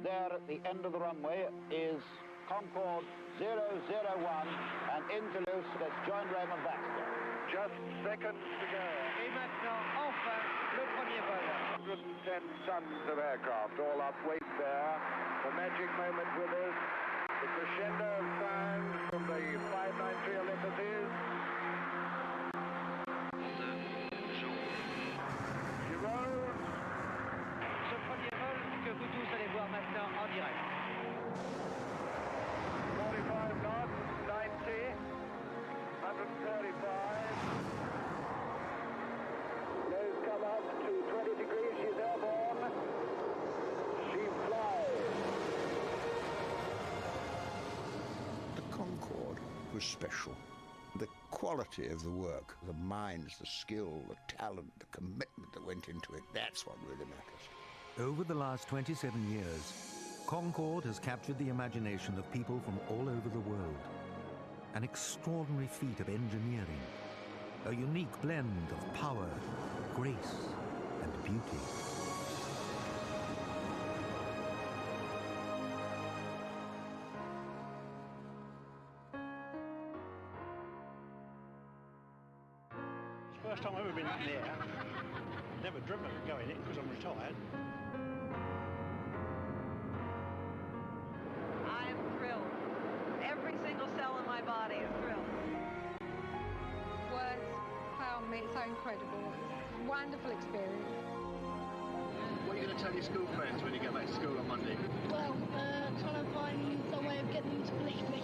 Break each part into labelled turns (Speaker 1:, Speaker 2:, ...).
Speaker 1: There at the end of the runway is Concorde 001 and in Toulouse, let's join Raymond Baxter.
Speaker 2: Just seconds to go.
Speaker 3: Et maintenant, enfin, le premier vol.
Speaker 2: 110 tons of aircraft, all up weight there. The magic moment with us. The crescendo of sound from the 593 Olympics.
Speaker 3: Ce premier vol que vous tous allez voir maintenant en direct.
Speaker 2: 45 knots, 90, 135. Nose come up to 20 degrees, she's airborne. She flies.
Speaker 4: The Concorde was special. The quality of the work, the minds, the skill, the talent, the commitment that went into it, that's what really matters.
Speaker 5: Over the last 27 years, Concorde has captured the imagination of people from all over the world. An extraordinary feat of engineering, a unique blend of power, grace, and beauty.
Speaker 6: First time I've ever been in the air. Never driven of going in because I'm retired.
Speaker 7: I am thrilled. Every single cell in my body is thrilled.
Speaker 8: Words fail me, it's so incredible. It's a wonderful experience.
Speaker 9: What are you going to tell your school friends when you get back to school on Monday?
Speaker 10: Well, trying to find some way of getting them to believe me.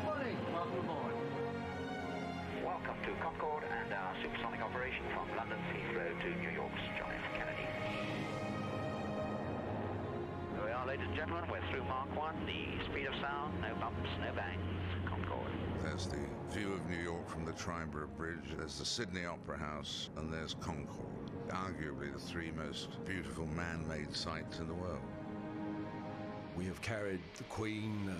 Speaker 9: Morning. Welcome aboard.
Speaker 11: Welcome to Concord and our supersonic operation from London's Heathrow to New York's John F. Kennedy. Here we are, ladies and gentlemen, we're through Mark 1, the speed of sound, no bumps, no bangs, Concorde.
Speaker 4: There's the view of New York from the Triborough Bridge, there's the Sydney Opera House, and there's Concorde, arguably the three most beautiful man-made sights in the world.
Speaker 12: We have carried the Queen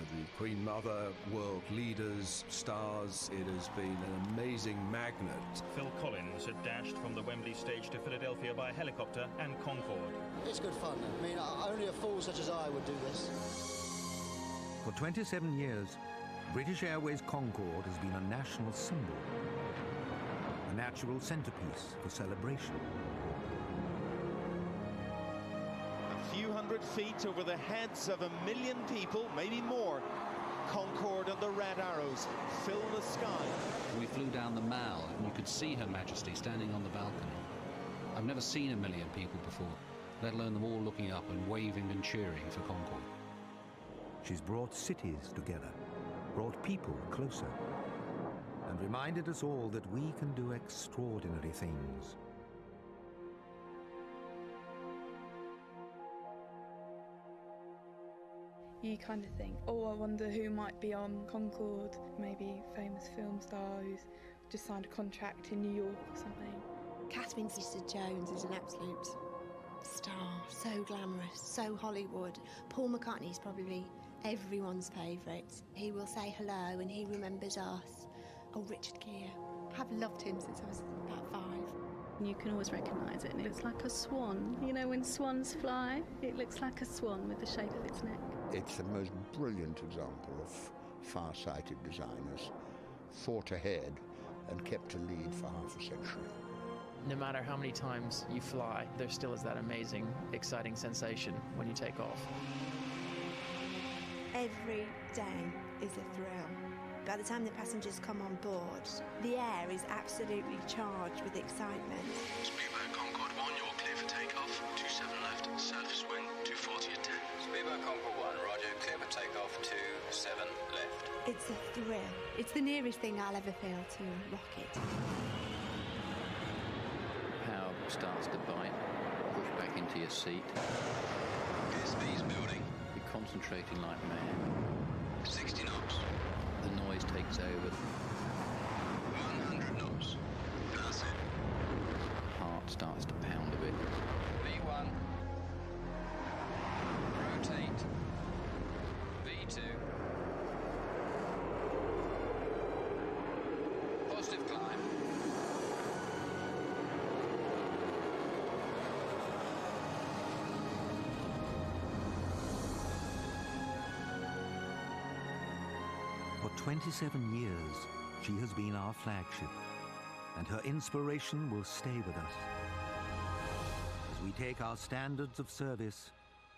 Speaker 12: Mother, world leaders, stars. It has been an amazing magnet.
Speaker 13: Phil Collins had dashed from the Wembley stage to Philadelphia by helicopter and Concorde.
Speaker 14: It's good fun. I mean, only a fool such as I would do this.
Speaker 5: For 27 years, British Airways Concorde has been a national symbol, a natural centerpiece for celebration.
Speaker 15: Few hundred feet over the heads of 1 million people, maybe more. Concorde and the Red Arrows fill the sky.
Speaker 16: We flew down the Mall and you could see Her Majesty standing on the balcony. I've never seen 1 million people before, let alone them all looking up and waving and cheering for Concorde.
Speaker 5: She's brought cities together, brought people closer, and reminded us all that we can do extraordinary things.
Speaker 17: You kind of think, oh, I wonder who might be on Concorde, maybe a famous film star who's just signed a contract in New York or something.
Speaker 18: Catherine Zeta-Jones is an absolute star, so glamorous, so Hollywood. Paul McCartney's probably everyone's favourite. He will say hello and he remembers us. Oh, Richard Gere. I've loved him since I was about 5.
Speaker 19: You can always recognise it, and it's like a swan. You know, when swans fly, it looks like a swan with the shape of its neck.
Speaker 4: It's the most brilliant example of far-sighted designers, thought ahead and kept a lead for half a century.
Speaker 20: No matter how many times you fly, there still is that amazing, exciting sensation when you take off.
Speaker 18: Every day is a thrill. By the time the passengers come on board, the air is absolutely charged with excitement.
Speaker 5: Speedboat Concorde 1, you're clear for takeoff. 27 left, surface wind, 240 at 10.
Speaker 3: Speedboat Concorde 1, roger, clear for takeoff, 27 left.
Speaker 18: It's a thrill. It's the nearest thing I'll ever feel to a rocket.
Speaker 16: Power starts to bite, push back into your seat.
Speaker 3: Gear speed's building.
Speaker 16: You're concentrating like mad.
Speaker 3: 60 knots.
Speaker 16: The noise takes over.
Speaker 3: 100 knots. That's it.
Speaker 16: Heart starts to pound a bit.
Speaker 3: V1. Rotate. V2. Positive climb.
Speaker 5: 27 years, she has been our flagship, and her inspiration will stay with us as we take our standards of service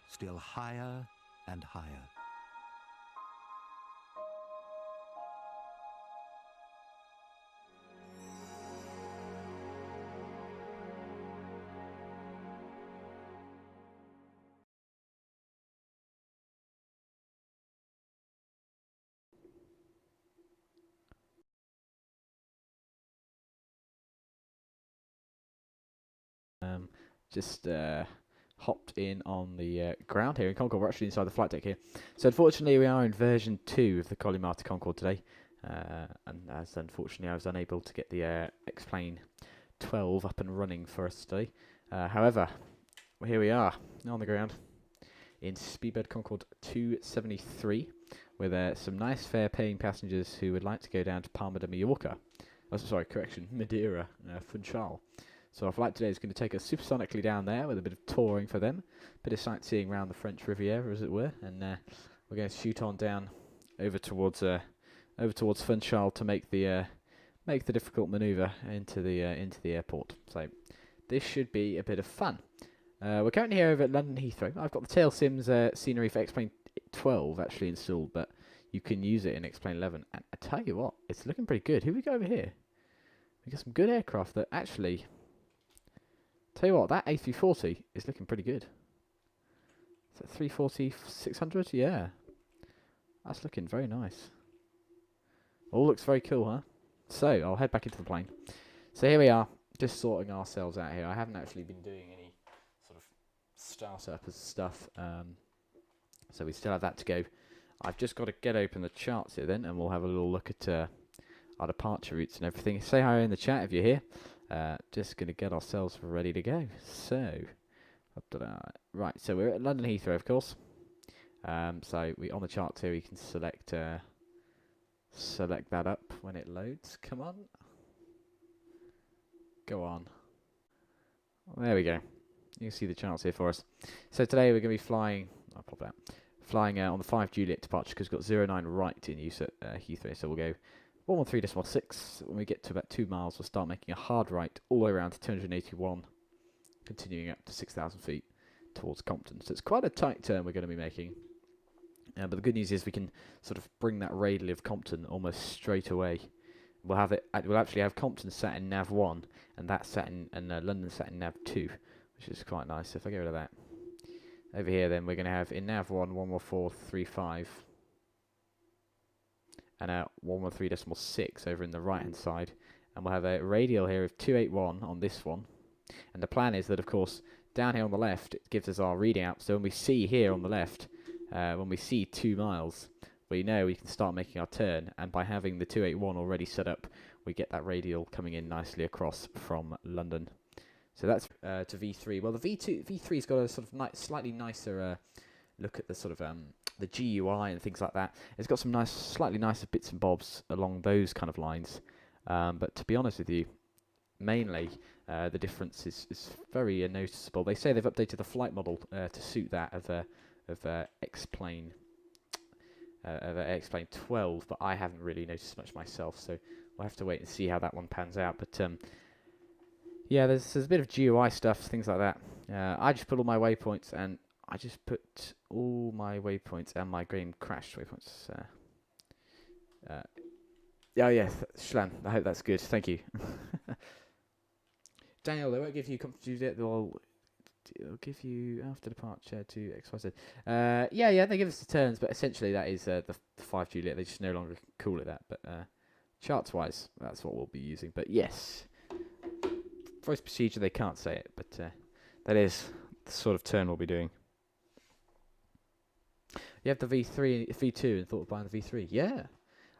Speaker 5: still higher and higher.
Speaker 2: Just hopped in on the ground here in Concord. We're actually inside the flight deck here. So unfortunately we are in version 2 of the Colimata Concorde today. And as unfortunately I was unable to get the Xplane 12 up and running for us today. However, here we are on the ground in Speedbird Concorde 273 with some nice fare paying passengers who would like to go down to Palma de Mallorca. Oh, sorry, correction, Madeira, Funchal. So our flight today is going to take us supersonically down there with a bit of touring for them, a bit of sightseeing around the French Riviera, as it were, and we're going to shoot on down over towards Funchal to make the difficult manoeuvre into the airport. So this should be a bit of fun. We're currently here over at London Heathrow. I've got the Tail Sims scenery for Xplane 12 actually installed, but you can use it in Xplane 11. And I tell you what, it's looking pretty good. Who we got over here? We got some good aircraft that actually. Tell you what, that A340 is looking pretty good. Is that 340-600? Yeah. That's looking very nice. All looks very cool, huh? So, I'll head back into the plane. So here we are, just sorting ourselves out here. I haven't actually been doing any sort of startup stuff. So we still have that to go. I've just got to get open the charts here then, and we'll have a little look at our departure routes and everything. Say hi in the chat if you're here. Just going to get ourselves ready to go. So, right, so we're at London Heathrow, of course. So we on the charts here, we can select that up when it loads. Come on. Go on. There we go. You can see the charts here for us. So today we're going to be flying, I'll pop that, flying on the 5 Juliet departure because we've got 09 right in use at Heathrow. So we'll go 113.6. When we get to about 2 miles, we'll start making a hard right all the way around to 281, continuing up to 6,000 feet towards Compton. So it's quite a tight turn we're going to be making. But the good news is we can sort of bring that radial of Compton almost straight away. We'll actually have Compton sat in nav 1 and that sat in London sat in nav 2, which is quite nice. So if I get rid of that over here, then we're going to have in nav 1 114.35. And 113.6 over in the right hand side, and we'll have a radial here of 281 on this one. And the plan is that, of course, down here on the left it gives us our reading out. So when we see here on the left, when we see 2 miles, we know we can start making our turn. And by having the 281 already set up, we get that radial coming in nicely across from London. So that's to V3. Well, the V3's got a sort of slightly nicer look at the sort of the GUI and things like that. It's got some nice, slightly nicer bits and bobs along those kind of lines. But to be honest with you, mainly the difference is very noticeable. They say they've updated the flight model to suit that of Xplane 12, but I haven't really noticed much myself. So we'll have to wait and see how that one pans out. But yeah, there's a bit of GUI stuff, things like that. I just put all my waypoints and. I just put all my waypoints and my green crashed waypoints. Oh yeah, Schlan, I hope that's good. Thank you. Daniel, they won't give you they'll give you after departure to XYZ. Yeah, they give us the turns, but essentially that is the 5 Juliet. They just no longer call it that. But charts-wise, that's what we'll be using. But yes, voice procedure, they can't say it, but that is the sort of turn we'll be doing. You have the V2 and thought of buying the V3. Yeah.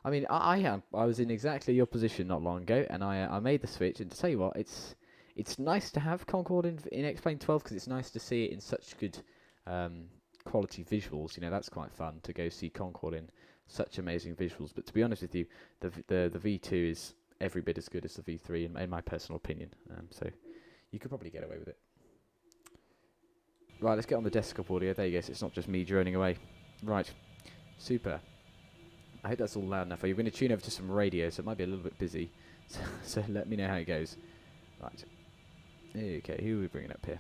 Speaker 2: I mean, I was in exactly your position not long ago, and I made the switch. And to tell you what, it's nice to have Concorde in Xplane 12 because it's nice to see it in such good quality visuals. You know, that's quite fun to go see Concorde in such amazing visuals. But to be honest with you, the V2 is every bit as good as the V3 in my personal opinion. So you could probably get away with it. Right, let's get on the desktop audio. There you go. So it's not just me droning away. Right, super. I hope that's all loud enough. Are you going to tune over to some radio, so it might be a little bit busy. So let me know how it goes. Right. Okay, who are we bringing up here?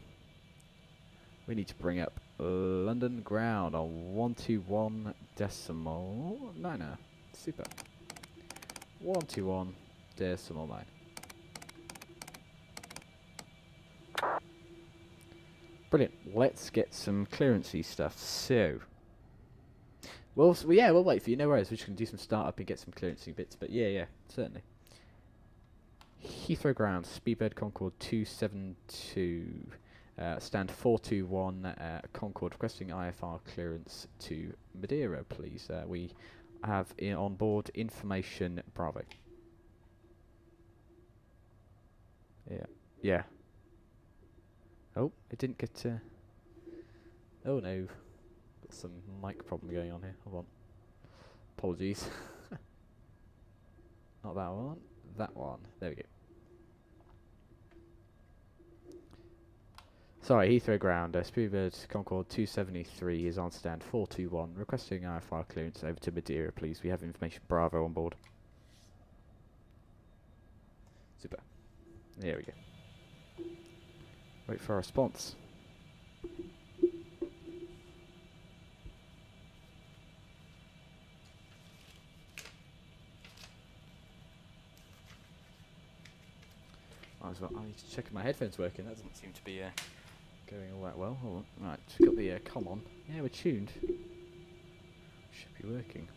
Speaker 2: We need to bring up London ground on 121 decimal 9. Super. 121 decimal 9. Brilliant. Let's get some clearancey stuff. So, we'll wait for you. No worries. We're just going to do some startup and get some clearancey bits. But yeah, certainly. Heathrow ground, Speedbird Concorde 272, stand 421, Concord, requesting IFR clearance to Madeira, please. We have on board information Bravo. Yeah. Oh, it didn't get. Oh no, got some mic problem going on here. Hold on. Apologies. Not that one. That one. There we go. Sorry, Heathrow ground. Speedbird Concorde 273 is on stand 421. Requesting IFR clearance over to Madeira, please. We have information Bravo on board. Super. There we go. Wait for a response. I need to check if my headphones working. That doesn't seem to be going all that well. Hold on. Right, just got the comm on. Yeah, we're tuned. Should be working.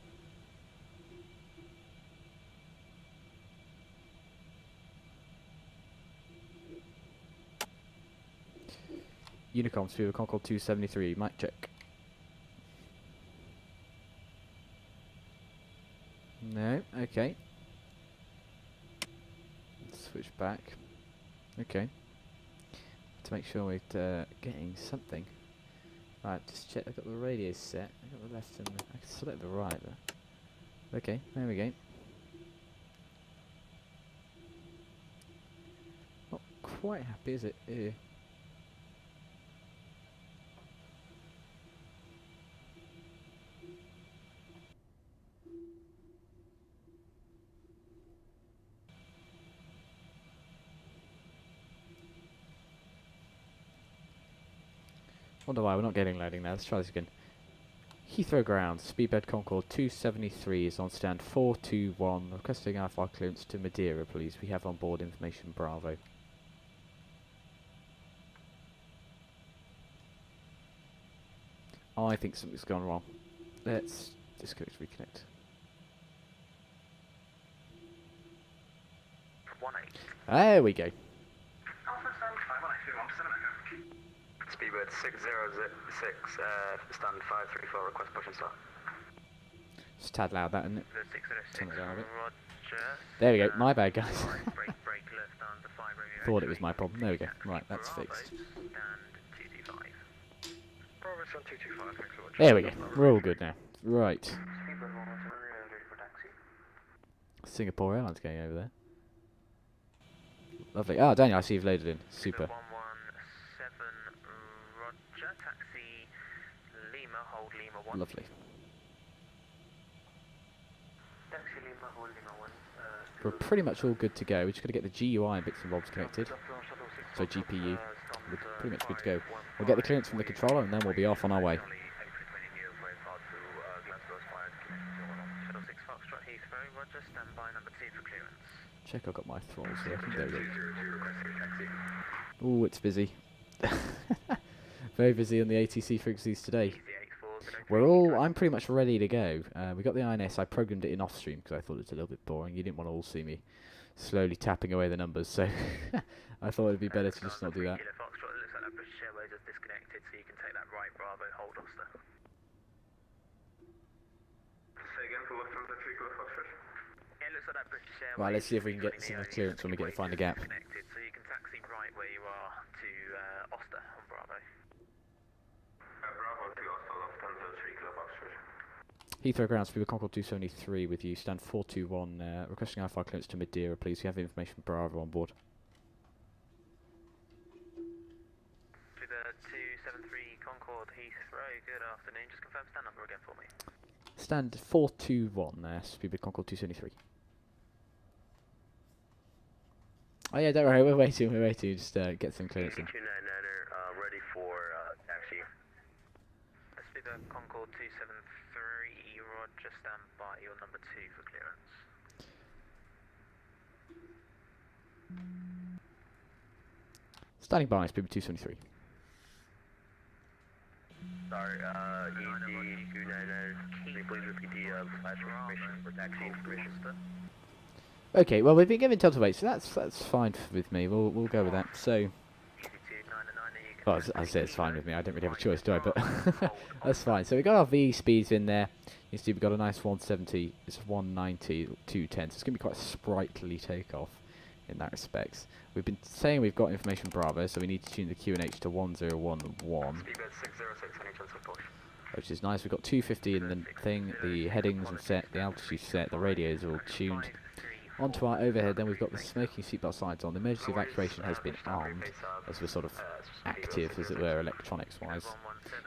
Speaker 2: Unicom, Speedbird Concorde 273. Mic check. No, okay. Let's switch back. Okay. To make sure we're getting something. Right, just check. I've got the radio set. I've got the left and I can select the right there. Okay, there we go. Not quite happy, is it? Ew. Wonder why we're not getting loading now. Let's try this again. Heathrow ground, Speedbird Concorde 273 is on stand 421. Requesting IFR clearance to Madeira, please. We have on board information Bravo. I think something's gone wrong. Let's disconnect, reconnect.
Speaker 11: 18.
Speaker 2: There we go.
Speaker 11: Speedbird 606, stand 534, request push and start.
Speaker 2: It's a tad loud, that, isn't it?
Speaker 11: 606, Roger.
Speaker 2: There we go. My bad, guys. Thought it was my problem. There we go. Right, that's fixed. There we go. We're all good now. Right. Singapore Airlines going over there. Lovely. Ah, Daniel, I see you've loaded in. Super. Lovely. We're pretty much all good to go. We just got to get the GUI and bits and bobs connected. So GPU. We're pretty much good to go. We'll get the clearance from the controller and then we'll be off on our way. Check I've got my throttles working. There we go. Ooh, it's busy. Very busy on the ATC frequencies today. I'm pretty much ready to go. We got the INS. I programmed it in off stream because I thought it was a little bit boring. You didn't want to all see me slowly tapping away the numbers, so I thought it'd be better to just not do that. Right, let's see if we can get some clearance when we get to find a gap. Heathrow ground, Speedbird Concorde 273 with you, stand 421, requesting IFR clearance to Madeira, please. You have information Bravo on board.
Speaker 11: To the 273 Concord Heathrow, good afternoon. Just confirm stand number again for me.
Speaker 2: stand 421 Speedbird Concorde 273. Oh yeah, don't worry, we're waiting, just get some clearance in.
Speaker 11: Ready for taxi.
Speaker 21: Speedbird Concorde 273, Roger, stand by, your number 2 for clearance.
Speaker 2: Standing by, Speedbird 273.
Speaker 11: Sorry, ED299, can you please repeat the flash information for taxi information?
Speaker 2: Okay, well we've been given total weight, so that's fine with me. We'll go with that. So, well, as I say, it's fine with me. I don't really have a choice, do I? But that's fine. So we got our V speeds in there. You see, we've got a nice 170. It's 190, 210. So it's going to be quite a sprightly takeoff in that respect. We've been saying we've got information Bravo, so we need to tune the QNH to 1011, which is nice. We've got 250 in the thing. The headings and set, the altitude set, the radios are all tuned. Onto our overhead, then we've got the smoking seatbelt signs on. The emergency evacuation has been armed, as we're sort of active, as it were, electronics-wise.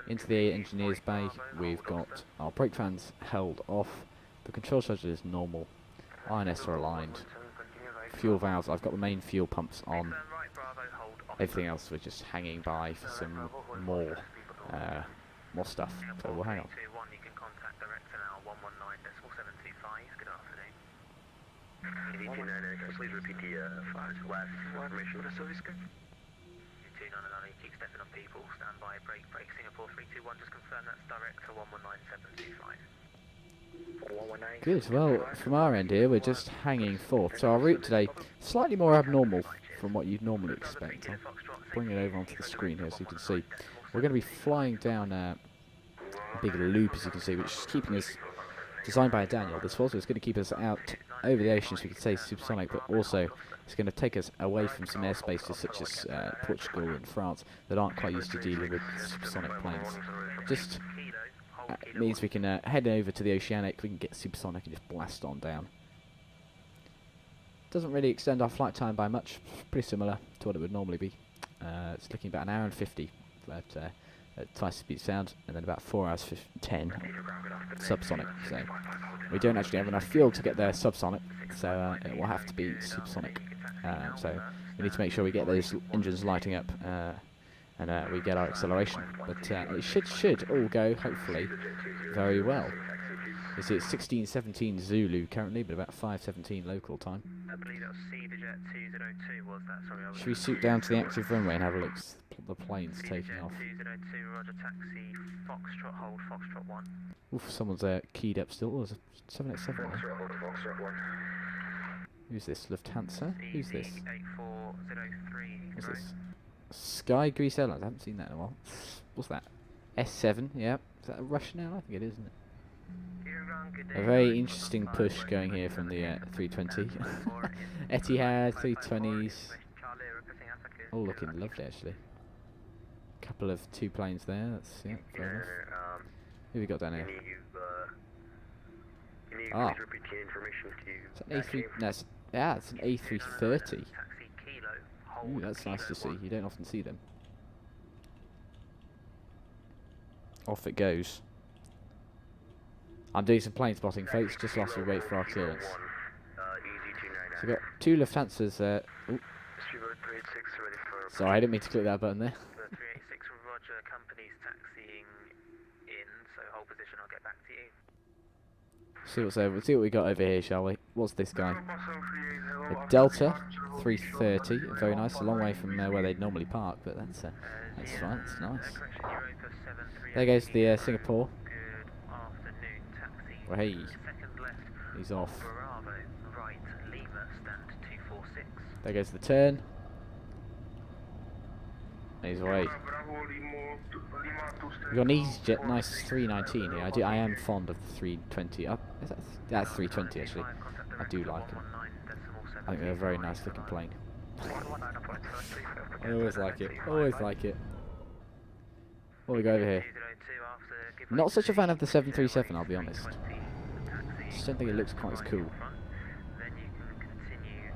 Speaker 2: Into the engineer's bay, we've got our brake fans held off. The control schedule is normal. INS are aligned. Fuel valves, I've got the main fuel pumps on. Everything else we're just hanging by for some more stuff. So we'll hang on.
Speaker 11: Please repeat the last information for the service code.
Speaker 21: 299, keep stepping on people, stand by, brake, Singapore 321, just confirm that's direct to 119725.
Speaker 2: Good, well, from our end here, we're just hanging forth. So our route today, slightly more abnormal from what you'd normally expect. I'll bring it over onto the screen here so you can see. We're going to be flying down a big loop, as you can see, which is keeping us, designed by Daniel, this was, so it's going to keep us out over the ocean, so we could say supersonic, but also it's going to take us away from some airspaces such as Portugal and France that aren't quite used to dealing with supersonic planes. Just means we can head over to the oceanic, we can get supersonic and just blast on down. Doesn't really extend our flight time by much, pretty similar to what it would normally be. It's looking about an hour and 50 at twice speed sound, and then about 4 hours 10 subsonic. So we don't actually have enough fuel to get there subsonic, so it will have to be supersonic. So we need to make sure we get those engines lighting up and we get our acceleration. But it should all go, hopefully, very well. You see it's 16:17 Zulu currently, but about 5:17 local time.
Speaker 21: I believe that was Jet 202, was that? Sorry,
Speaker 2: Should we swoop down to the active runway and have a look at the planes taking off?
Speaker 21: 202, Roger, taxi, Foxtrot, hold, Foxtrot 1.
Speaker 2: Oof, someone's keyed up still. Oh, there's a 787 there. Who's this? Lufthansa? Who's this? What's this? Sky Greece Airlines. I haven't seen that in a while. What's that? S7, yeah. Is that a Russian airline? I think it is, isn't it? A very interesting push going here from the 320. Etihad 320s. All looking lovely, actually. Couple of 2 planes there. That's yeah, fair enough. Who have we got down here? Ah, it's an A3. No, it's an A330. Ooh, that's nice to see. You don't often see them. Off it goes. I'm doing some plane spotting, folks, just whilst we wait for our clearance. So we've got 2 Lufthansas there. Sorry, I didn't mean to click that button there.
Speaker 21: 386, Roger, company's taxiing in, so hold position, I'll get back to you.
Speaker 2: See what's over. See what we got over here, shall we? What's this guy? A Delta 330. Very nice. A long way from where they'd normally park, but that's fine. That's nice. There goes the Singapore. Well, hey, he's off. There goes the turn. He's away. We've got an EasyJet, nice 319 here. I am fond of the 320. That's 320 actually. I do like them. I think they're a very nice looking plane. I always like it. Always like it. What do we got over here? Not such a fan of the 737, I'll be honest. I just don't think it looks quite as cool.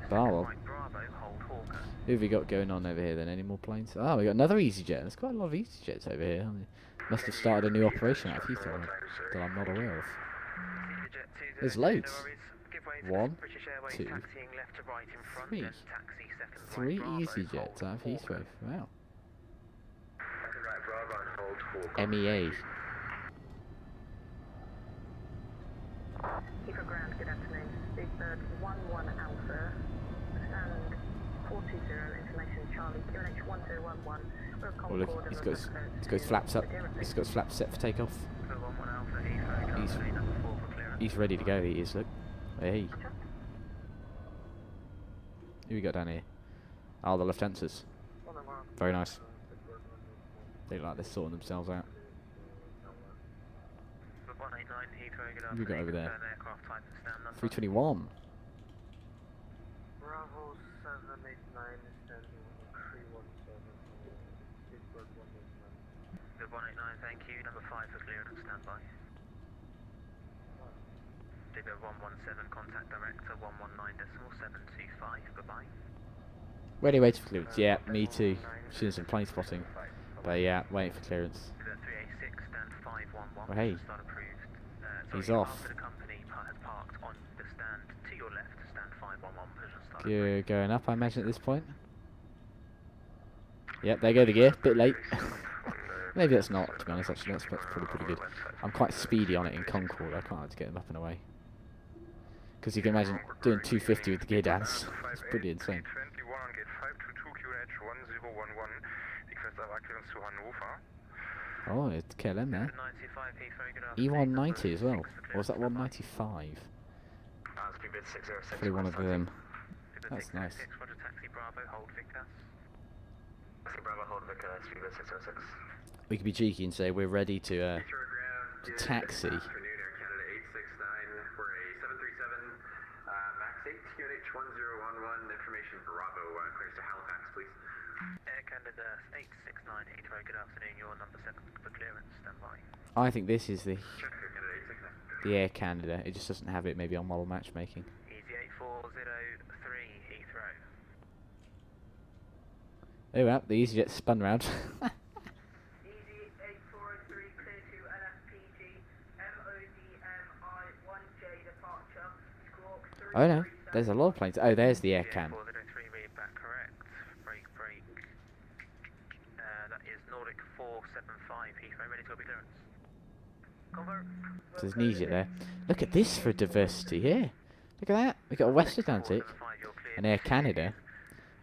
Speaker 2: But oh well. Who have we got going on over here then? Any more planes? Oh, we got another EasyJet. There's quite a lot of EasyJets over here. I mean, must have started a new operation out of Heathrow that I'm not aware of. There's loads. 1, 2, 3. 3 EasyJets out of Heathrow. Wow. MEA.
Speaker 21: Heathrow Ground, good afternoon. Speedbird 11 Alpha, stand 420, information Charlie, QNH 1011. We're at
Speaker 2: Oh, look,
Speaker 21: Concord.
Speaker 2: he's got his flaps up. He's got his flaps set for takeoff. He's ready to go, he is, look. Hey. Who we got down here? Oh, the Lufthansas. Very nice. They look like they're sorting themselves out. Who we got over there? 321.
Speaker 21: Bravo 789 is standing 317. Speedbird 189. Good 189, thank you. Number 5 for clearance, standby. Digger 117, contact director 119.725, goodbye.
Speaker 2: Ready, waiting for clearance. Yeah, me too. Shooting some plane spotting. But yeah, waiting for clearance. Oh, hey. He's off. Gear going up, I imagine, at this point. Yep, there go the gear. Bit late. Maybe that's not, to be honest, actually. That's probably pretty good. I'm quite speedy on it in Concord. I can't have to get them up and away. Because you can imagine doing 250 with the gear dance. It's pretty insane. Oh, it's KLM there. E190 as well. Or was that 195? Probably one of them. That's nice. We could be cheeky and say we're ready to taxi. I think this is the Air Canada. It just doesn't have it maybe on model matchmaking.
Speaker 21: Easy 8403 Heathrow.
Speaker 2: Oh well, the EasyJet spun round.
Speaker 21: Easy 8403 clear to LFPG MODMI 1J departure. Squawk 3.
Speaker 2: Oh no, there's a lot of planes. Oh, there's the Air Can.
Speaker 21: 403 read back correct. Break. That is Nordic 475 Heathrow, ready to be clearance.
Speaker 2: So there's an EasyJet there. Look at this for diversity here. Look at that. We've got a West Atlantic, an Air Canada,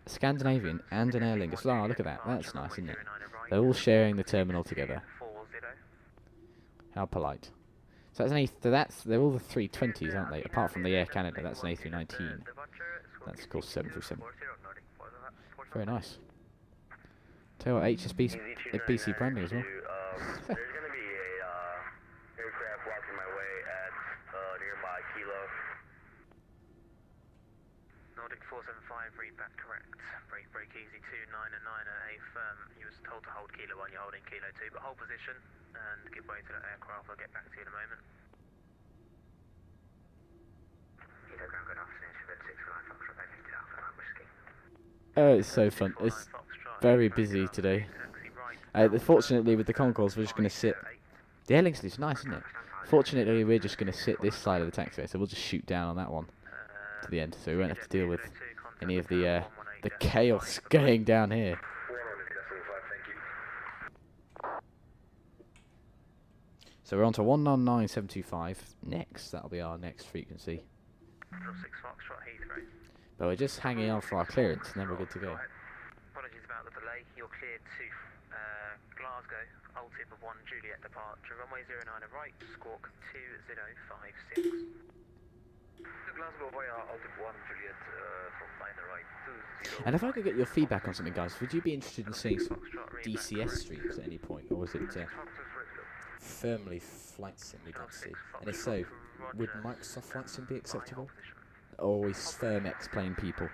Speaker 2: a Scandinavian, and an Aer Lingus. Oh, look at that. That's nice, isn't it? They're all sharing the terminal together. How polite. So that's an they're all the 320s, aren't they? Apart from the Air Canada, that's an A319. That's of course 737. Very nice. Tell you what, HSBC BC branding as well.
Speaker 21: Nordic 475, read back correct. Break easy 29 and 9 at A firm. You was told to hold kilo 1, you're holding kilo 2, but hold position and give way to that aircraft. I'll get back to you in a moment. Heathrow Ground, good afternoon. Super 6 Foxtrot, back into Alpha 9 Whiskey.
Speaker 2: Oh, it's so fun. It's very busy today. Fortunately, with the Concords, we're just going to sit. The Aer Lingus is nice, isn't it? Fortunately, we're just going to sit this side of the taxiway, so we'll just shoot down on that one to the end, so we won't have to deal with any of the chaos going down here. So we're on to 199.725 next. That'll be our next frequency. But we're just hanging on for our clearance, and then we're good to go.
Speaker 21: Apologies about the delay. You're cleared to Glasgow, old tip of 1 Juliet departure, runway 09 and right, squawk 2056. Glasgow via old tip 1 Juliet from 9 and right, 20.
Speaker 2: And if I could get your feedback on something, guys, would you be interested in seeing some DCS streams at any point, or was it firmly flight sim we'd like to see? And if so, would Microsoft Flight Sim be acceptable? Always firm Xplane people.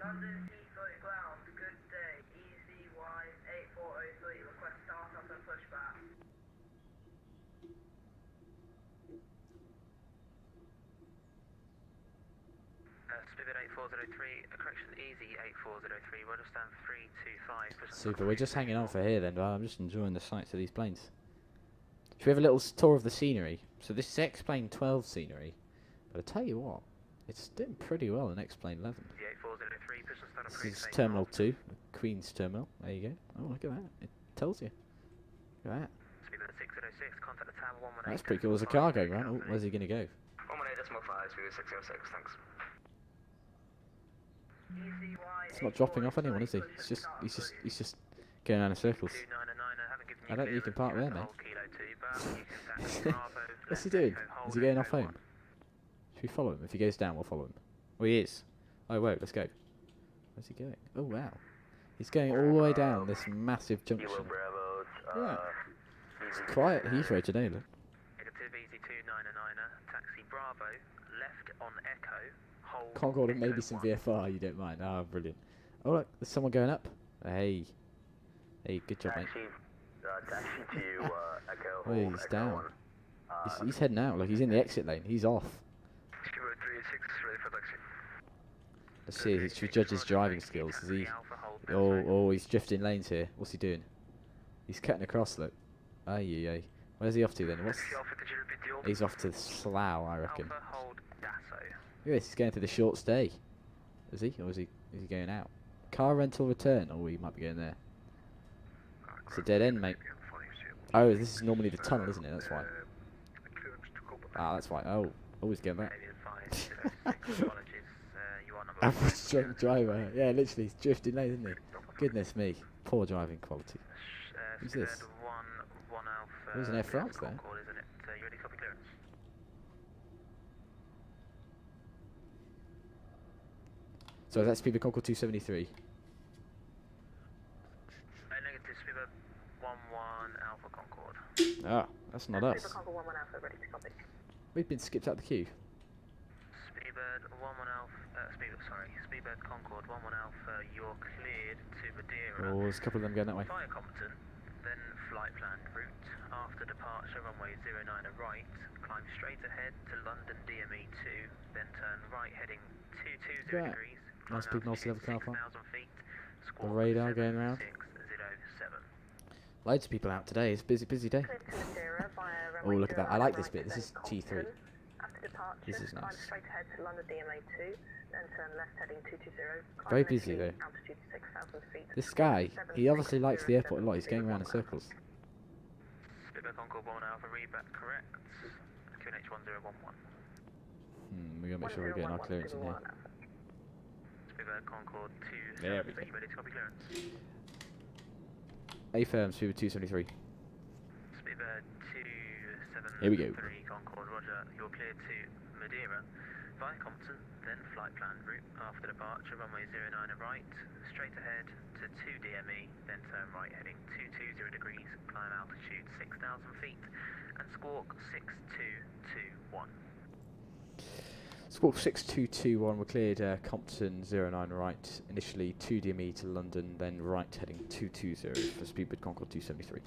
Speaker 21: London Heathrow ground, good day. ECY 8403, request start up and pushback. Speedbird 8403, correction easy 8403, we'll just stand 325.
Speaker 2: Super, we're just hanging on for here then, but I'm just enjoying the sights of these planes. Should we have a little tour of the scenery? So this is Xplane 12 scenery, but I tell you what, it's doing pretty well in Xplane 11. This is Terminal 2, Queen's Terminal. There you go. Oh, look at that. It tells you. Look at that.
Speaker 21: Speedbird 606, contact the tower 118.
Speaker 2: That's pretty cool. There's a car going around. Oh, where's he going to go?
Speaker 21: 118.5, Speedbird 606, thanks.
Speaker 2: It's not dropping off anyone, is he? He's just going around in circles. I don't think you can park there, mate. What's he doing? Is he going off home? Should we follow him? If he goes down, we'll follow him. Oh, he is. Oh, wait, let's go. Where's he going? Oh, wow. He's going all the way down this massive junction. Yeah. It's quiet at Heathrow today, look.
Speaker 21: Negative easy 299er, taxi Bravo, left on Echo, hold.
Speaker 2: Concord and maybe some VFR, you don't mind. Ah, brilliant. Oh, look, there's someone going up. Hey. Hey, good job, mate.
Speaker 21: Taxi to you, Echo.
Speaker 2: Oh, he's down. He's heading out. Look, he's in the exit lane. He's off.
Speaker 21: Speedbird 386, ready for taxi.
Speaker 2: Let's see. Should we judge his driving skills? Is he? Oh, he's drifting lanes here. What's he doing? He's cutting across. Look. Ay. Where's he off to then? He's off to Slough, I reckon. Look at this. He's going through the short stay. Is he? Or is he going out? Car rental return. Oh, he might be going there. It's a dead end, mate. Oh, this is normally the tunnel, isn't it? That's why. Ah, that's why. Oh, he's going back. Average drunk driver. Yeah, literally, he's drifting lane, isn't he? Goodness me. Poor driving quality. Who's this? There's an Air France there. So that's Speedbird Concorde 273.
Speaker 21: Negative Speedbird 11 Alpha Concorde.
Speaker 2: Ah, that's not us.
Speaker 21: Concorde 11 Alpha, ready to copy.
Speaker 2: We've been skipped out the queue.
Speaker 21: Speedbird 11 Alpha, Speedbird Concorde 11 Alpha, you're cleared to Madeira.
Speaker 2: Oh, there's a couple of them going that way.
Speaker 21: Fire competent, then flight plan route. After departure, runway 09 right, climb straight ahead to London DME 2, then turn right heading 220 degrees.
Speaker 2: Nice big multi-level car park. The
Speaker 21: The
Speaker 2: radar going around. Loads of people out today. It's a busy day. Oh, look at that. I like this bit. This is T3. This is nice. Very busy though. This guy, he obviously likes the airport a lot. He's going around in circles.
Speaker 21: Speedbird Concorde 1 Alpha, reback correct. QNH 1011.
Speaker 2: We gotta make sure we're getting our clearance in here.
Speaker 21: Speedbird Concorde 273,
Speaker 2: There we go.
Speaker 21: ready to copy clearance.
Speaker 2: A-firm, Speedbird 273.
Speaker 21: Speedbird 273,
Speaker 2: Here we go.
Speaker 21: Concord, roger. You're cleared to Madeira. Via Compton, then flight plan route. After departure, runway 09 right, straight ahead to 2 DME, then turn right heading 220 degrees, climb altitude 6,000 feet, and squawk 6221.
Speaker 2: Squawk 6221, we're cleared Compton 09 right, initially 2 DME to London, then right heading 220 for Speedbird Concorde 273.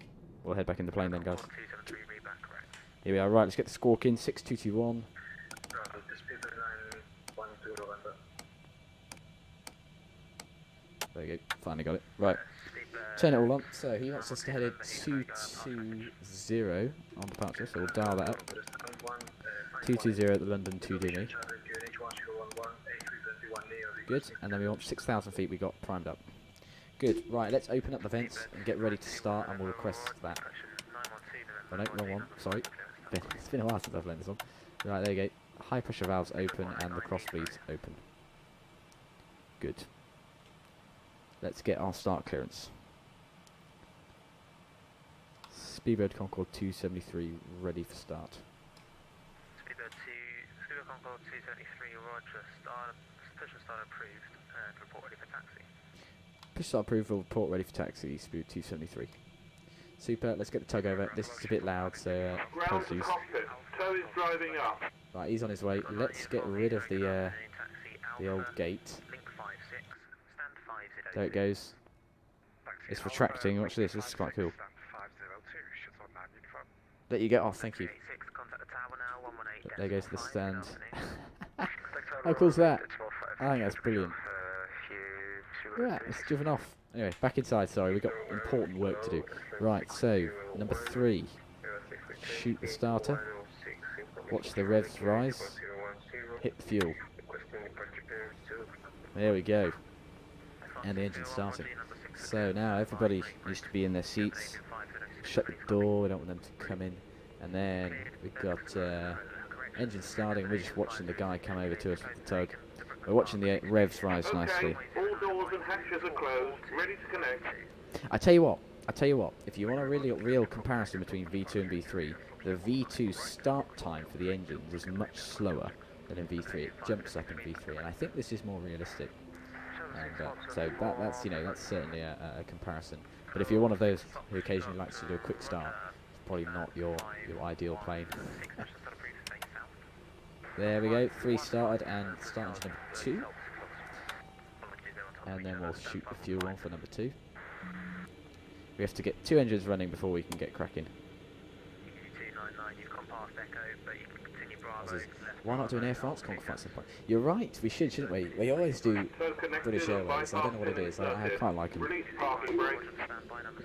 Speaker 2: We'll head back in the plane then, guys.
Speaker 21: 273, reback correct.
Speaker 2: Here we are, right, let's get the squawk in, 6221. There you go, finally got it. Right, turn it all on. So he wants us to head at 220 on departure, so we'll dial that up. 220 at the London 2 DME. Good, and then we want 6,000 feet we got primed up. Good, right, let's open up the vents and get ready to start, and we'll request that. Oh no, wrong one, sorry. It's been a while since I've learned this one. Right, there you go. High pressure valves open and the cross bleeds open. Good. Let's get our start clearance. Speedbird Concorde 273 ready for start.
Speaker 21: Speedbird Concorde 273, roger. Push and start approved and report ready for taxi.
Speaker 2: Push start approved, report ready for taxi, Speedbird 273. Super, let's get the tug over. This is a bit loud, so apologies.
Speaker 1: Tow is driving up.
Speaker 2: Right, he's on his way. Let's get rid of the old gate. There it goes. It's retracting. Watch this. This is quite cool. Let you get off. Thank you. There goes the stand. How cool is that? I think that's brilliant. Yeah, it's driven off. Anyway, back inside, sorry, we've got important work to do. Right, so, number 3. Shoot the starter. Watch the revs rise. Hit the fuel. There we go. And the engine's starting. So now everybody needs to be in their seats. Shut the door, we don't want them to come in. And then we've got engine starting. We're just watching the guy come over to us with the tug. We're watching the revs rise nicely.
Speaker 1: All doors and hatches are closed, ready to connect.
Speaker 2: I tell you what, if you want a really real comparison between V2 and V3, the V2 start time for the engines is much slower than in V3. It jumps up in V3, and I think this is more realistic. And so that's certainly a comparison. But if you're one of those who occasionally likes to do a quick start, it's probably not your ideal plane. There we go, 3 started, and start engine number 2. And then we'll shoot the fuel on for number 2. We have to get 2 engines running before we can get cracking. Why not do an Air France Concorde flight some point? You're right, we should, shouldn't we? We always do British Airways. I don't know what it is. I quite like them.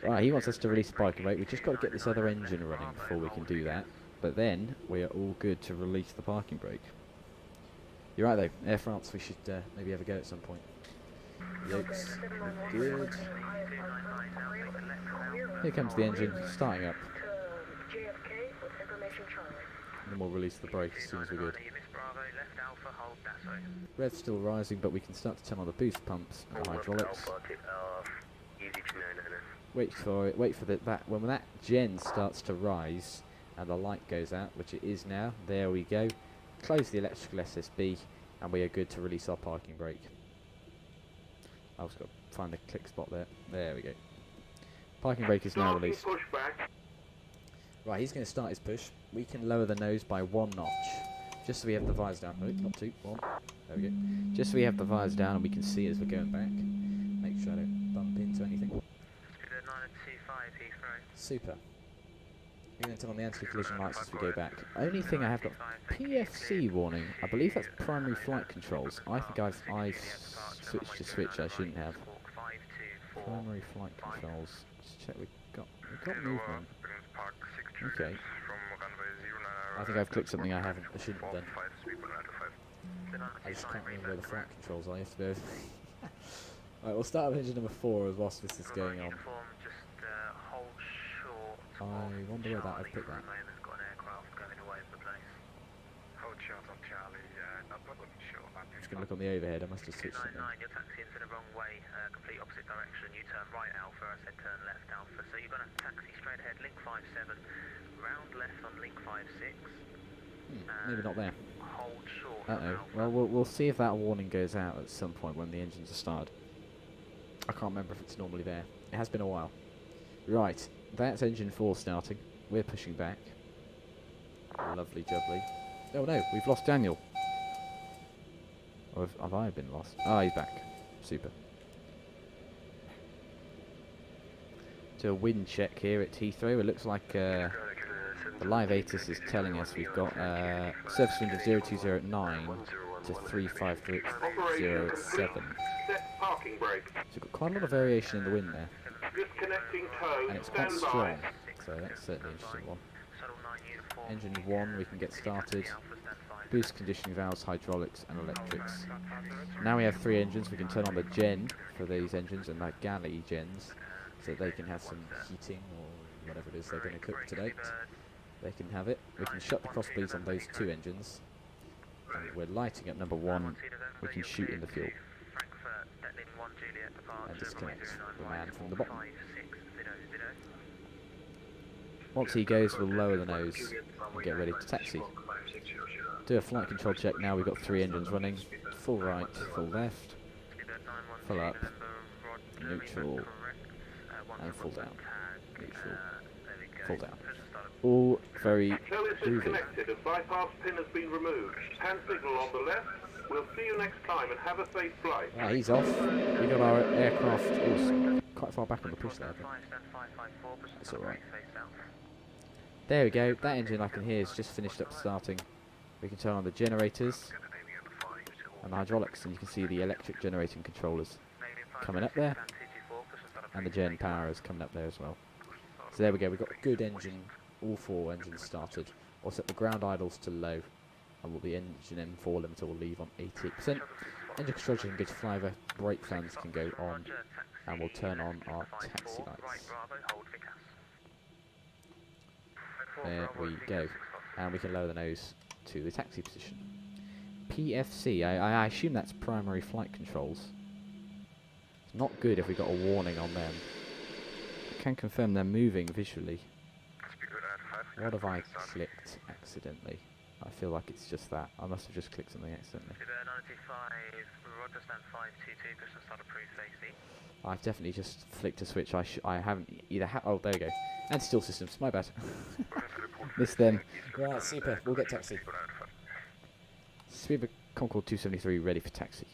Speaker 2: Right, he wants us to release the parking brake. We've just got to get this other engine running before we can do that. But then we are all good to release the parking brake. You're right though, Air France, we should maybe have a go at some point. Yokes, good. Here comes the engine, starting up. And then we'll release the brake as soon as we're good. Rev's still rising, but we can start to turn on the boost pumps and the hydraulics. Wait for it. Wait for that. When that gen starts to rise and the light goes out, which it is now. There we go. Close the electrical SSB, and we are good to release our parking brake. I've just got to find the click spot there. There we go. Parking brake is now released. Right, he's going to start his push. We can lower the nose by 1 notch, just so we have the visor down. Oh, not 2, 1. There we go. Just so we have the visor down and we can see as we're going back. Make sure I don't bump into anything. Super. We're going to turn on the anti-collision lights as we go back. Only thing I have got PFC warning. I believe that's primary flight controls. I think I've switched to switch. I shouldn't have. Primary flight controls. Just check. We've got movement. Okay. I think I've clicked something I shouldn't have done. I just can't remember where the flight controls are. I have to go. Right, we'll start with engine number 4 whilst this is going on. I wonder where I've picked that. I'm just going to look on the overhead. I must have switched something.
Speaker 21: You're taxiing to the wrong way, complete opposite direction. You turn right, Alpha. I said turn left, Alpha. So you're going to taxi straight ahead, link 57, round left on link 56.
Speaker 2: Maybe not there.
Speaker 21: Hold short.
Speaker 2: Well, we'll see if that warning goes out at some point when the engines are started. I can't remember if it's normally there. It has been a while. Right, that's engine 4 starting. We're pushing back. Lovely jubbly. Oh no, we've lost Daniel. Or have I been lost? Ah, he's back. Super. Do a wind check here at Heathrow. It looks like the live ATIS is telling us we've got surface wind of 0209 to 35307.
Speaker 1: Parking brake.
Speaker 2: So we've got quite a lot of variation in the wind there.
Speaker 1: Disconnecting tow.
Speaker 2: And it's quite strong. So that's certainly an interesting one. Engine 1, we can get started. Boost conditioning valves, hydraulics and electrics. Now we have 3 engines. We can turn on the gen for these engines and that galley gens, so that they can have some heating or whatever it is they're going to cook today. They can have it. We can shut the crossbleeds on those 2 engines. And we're lighting up number 1. We can shoot in the fuel. And disconnect the man from the bottom. Once he goes, we'll lower the nose and get ready to taxi. Do a flight control check now. We've got 3 engines running. Full right, full left, full up, neutral, and full down. Neutral, full down. All very groovy.
Speaker 1: Connected. A bypass pin has been removed. Hand signal on the left. We'll see you next time and have a safe flight.
Speaker 2: Ah, he's off. We got our aircraft. Oh, quite far back on the push there. That's alright. There we go. That engine I can hear is just finished up starting. We can turn on the generators. and the hydraulics, and you can see the electric generating controllers coming up there, and the gen power is coming up there as well. So there we go, we've got a good engine, all 4 engines started. I'll set the ground idles to low, and the engine M4 limiter will leave on 88%. Engine construction can go to flyover, brake fans can go on, and we'll turn on our taxi lights. There we go, and we can lower the nose to the taxi position. PFC, I assume that's primary flight controls. It's not good if we got a warning on them. I can confirm they're moving visually. What have I clicked accidentally? I feel like it's just that. I must have just clicked something accidentally. I've definitely just flicked a switch. I haven't either. Oh, there we go. Anti-stall systems. My bad. Missed them. Right, super. We'll get taxi. Super Concorde 273 ready for taxi.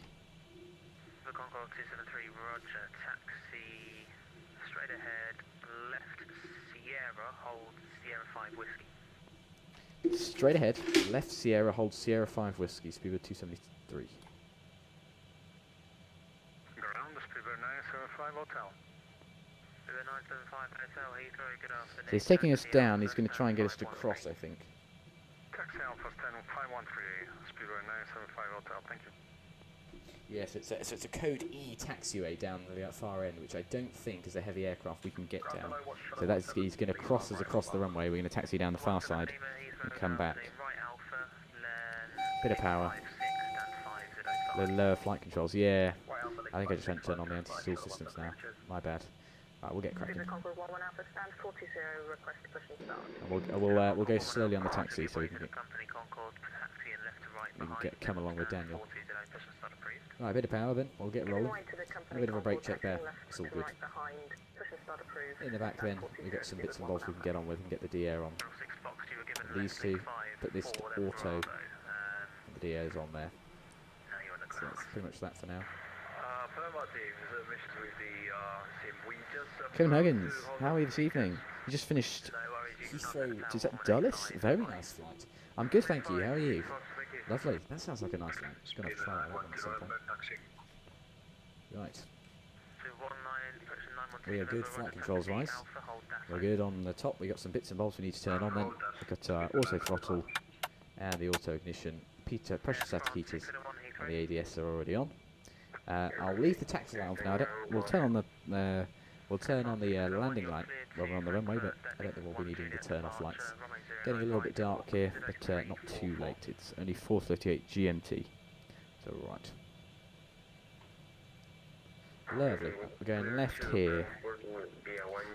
Speaker 21: The Concorde 273, roger. Taxi straight ahead. Left Sierra. Hold Sierra 5 whiskey.
Speaker 2: Straight ahead, left Sierra, hold Sierra 5 whiskey, Speedbird 273.
Speaker 21: Ground, Speedbird 975 Hotel. Speedbird 975 Hotel, Heathrow, good afternoon.
Speaker 2: So he's taking us down, he's going to try and get us to cross, I think.
Speaker 21: Taxi Alpha 10513, Speedbird 975 Hotel, thank you.
Speaker 2: Yes, so it's a code E taxiway down the far end, which I don't think is a heavy aircraft we can get down. So that's, he's going to cross us across the runway, we're going to taxi down the far side and come back. Bit of power. The lower flight controls, yeah. I think I just went to turn on the anti-stall systems now. My bad. Right, we'll get cracking. And we'll go slowly on the taxi so we can come along with Daniel. Right, a bit of power then, we'll get rolling. A bit of a brake check there, it's all good. In the back then, we've got some bits and bobs we can get on with and get the D-air on. And these two, put this to auto, and the D-air's on there. So that's pretty much that for now. Kevin Huggins, how are you this evening? You just finished Heathrow, is that Dulles? Very nice flight. I'm good, thank you, how are you? Lovely, that sounds like a nice flight. Just going to try that one at some point. Right. We are good flight controls wise. We're good on the top, we got some bits and bobs we need to turn on then. We've got our auto throttle and the auto ignition, pressure static heaters, and the ADS are already on. I'll leave the taxi lounge now. We'll turn on the landing light while we're on the runway, but I don't think we'll be needing to turn off lights. Getting a little bit dark here, but not too late. It's only 4:38 GMT, so right. Lovely. We're going left here,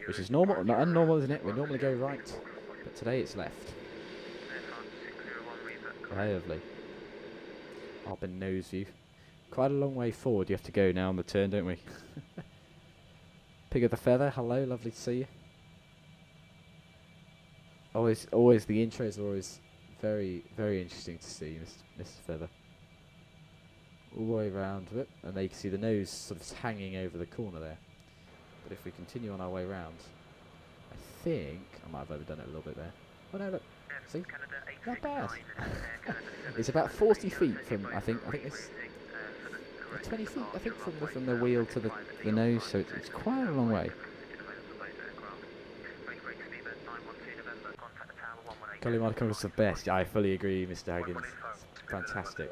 Speaker 2: which is normal, not unnormal, isn't it? We normally go right, but today it's left. Lovely. Up in nose view. Quite a long way forward you have to go now on the turn, don't we? Pig of the feather, hello, lovely to see you. Always the intros are always very, very interesting to see, Mr. Feather. All the way around it, and there you can see the nose sort of hanging over the corner there. But if we continue on our way round, I think I might have overdone it a little bit there. Oh no, look, see, not bad. It's about 40 feet from, I think it's 20 feet, I think, from the wheel to the nose, so it's quite a long way. Colimata Concorde the best. I fully agree, Mr. Higgins. It's fantastic.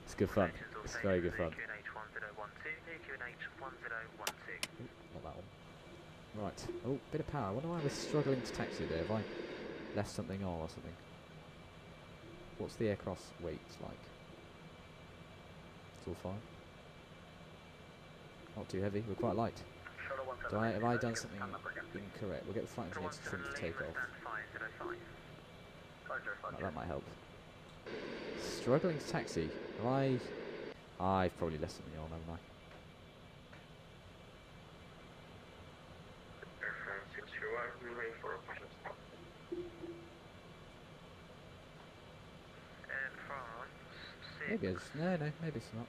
Speaker 2: It's good fun. It's very good fun. Not that one. Right. Oh, bit of power. I wonder why we're struggling to taxi there. Have I left something on or something? What's the aircraft's weight like? It's all fine. Not too heavy. We're quite light. Have I done something incorrect? We'll get the flight engineer to trim for takeoff. That might help. Struggling to taxi. I've probably left something on, haven't I? Maybe it's no, maybe it's not.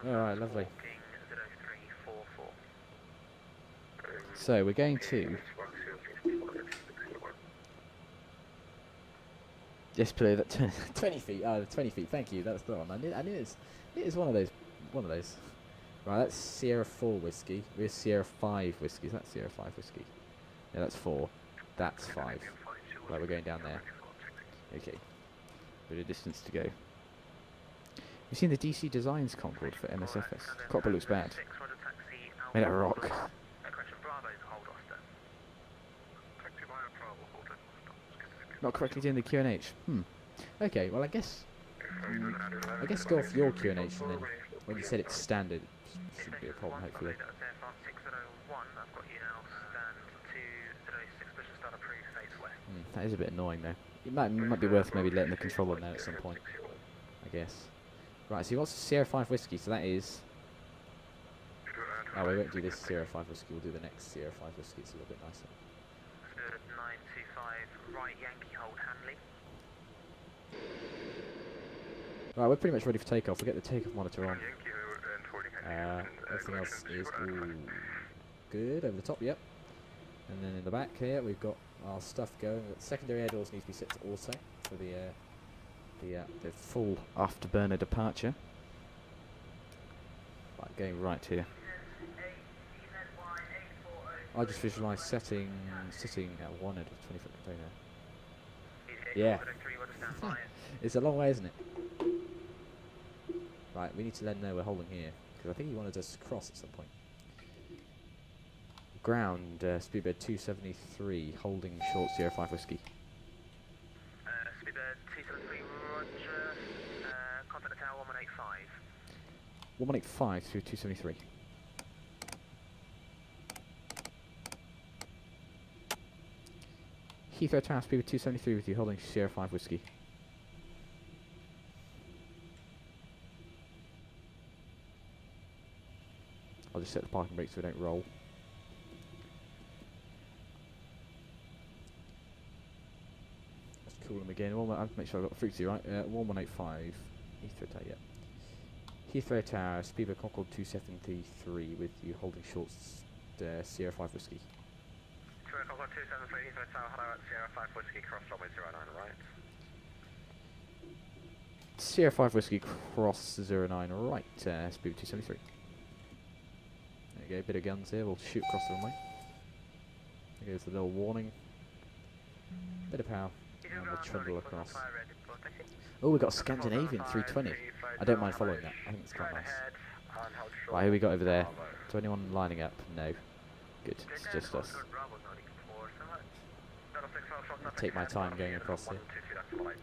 Speaker 2: Alright, lovely. So we're going to Just play that 20 feet. 20 feet. Thank you. That's the one. I knew it is one of those. Right, that's Sierra 4 whiskey. We're Sierra 5 whiskey. Is that Sierra 5 whiskey? Yeah, that's 4. That's 5. Right, we're going down there. Okay. Bit of distance to go. You've seen the DC Designs Concorde for MSFS. Cockpit looks bad. Made out of rock. Not correctly doing the QNH. Okay, well I guess go off your QNH and then when you said it's standard, it shouldn't be a problem hopefully. That is a bit annoying though. It might be worth maybe letting the controller know at some point, I guess. Right, so you want Sierra 5 whiskey, so that is... Oh, we won't do this Sierra 5 whiskey, we'll do the next Sierra 5 whiskey, it's a little bit nicer.
Speaker 21: 925, right Yankee hold Hanley.
Speaker 2: Right, we're pretty much ready for takeoff, we'll get the takeoff monitor on. Everything else is good, over the top, yep. And then in the back here, we've got our stuff going. The secondary air doors need to be set to auto for the full afterburner departure. Right, going right here. I just visualise sitting at one end of a 20-foot container. Yeah. It's a long way, isn't it? Right, we need to let him know we're holding here, because I think he wanted us to cross at some point. Ground, speedbird 273, holding short Sierra 5 whiskey.
Speaker 21: Speedbird 273, roger. Contact the tower 1185.
Speaker 2: 1185 through 273. Heathrow Tower, speedbird 273 with you, holding Sierra 5 whiskey. I'll just set the parking brakes so we don't roll. Cool them again. I'll make sure I've got the frequency right. 1185. Heathrow Tower, yeah. Heathrow Tower, speedbird Concorde 273 with you holding short Sierra 5 whiskey.
Speaker 21: Concorde 273, Heathrow Tower, hello at Sierra 5 whiskey, cross runway 09, right.
Speaker 2: Sierra 5 whiskey, cross 09, right. Speedbird 273. There you go, bit of guns here. We'll shoot across the runway. There goes the little warning. Bit of power. And we'll trundle across. Oh, we've got a Scandinavian 320. I don't mind following that. I think it's quite nice. Right, who we got over there? Is there anyone lining up? No. Good. It's just us. I'll take my time going across here. Look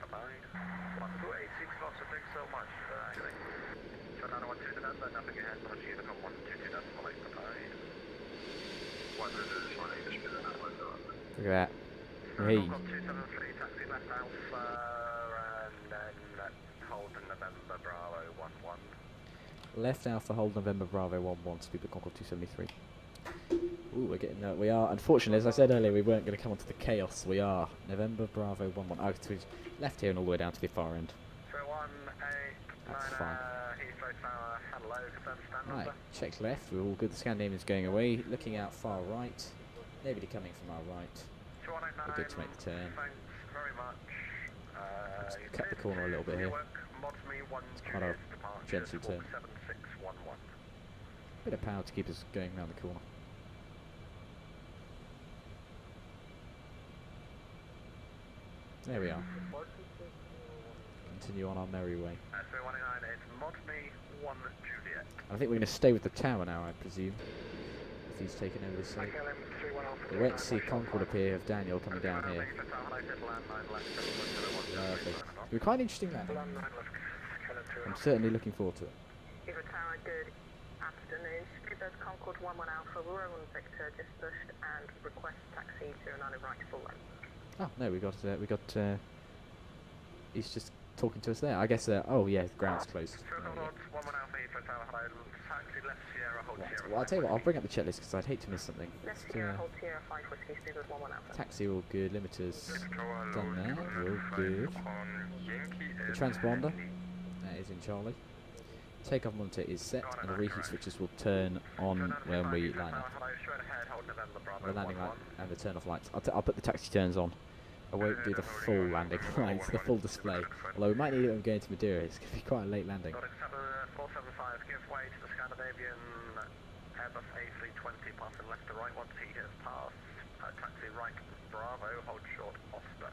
Speaker 2: at that. Hey.
Speaker 21: Left Alpha and then hold November Bravo 11.
Speaker 2: Left Alpha, hold November Bravo 11, speedbird Concorde 273. Ooh, we're getting we are, unfortunately, as I said earlier, we weren't going to come onto the chaos. We are November Bravo 11. Oh, so we left here and all the way down to the far end. That's fine. Right, check left, we're all good. The Scandinavian's going away. Looking out far right. Nobody coming from our right. We're good to make the turn. Just cut the corner a little bit here. It's quite a gentle turn. Bit of power to keep us going around the corner. There we are. Continue on our merry way. I think we're going to stay with the tower now, I presume. If he's taken over the side. We went to see Concord appear of Daniel coming down here. Lovely. It'll be quite an interesting landing. I'm certainly looking forward to it.
Speaker 21: Good afternoon. Speedbird Concorde 11 Alpha, we're on Victor, just pushed and request taxi to 09 right full length.
Speaker 2: Oh no, we got. He's just talking to us there. I guess. Oh yeah, the ground's closed. Well, I'll tell you what. I'll bring up the checklist because I'd hate to miss something. Taxi all good. Limiters done there. All good. The transponder that is in Charlie. Takeoff monitor is set, and the reheat switches will turn on when we line up. The landing light and the turn off lights. I'll put the taxi turns on I won't do the full landing lights, the full display. Although we might need it when going to Madeira. It's going to be quite a late landing.
Speaker 21: 475, give way to the Scandinavian Airbus A320, passing left to right once he has passed. Taxi right, Bravo, hold short, Oscar.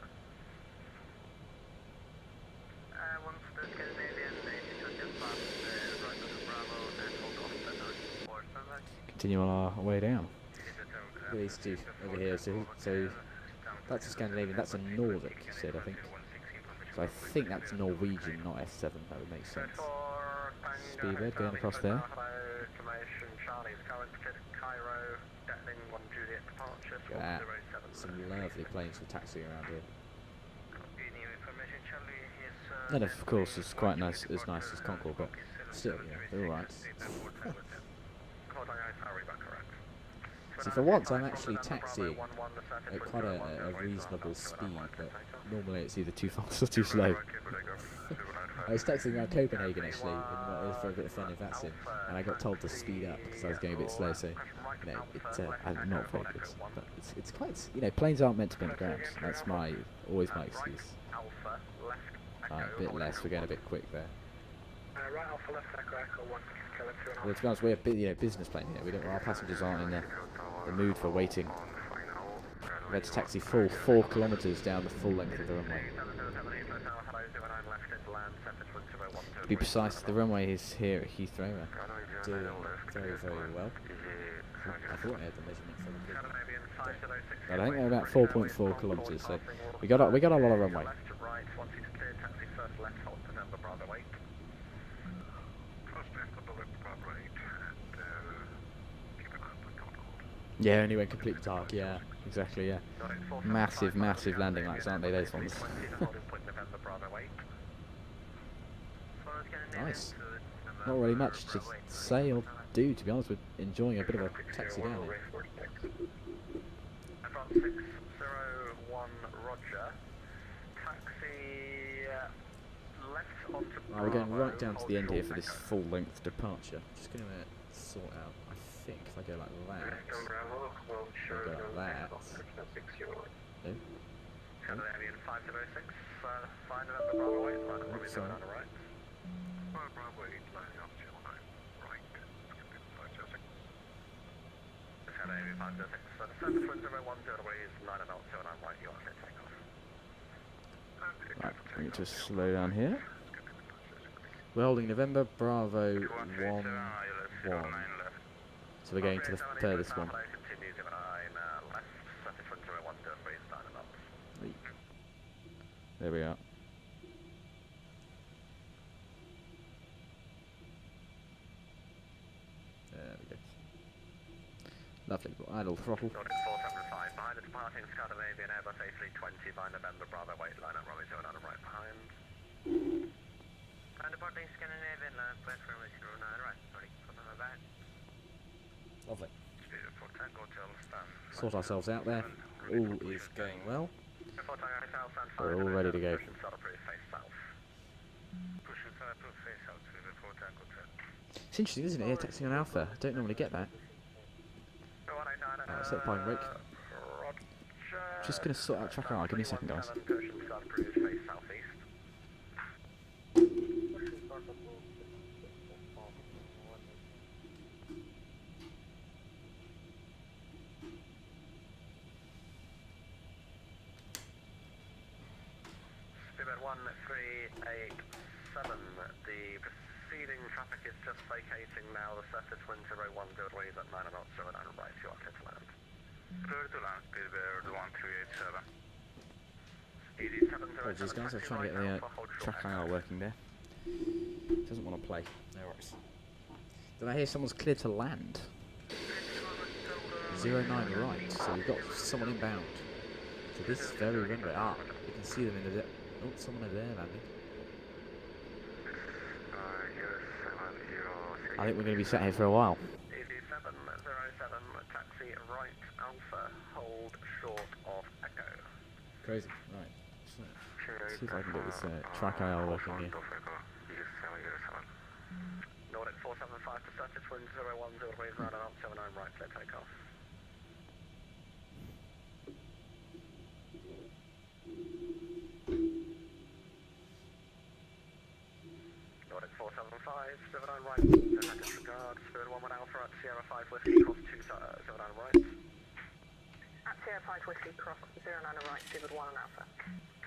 Speaker 21: Once the Scandinavian A320 has passed, right to Bravo, and hold Oscar,
Speaker 2: Continue on our way down. Look at these two over here. So that's a Scandinavian. That's a Nordic, you said, I think. So I think that's Norwegian, not S7. That would make sense. Speedbird going across there. Look at that. Some lovely planes for taxiing around here. And of course, it's quite nice, as nice as Concord, but still, yeah, they're alright. See, for once, I'm actually taxiing at quite a reasonable speed, but normally it's either too fast or too slow. I was taxiing around Copenhagen actually, for a bit of fun if that's in, and I got told to speed up because I was going a bit slow, so, you know, I'm not very good. But it's quite, you know, planes aren't meant to be on the ground. That's always my excuse. Alright, a bit less, we're going a bit quick there. Well, to be honest, we're a business plane here. Our passengers aren't in the mood for waiting. We had to taxi full 4 kilometres down the full length of the runway. To be precise, the runway is here at Heathrow, doing very, very well. I thought I had the measurement from the but I think they're about 4.4 kilometres, so we got a lot of runway. Yeah, only went completely dark, yeah, exactly, yeah. Massive, massive landing lights, aren't they, those ones? Nice. Not really much to say or do, to be honest. We're enjoying a bit of a taxi down here.
Speaker 21: Aprox 601, Roger. Taxi left onto
Speaker 2: We're going right down to the end here for this full-length departure. Just going to sort out, I think, if I go like that. If I go like that. No?
Speaker 21: Scandinavian 506, find another Bravo 8, line up Robbie 0 on the right. Bravo 8, line up 09, right. Scandinavian 506, so the surface wind 010 degrees, line up 09, right, you are clear takeoff.
Speaker 2: Right, we need to slow down here. We're holding November, Bravo 1, 1. So we're going to the furthest one. There we are. There we go. Lovely. Idle throttle.
Speaker 21: 475 behind the departing Scandinavian Airbus A320 by November Bravo 8, line up Romeo 09 right behind. And departing Scandinavian line up platform 09 right, sorry, put on the back.
Speaker 2: Lovely. Sort ourselves out there. All is going well. We're all ready to go. It's interesting, isn't it? Air taxiing on Alpha. I don't normally get that. Set pine brake. Just going to sort out track R. Give me a second, guys.
Speaker 21: Speedbird 1387, the preceding traffic is just vacating now. The surface wind 010 degrees at 9 knots, 09 right, you are clear to land. Clear to land, Speedbird 1387.
Speaker 2: Apologies guys, I was trying to get the track IR working there. Doesn't want to play. No worries. Did I hear someone's clear to land? 09 right, so we've got someone inbound. So this very runway. You can see them in the... Oh, someone over there landing. I think we're going to be sat here for a while.
Speaker 21: 8707, taxi right, Alpha, hold short of Echo.
Speaker 2: Crazy, right. Let's see if I can get this track IR working here.
Speaker 21: Nordic 475 to surface wind 010 degrees, 9 knots, 79 right, clear takeoff. 475, 79 right, disregard, Spirit 11 Alpha at Sierra 5 Whiskey, cross 279 right. At Sierra 5 Whiskey, cross 09 right, Spirit 1 Alpha.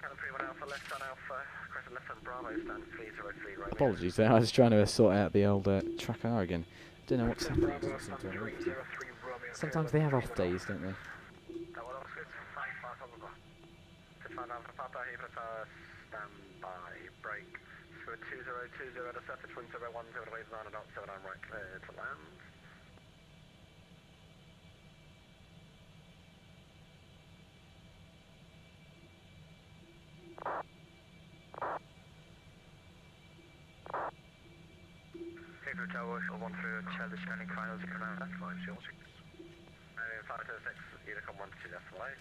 Speaker 21: Cabin 31 Alpha, left on Alpha, crescent left on Bravo, stand 303 Romeo.
Speaker 2: Apologies there, I was trying to sort out the old track R again. Don't know what's happening, doesn't seem to have worked. Sometimes they have off days, don't they?
Speaker 21: Standby, break. Spirit 2020 to set to twin 010 to wave 9 knots, 79 right, clear to land. Heathrow Tower, shall 1 through, Chelsea standing final 0 9, that's 5 short 6. 526, Unicom 1 2 decimal 8.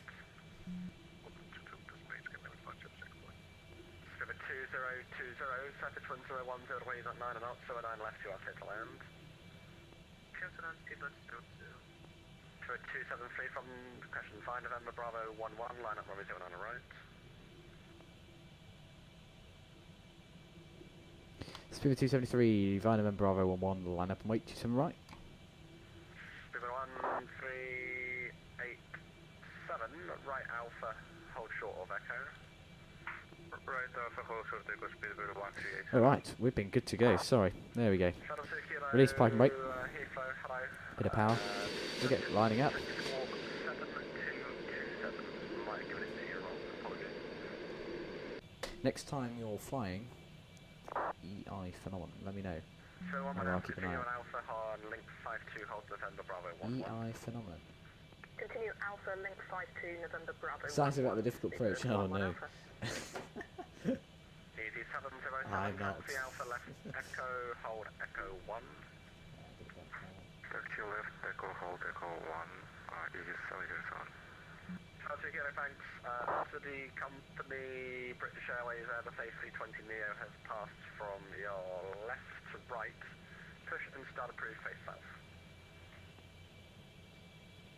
Speaker 21: Spirit 2020, set to twin 010 to wave 9 knots, 79 left, you are clear to land. Spirit 273 from question 5 November Bravo 11, line up runway 09 right.
Speaker 2: Spirit 273, Vine November Bravo 11, line up and wait, 27 right.
Speaker 21: Spirit 1387, right Alpha, hold short of Echo. Right Alpha, hold short of Echo, Spirit 138.
Speaker 2: Alright, we've been good to go, sorry. There we go. Release park and brake. Bit of power. We get lining up. Next time you're flying, EI phenomenon, let me know. Maybe I'll keep an eye out. EI phenomenon.
Speaker 21: Continue Alpha, link 52, November Bravo.
Speaker 2: Sounds about the difficult approach, oh no. I'm not.
Speaker 21: Alpha left, Echo, hold Echo 1. Taxi left, Echo, hold Echo 1. Easy 70 on. Thanks. After the company British Airways Airbus A320neo has passed from your left to right, push and start approved face south.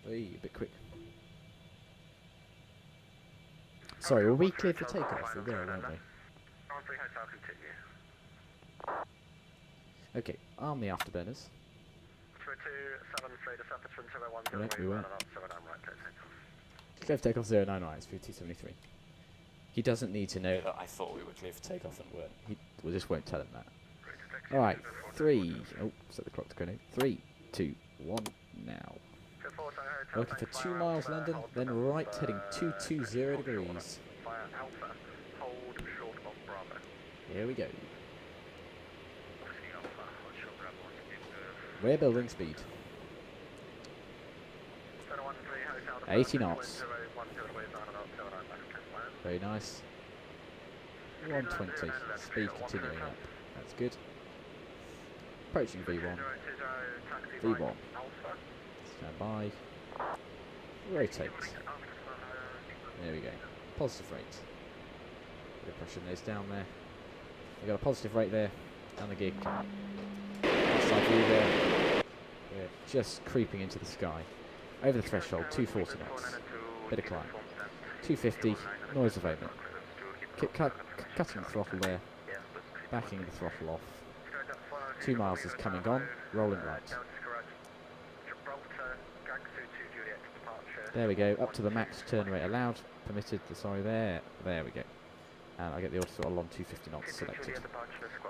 Speaker 2: Hey, a bit quick. Sorry, were we cleared for takeoff? We were, weren't we?
Speaker 21: Hotel continue.
Speaker 2: Okay, arm the afterburners. Right, we were. Clear for takeoff 09 right, it's 273. He doesn't need to know that I thought we were clear for takeoff and weren't. We just won't tell him that. Alright, 3. Oh, set the clock to grenade. 3, 2, 1, now. Looking for 2 miles London, then right heading 220 degrees. Here we go. We're building speed. 80 knots. Very nice. 120. Speed continuing up. That's good. Approaching V1. V1. Stand by. Rotate. There we go. Positive rate. Bit of pressure nose down there. We've got a positive rate there. And the gig. Outside view there. We're just creeping into the sky. Over the threshold, 240 knots. Bit of climb. 250, noise abatement. Cutting the throttle there. Backing the throttle off. 2 miles is coming on. Rolling right. There we go. Up to the max turn rate allowed. Permitted. Sorry, there. There we go. And I get the auto throttle on 250 knots selected.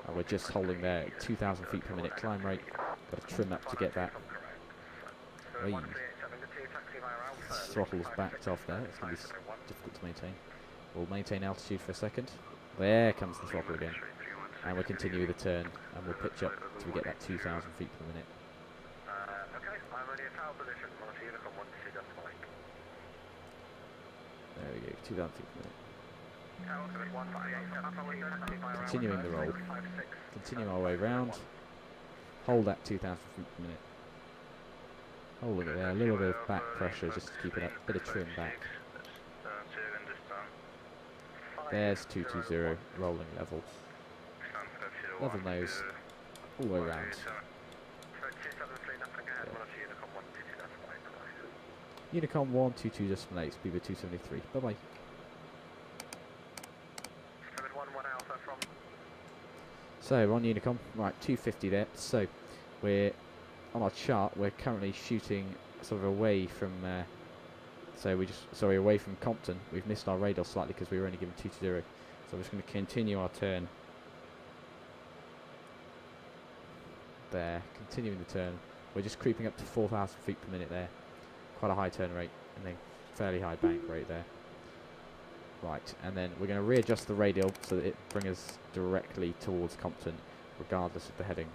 Speaker 2: And we're just holding there at 2,000 feet per minute climb rate. Got to trim up to get that. Throttle's backed off there. It's going to be difficult to maintain. We'll maintain altitude for a second. There comes the throttle again. And we'll continue the turn. And we'll pitch up till we get that 2,000 feet per minute. There we go, 2,000 feet per minute. Continuing the roll. Continue our way round. Hold that 2,000 feet per minute. Holding it there, a little bit of back pressure just to keep it up, a bit of trim back. There's 220, rolling level. Level nose, all the way around. Unicom 122.8, speed of 273. Bye bye. So we're on Unicom, right, 250 there. So we're on our chart. We're currently shooting sort of away from. Away from Compton. We've missed our radar slightly because we were only given 220. So we're just going to continue our turn. There, continuing the turn. We're just creeping up to 4,000 feet per minute there. Quite a high turn rate, and then fairly high bank rate there. Right, and then we're going to readjust the radial so that it brings us directly towards Compton, regardless of the heading.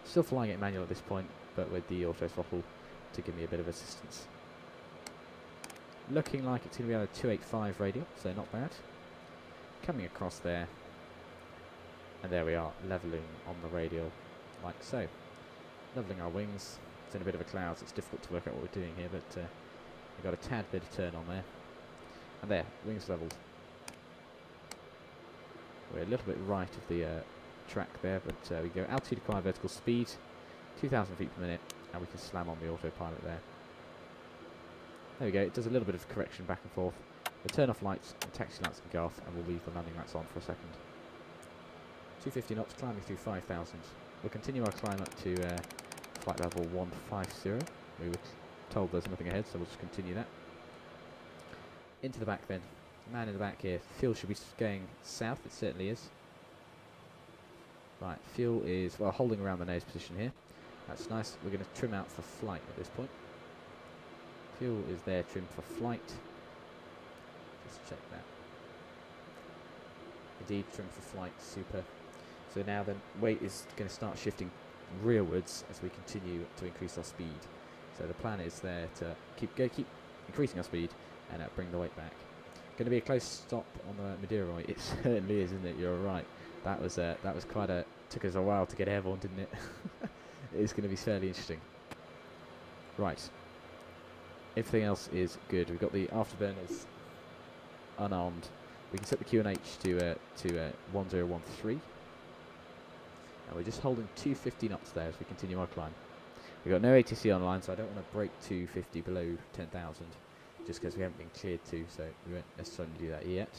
Speaker 2: Still flying it manual at this point, but with the auto throttle to give me a bit of assistance. Looking like it's going to be on a 285 radial, so not bad. Coming across there, and there we are, levelling on the radial, like so. Levelling our wings. It's in a bit of a cloud, so it's difficult to work out what we're doing here, but we've got a tad bit of turn on there. And there, wings levelled. We're a little bit right of the track there, but we go altitude acquired vertical speed, 2,000 feet per minute, and we can slam on the autopilot there. There we go, it does a little bit of correction back and forth. We'll turn off lights and taxi lights can go off, and we'll leave the landing lights on for a second. 250 knots, climbing through 5,000. We'll continue our climb up to flight level 150. We were told there's nothing ahead, so we'll just continue that. Into the back then. Man in the back here. Fuel should be going south, it certainly is. Right, fuel is, well, holding around the nose position here. That's nice. We're going to trim out for flight at this point. Fuel is there, trimmed for flight. Just check that. Indeed, trimmed for flight, super. So now then, weight is going to start shifting rearwards as we continue to increase our speed. So the plan is there to keep increasing our speed and bring the weight back. Going to be a close stop on the Madeira. It certainly is, isn't it? You're right. That was quite a, took us a while to get airborne, didn't it? It is going to be fairly interesting. Right. Everything else is good. We've got the afterburners unarmed. We can set the QNH to 1013. And we're just holding 250 knots there as we continue our climb. We've got no ATC online, so I don't want to break 250 below 10,000, just because we haven't been cleared to, so we won't necessarily do that yet.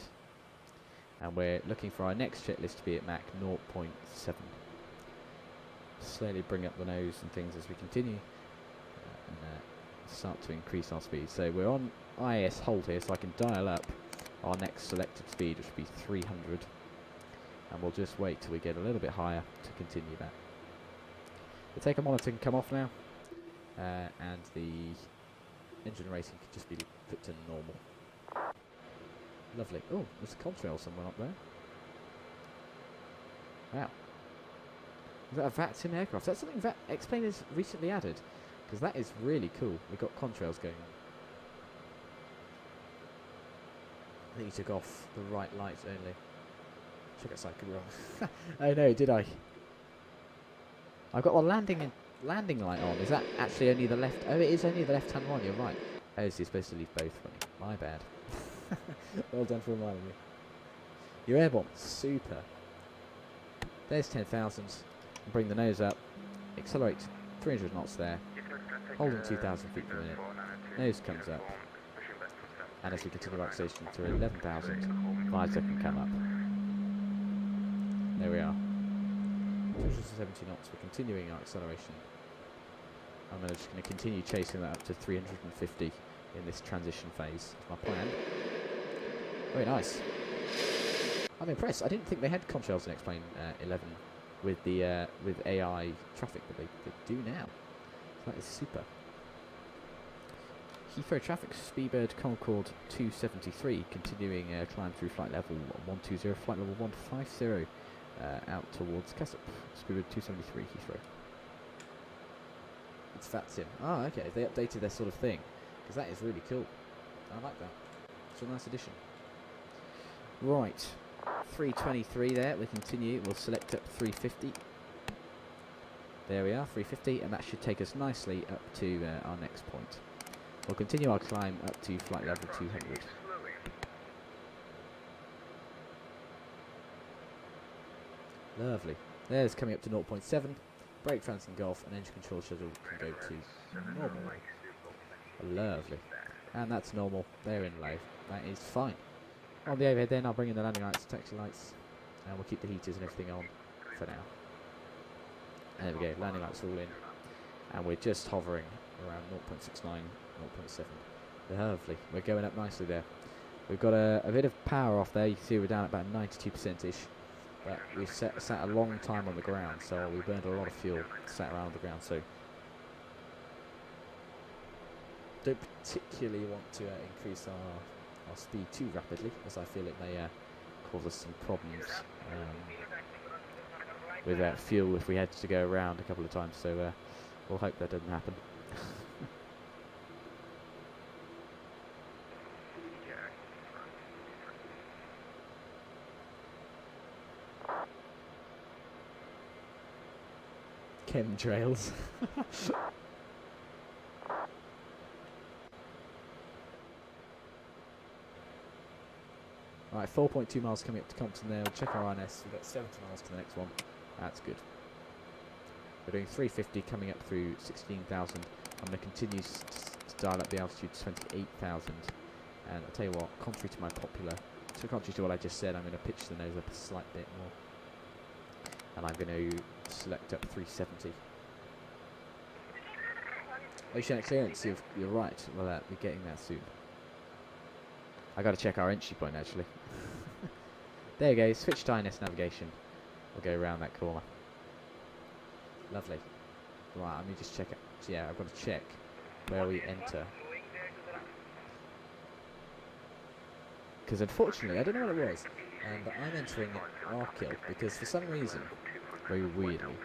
Speaker 2: And we're looking for our next checklist to be at Mach 0.7. Slowly bring up the nose and things as we continue, and start to increase our speed. So we're on IAS hold here, so I can dial up our next selected speed, which would be 300. And we'll just wait till we get a little bit higher to continue that. The takeoff monitor can come off now, and the engine racing can just be put to normal. Lovely. Oh, there's a contrail somewhere up there. Wow. Is that a VAT-sim aircraft? That's something that Xplane has recently added, because that is really cool. We've got contrails going on. I think you took off the right lights only. Check outside, could be wrong. Oh no, did I? I've got the landing light on. Is that actually only the left? Oh, it is only the left-hand one. You're right. Oh, so you're supposed to leave both running. My bad. Well done for reminding me. You're airborne. Super. There's 10,000. Bring the nose up. Accelerate 300 knots there. Holding 2,000 feet per minute. Nose comes up. And as we continue our acceleration to 11,000, visor can come up. There we are. 270 knots. We're continuing our acceleration. I'm just going to continue chasing that up to 350 in this transition phase. That's my plan. Very nice. I'm impressed. I didn't think they had contrails in Xplane 11 with the with AI traffic, but they do now. So that is super. Heathrow traffic, Speedbird Concorde 273, continuing climb through flight level 120, flight level 150, out towards Cassup. Speedbird 273, Heathrow. It's VAT-sim. Oh, okay, they updated their sort of thing, because that is really cool. I like that. It's a nice addition. Right, 323 there, we continue, we'll select up 350. There we are, 350, and that should take us nicely up to our next point. We'll continue our climb up to flight level 200. Lovely. There's coming up to 0.7. Brake trans can go off, and engine control schedule can go to normal. Lovely. And that's normal. They're in low. That is fine. On the overhead then, I'll bring in the landing lights, taxi lights. and we'll keep the heaters and everything on for now. And there we go, landing lights are all in, and we're just hovering around 0.69, 0.7. Lovely, we're going up nicely there. We've got a bit of power off there. You can see we're down at about 92%ish, but we've sat a long time on the ground, so we burned a lot of fuel sat around the ground. So don't particularly want to increase our speed too rapidly, as I feel it may cause us some problems with fuel if we had to go around a couple of times. So we'll hope that doesn't happen. Chemtrails. Right, 4.2 miles coming up to Compton there. We'll check our INS. We've got 70 miles to the next one. That's good. We're doing 350 coming up through 16,000. I'm going to continue to dial up the altitude to 28,000. And I'll tell you what, contrary to what I just said, I'm going to pitch the nose up a slight bit more. And I'm going to select up 370. Oceanic clearance, you're right. We'll be getting that soon. I got to check our entry point actually. There you go, switch to INS navigation. We'll go around that corner. Lovely. Right, let me just check it. So yeah, I've got to check where we enter. Because unfortunately, I don't know what it was, but I'm entering Arkhill because for some reason, very weirdly,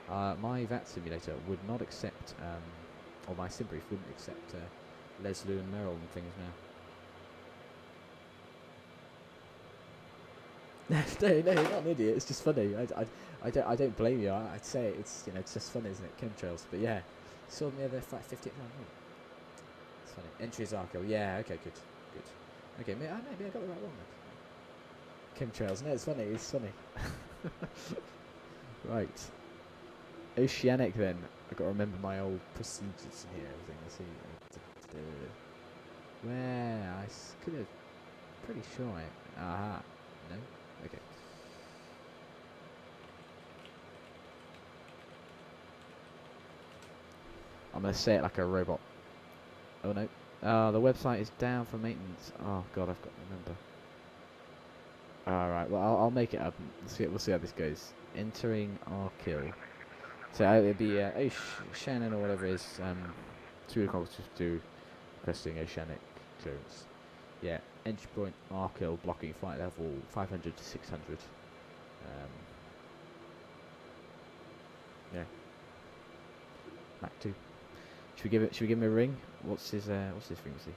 Speaker 2: my VAT simulator would not accept, or my SimBrief wouldn't accept Leslie and Merrill and things now. No, you're not an idiot. It's just funny. I don't blame you. I'd say it's it's just funny, isn't it? Chemtrails, but yeah, saw them the other 50. It's funny. Entry is Arkhill. Yeah. Okay. Good. Okay. Maybe I got the right one then. Chemtrails. No, it's funny. It's funny. Right. Oceanic then. I've got to remember my old procedures in here. Let's see. Where I could have. Pretty sure I. Aha. No. Okay. I'm going to say it like a robot. Oh no. The website is down for maintenance. Oh god, I've got to remember. Alright, well I'll make it up. We'll see how this goes. Entering Arkhill. So it'll be Shannon or whatever it is. 2 Concord V2 requesting oceanic clearance. Yeah, entry point Arkhill, blocking flight level 500 to 600. Yeah. Mach 2. Should we give him a ring? What's his frequency?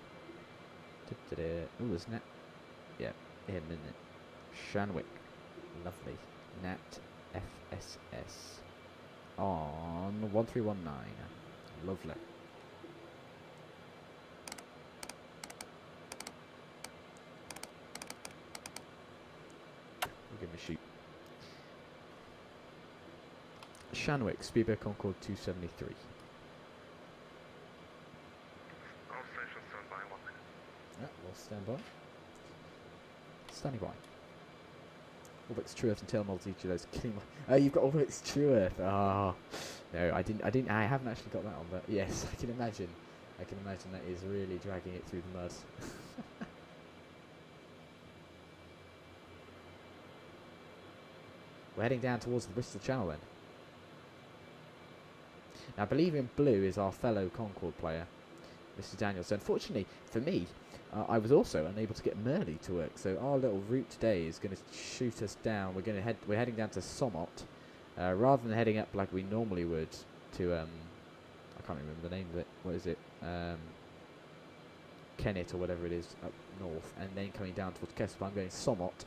Speaker 2: Oh, there's Nat. Yeah, him, isn't it? Shanwick. Lovely. Nat FSS on 1319. Lovely. We'll give him a shoot. Shanwick, Speedboat Concorde 273. Yeah, we'll stand by. Standing by. Orbit's True Earth and tail models each of those. Oh, you've got Orbit's True Earth. Ah, no, I didn't. I haven't actually got that on, but yes, I can imagine. I can imagine that is really dragging it through the mud. We're heading down towards the Bristol Channel then. Now, I believe in blue is our fellow Concord player, Mr. Daniel. So unfortunately for me, I was also unable to get Merley to work. So our little route today is going to shoot us down. We're heading down to Somot, rather than heading up like we normally would to I can't remember the name of it. What is it? Kennet or whatever it is up north, and then coming down towards Kessup. I'm going Somot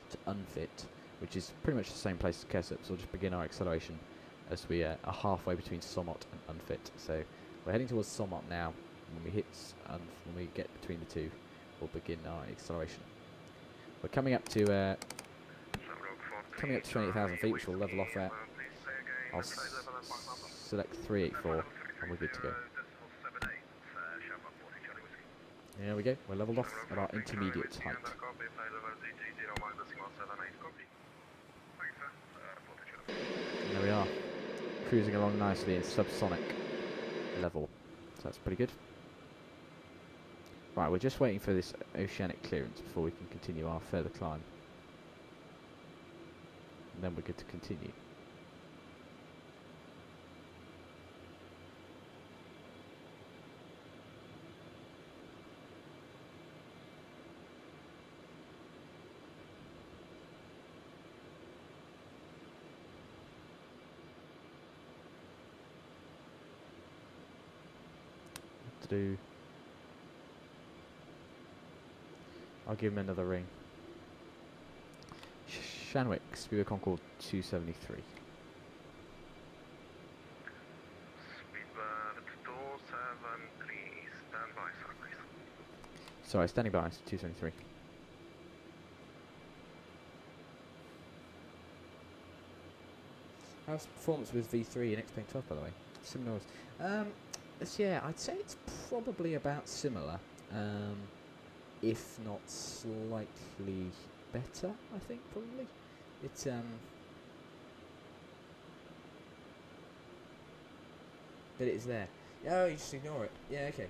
Speaker 2: to Unfit, which is pretty much the same place as Kessup. So we'll just begin our acceleration as we are halfway between Somot and Unfit. So we're heading towards Somot now. When we get between the two, we'll begin our acceleration. We're coming up to 28,000 feet, which we'll level off at. I'll select 384, and we're good to go. There we go. We're leveled off at our intermediate height. There we are. Cruising along nicely in subsonic level. So that's pretty good. Right, we're just waiting for this oceanic clearance before we can continue our further climb. And then we're good to continue. What to do? I'll give him another ring. Shanwick, Speedway Concorde 273.
Speaker 1: Speedbird 273, stand by, sir, please.
Speaker 2: Sorry, standing by, 273. How's performance with V3 and Xplane 12, by the way? Similar. Yeah, I'd say it's probably about similar. If not slightly better, I think, probably. It's, but it is there. Oh, you just ignore it. Yeah, okay.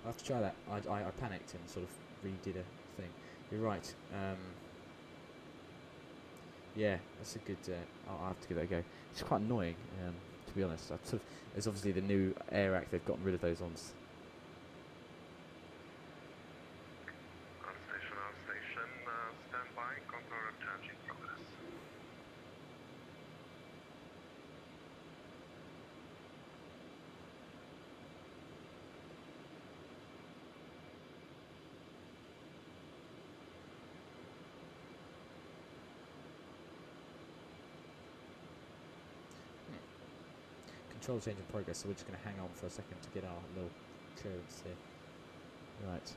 Speaker 2: I'll have to try that. I panicked and sort of redid a thing. You're right. Yeah, that's a good, I'll have to give that a go. It's quite annoying, to be honest. It's obviously the new Air Act, they've gotten rid of those ones.
Speaker 1: Stand by, Concord charging progress.
Speaker 2: Control change in progress, so we're just going to hang on for a second to get our little clearance here. Right.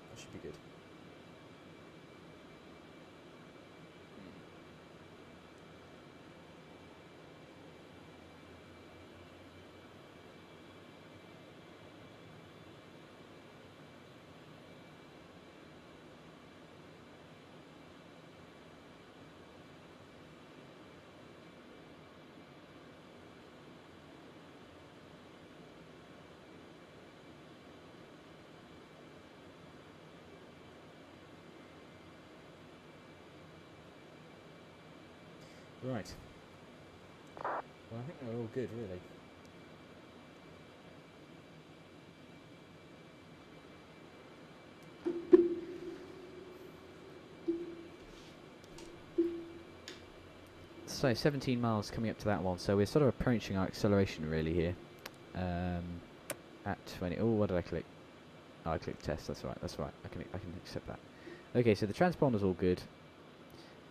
Speaker 2: That should be good. Right. Well, I think they're all good, really. So 17 miles coming up to that one, so we're sort of approaching our acceleration really here. At 20. Oh, what did I click? Oh, I clicked test. That's right. That's right. I can accept that. Okay, so the transponder's all good.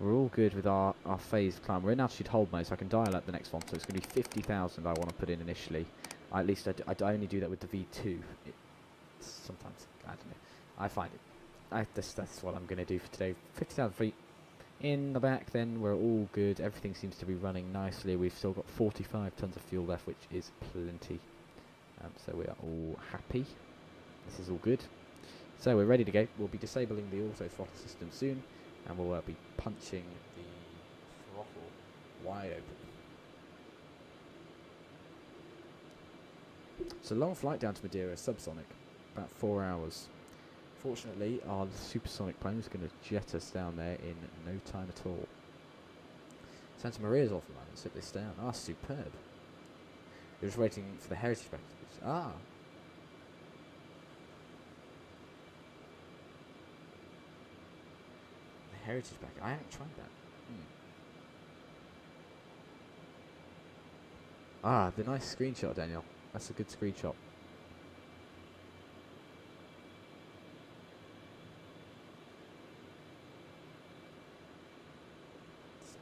Speaker 2: We're all good with our phased climb. We're in altitude hold mode, so I can dial up the next one. So it's going to be 50,000 I want to put in initially. At least I only do that with the V2. Sometimes, I don't know. I find it. That's what I'm going to do for today. 50,000 feet in the back, then we're all good. Everything seems to be running nicely. We've still got 45 tons of fuel left, which is plenty. So we are all happy. This is all good. So we're ready to go. We'll be disabling the auto throttle system soon. And we'll be punching the throttle wide open. It's a long flight down to Madeira, subsonic, about 4 hours. Fortunately, our supersonic plane is going to jet us down there in no time at all. Santa Maria's off the line. Let's hit this down. Ah, superb. We're just waiting for the heritage package. Ah. Heritage packet. I haven't tried that. Ah, the nice screenshot, Daniel. That's a good screenshot.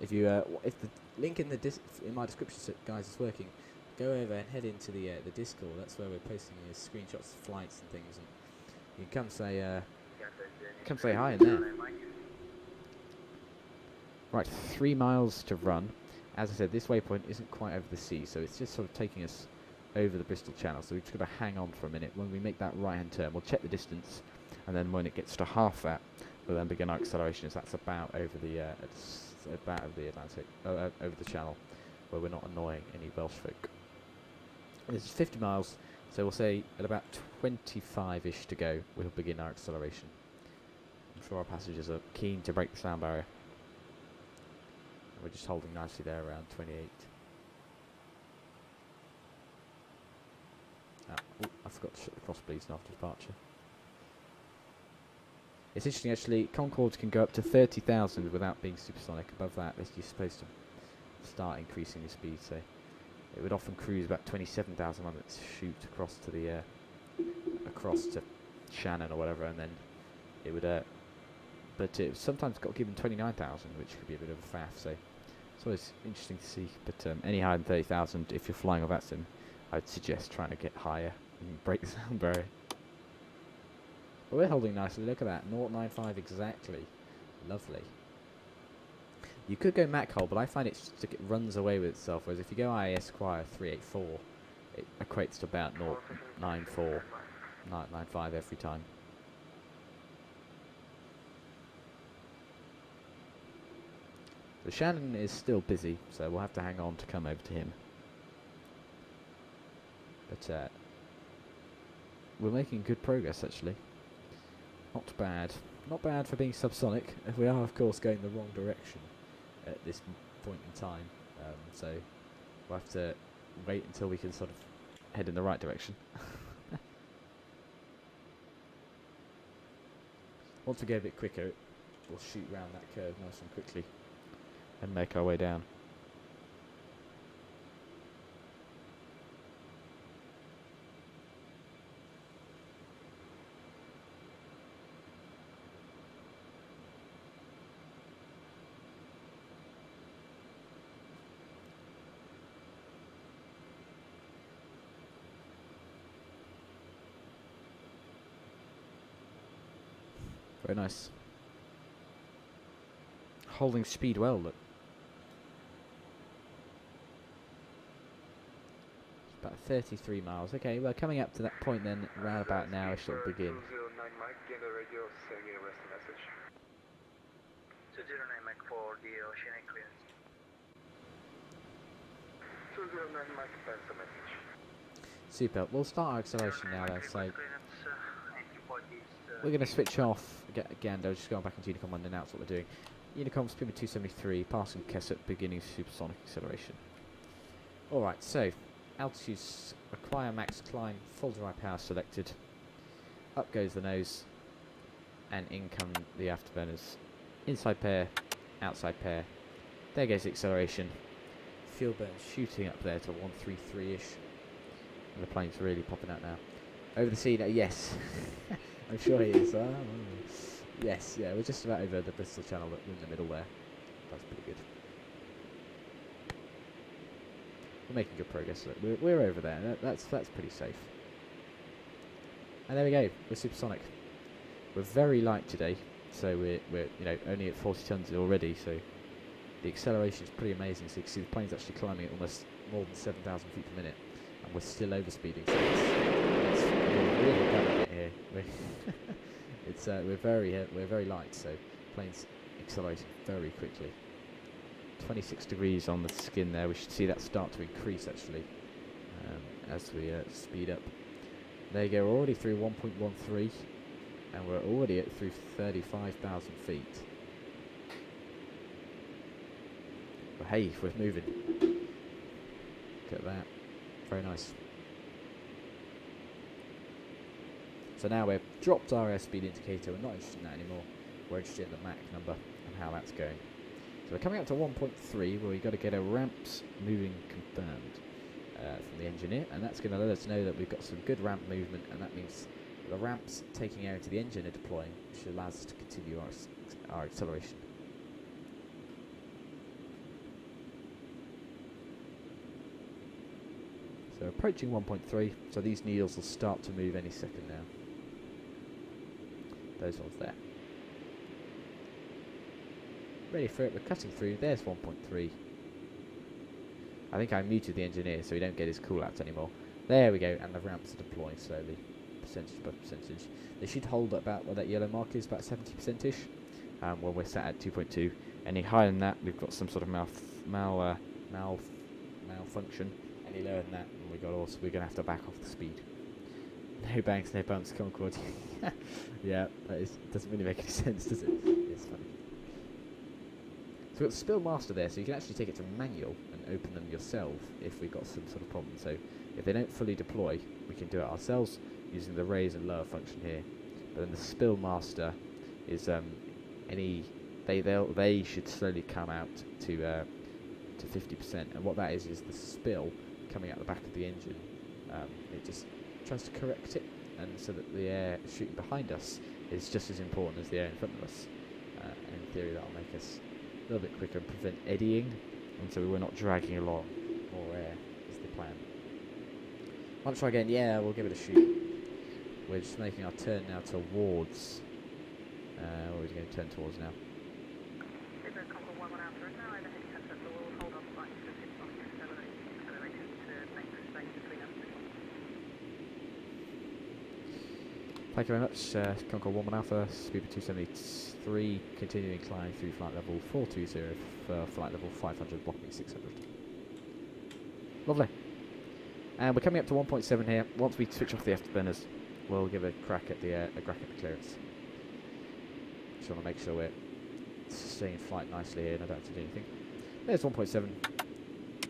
Speaker 2: If you if the link in the in my description, guys, is working, go over and head into the Discord. That's where we're posting these screenshots of flights and things, and you can come say hi in there. Right, 3 miles to run. As I said, this waypoint isn't quite over the sea, so it's just sort of taking us over the Bristol Channel, so we've just got to hang on for a minute. When we make that right-hand turn, we'll check the distance, and then when it gets to half that, we'll then begin our acceleration. So that's about over the about over the Atlantic, over the Channel, where we're not annoying any Welsh folk. This is 50 miles, so we'll say at about 25-ish to go, we'll begin our acceleration. I'm sure our passengers are keen to break the sound barrier. We're just holding nicely there around 28. I forgot to shut the crossbleeds after departure. It's interesting actually, Concords can go up to 30,000 without being supersonic. Above that, you're supposed to start increasing the speed, so it would often cruise about 27,000 on its shoot across to the across to Shannon or whatever, and then it would but it sometimes got given 29,000, which could be a bit of a faff, so it's always interesting to see. But any higher than 30,000, if you're flying off that sim, I'd suggest trying to get higher and break the sound barrier. But we're holding nicely, look at that, 0.95 exactly, lovely. You could go Mach hull, but I find it runs away with itself, whereas if you go IA Esquire 384, it equates to about 0.94, 0.95 every time. The Shannon is still busy, so we'll have to hang on to come over to him. But we're making good progress actually. Not bad. Not bad for being subsonic. We are of course going the wrong direction at this point in time. So we'll have to wait until we can sort of head in the right direction. Once we go a bit quicker, we'll shoot round that curve nice and quickly and make our way down. Very nice. Holding speed well, look. It's about 33 miles. Okay, we're coming up to that point then, around about now it shall begin.
Speaker 21: 209 Mike, get the radio, send you a rest message. 209 Mike for the oceanic clearance. 209 Mike, pass the message.
Speaker 2: Super. We'll start our acceleration now then, so we're going to switch off again, though, just going back into Unicom and announce what we're doing. Unicom speed 273, passing Kesset, beginning supersonic acceleration. Alright, so altitudes, acquire max climb, full dry power selected. Up goes the nose, and in come the afterburners. Inside pair, outside pair. There goes the acceleration. Fuel burn shooting up there to 133-ish. And the plane's really popping out now. Over the sea now, yes. I'm sure he is. Yes, yeah, we're just about over the Bristol Channel, in the middle there. That's pretty good. We're making good progress. Look, we're over there. That's pretty safe. And there we go. We're supersonic. We're very light today, so we're only at 40 tons already. So the acceleration is pretty amazing. So you can see the plane's actually climbing at almost more than 7,000 feet per minute, and we're still overspeeding. So we're really going it here. We're very light, so plane's accelerating very quickly. 26 degrees on the skin there. We should see that start to increase actually as we speed up. There you go. We're already through 1.13, and we're already through 35,000 feet. But hey, we're moving. Look at that. Very nice. So now we've dropped our airspeed indicator. We're not interested in that anymore. We're interested in the Mach number and how that's going. So we're coming up to 1.3, where we've got to get a ramps moving confirmed from the engineer, and that's going to let us know that we've got some good ramp movement, and that means the ramps taking air into the engine are deploying, which allows us to continue our acceleration. So approaching 1.3, so these needles will start to move any second now. Those ones there. Ready for it, we're cutting through, there's 1.3. I think I muted the engineer so we don't get his call outs anymore. There we go, and the ramps are deploying slowly, percentage by percentage. They should hold at about where that yellow mark is, about 70%ish. Well, we're sat at 2.2. Any higher than that, we've got some sort of malfunction. Any lower than that, and we're gonna have to back off the speed. No banks, no bumps, Concorde. Yeah, doesn't really make any sense, does it? It's funny. So we've got the spill master there, so you can actually take it to manual and open them yourself if we've got some sort of problem. So if they don't fully deploy, we can do it ourselves using the raise and lower function here. But then the spill master is they should slowly come out to 50%, and what that is the spill coming out the back of the engine. It just tries to correct it, and so that the air shooting behind us is just as important as the air in front of us. And in theory, that'll make us a little bit quicker and prevent eddying, and so we're not dragging along more air is the plan. Want to try again? Yeah, we'll give it a shoot. We're just making our turn now towards. What are we going to turn towards now? Thank you very much, Concord 1 Alpha, Speedbird 273, continuing climb through flight level 420 for flight level 500, blocking 600. Lovely. And we're coming up to 1.7 here. Once we switch off the afterburners, we'll give a crack at the clearance. Just want to make sure we're staying flight nicely here and I don't have to do anything. There's 1.7,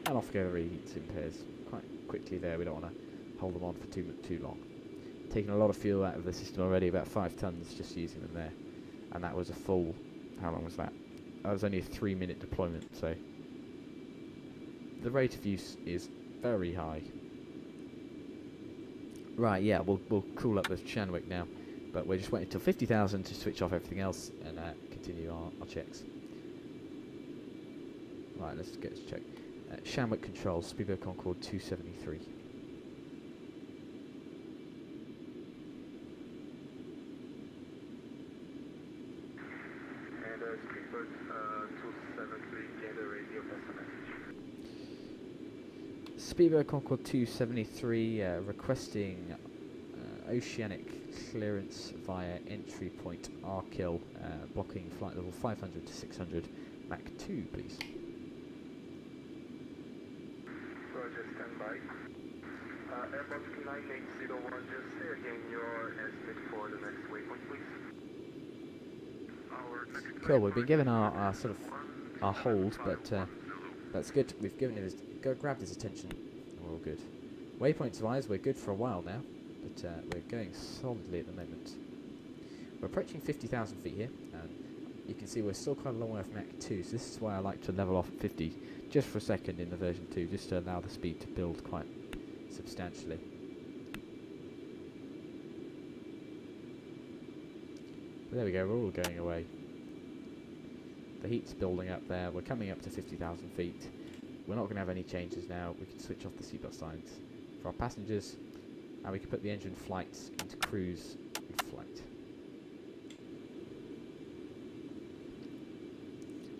Speaker 2: and off go the reheats in pairs quite quickly there. We don't want to hold them on for too long. Taking a lot of fuel out of the system already, about 5 tons just using them there, and that was a full. How long was that? That was only a 3-minute deployment, so the rate of use is very high. Right, yeah, we'll cool up with Shanwick now, but we're just waiting until 50,000 to switch off everything else and continue our checks. Right, let's get this check. Shanwick controls, Speedbird Concorde 273.
Speaker 21: Speedbird 273, get a radio message.
Speaker 2: Speedbird Concorde 273 requesting oceanic clearance via entry point Arkhill, blocking flight level 500 to 600, Mach 2, please.
Speaker 21: Roger, stand by. Airbus 9801, just say again your estimate for the next waypoint, please.
Speaker 2: Cool, we've been given our sort of our hold, but that's good. We've given him grabbed his attention. We're all good. Waypoints wise, we're good for a while now, but we're going solidly at the moment. We're approaching 50,000 feet here, and you can see we're still quite a long way off Mach 2, so this is why I like to level off at 50 just for a second in the version 2, just to allow the speed to build quite substantially. But there we go, we're all going away. The heat's building up there. We're coming up to 50,000 feet. We're not going to have any changes now. We can switch off the seatbelt signs for our passengers, and we can put the engine flights into cruise flight.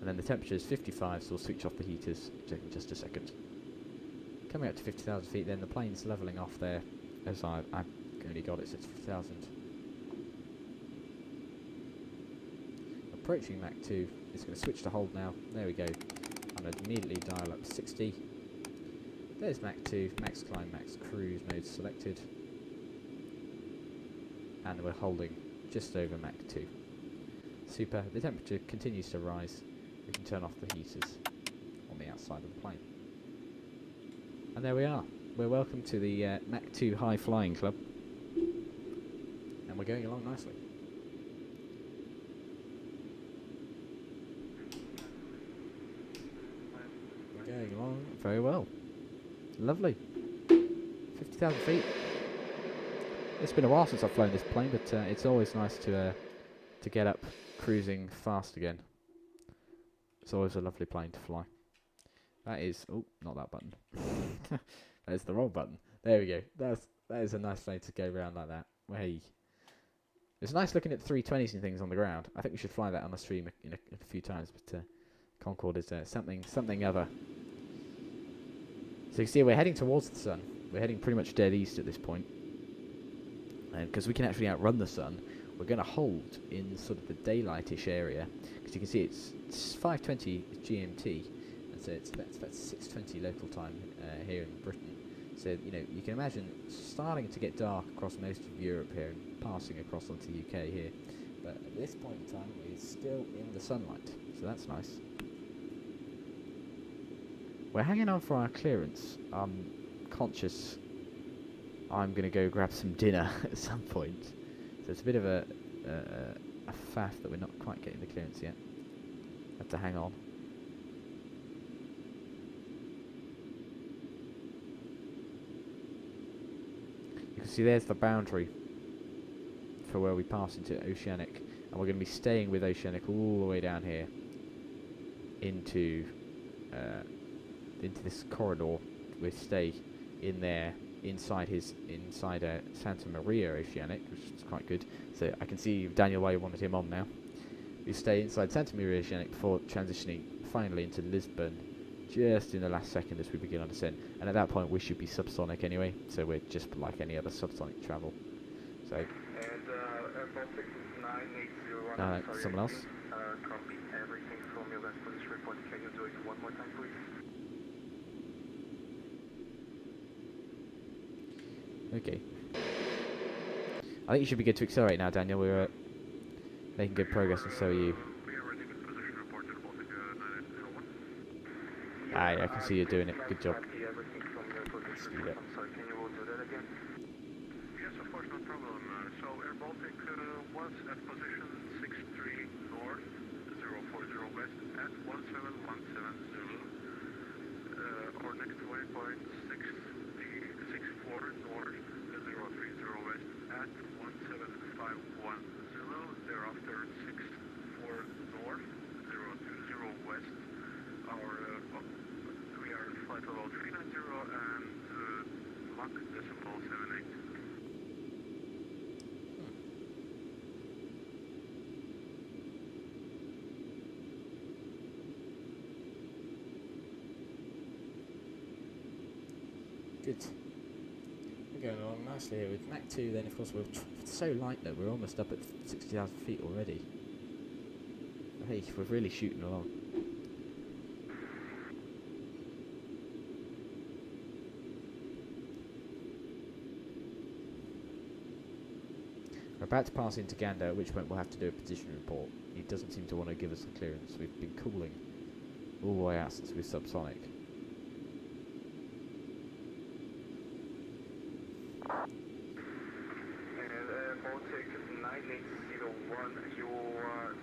Speaker 2: And then the temperature is 55, so we'll switch off the heaters in just a second. Coming up to 50,000 feet, then the plane's levelling off there, as I've only got it set to 50,000. Approaching Mach 2, it's going to switch to hold now. There we go. I'm going to immediately dial up 60. There's Mach 2, max climb, max cruise mode selected. And we're holding just over Mach 2. Super. The temperature continues to rise. We can turn off the heaters on the outside of the plane. And there we are. We're welcome to the Mach 2 High Flying Club. And we're going along nicely. We're going along very well. Lovely. 50,000 feet. It's been a while since I've flown this plane, but it's always nice to get up cruising fast again. It's always a lovely plane to fly. That is... Oh, not that button. That is the wrong button. There we go. That is a nice plane to go around like that. Hey. It's nice looking at the 320s and things on the ground. I think we should fly that on the stream in a few times, but Concorde is something other. So you can see we're heading towards the sun. we're heading pretty much dead east at this point. And because we can actually outrun the sun, we're going to hold in sort of the daylightish area. Because you can see it's 5:20 GMT, and so it's about 6:20 local time here in Britain. So, you know, you can imagine starting to get dark across most of Europe here and passing across onto the UK here. But at this point in time, we're still in the sunlight, so that's nice. We're hanging on for our clearance. I'm conscious I'm going to go grab some dinner at some point. So it's a bit of a faff that we're not quite getting the clearance yet. Have to hang on. You can see there's the boundary for where we pass into Oceanic, and we're going to be staying with Oceanic all the way down here into this corridor. We stay in there inside Santa Maria Oceanic, which is quite good. So I can see Daniel why you wanted him on now. We stay inside Santa Maria Oceanic before transitioning finally into Lisbon, just in the last second as we begin our descent. And at that point we should be subsonic anyway, so we're just like any other subsonic travel. So. Someone else?
Speaker 21: Copy everything from your last position report. Can you do it one more time, please?
Speaker 2: Okay. I think you should be good to accelerate now, Daniel. We're making good progress, and so are you. Aye, I can see you doing it. Good job. Speed up.
Speaker 1: Yes, of course, no problem. So Air Baltic was at position 63 north, 040 west at 1717 Zulu. Our next waypoint 64 north, 030 west at 1751 Zulu. Thereafter 64 north, 020 west. We are at flight level 390 and Mach decimal 78.
Speaker 2: Good. We're going along nicely here with Mach 2. Then, of course, we're so light that we're almost up at 60,000 feet already. Hey, we're really shooting along. We're about to pass into Gander, at which point we'll have to do a position report. He doesn't seem to want to give us the clearance. We've been cooling all the way out since we're subsonic.
Speaker 21: Baltic 9801, your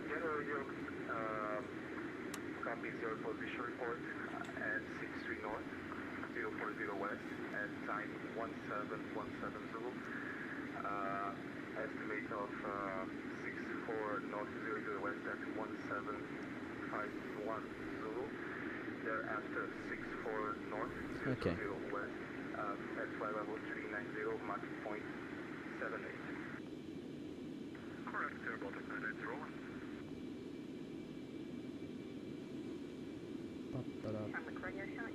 Speaker 21: general copies your position report at 63 north, 040 west, at time 1717 Zulu. Estimate of 64 north, 00 west at 1751 Zulu. Thereafter 64 north, 00 west. At flight level 390, Mach 0.78.
Speaker 1: Correct, Air Baltic 9801.
Speaker 21: Shamrock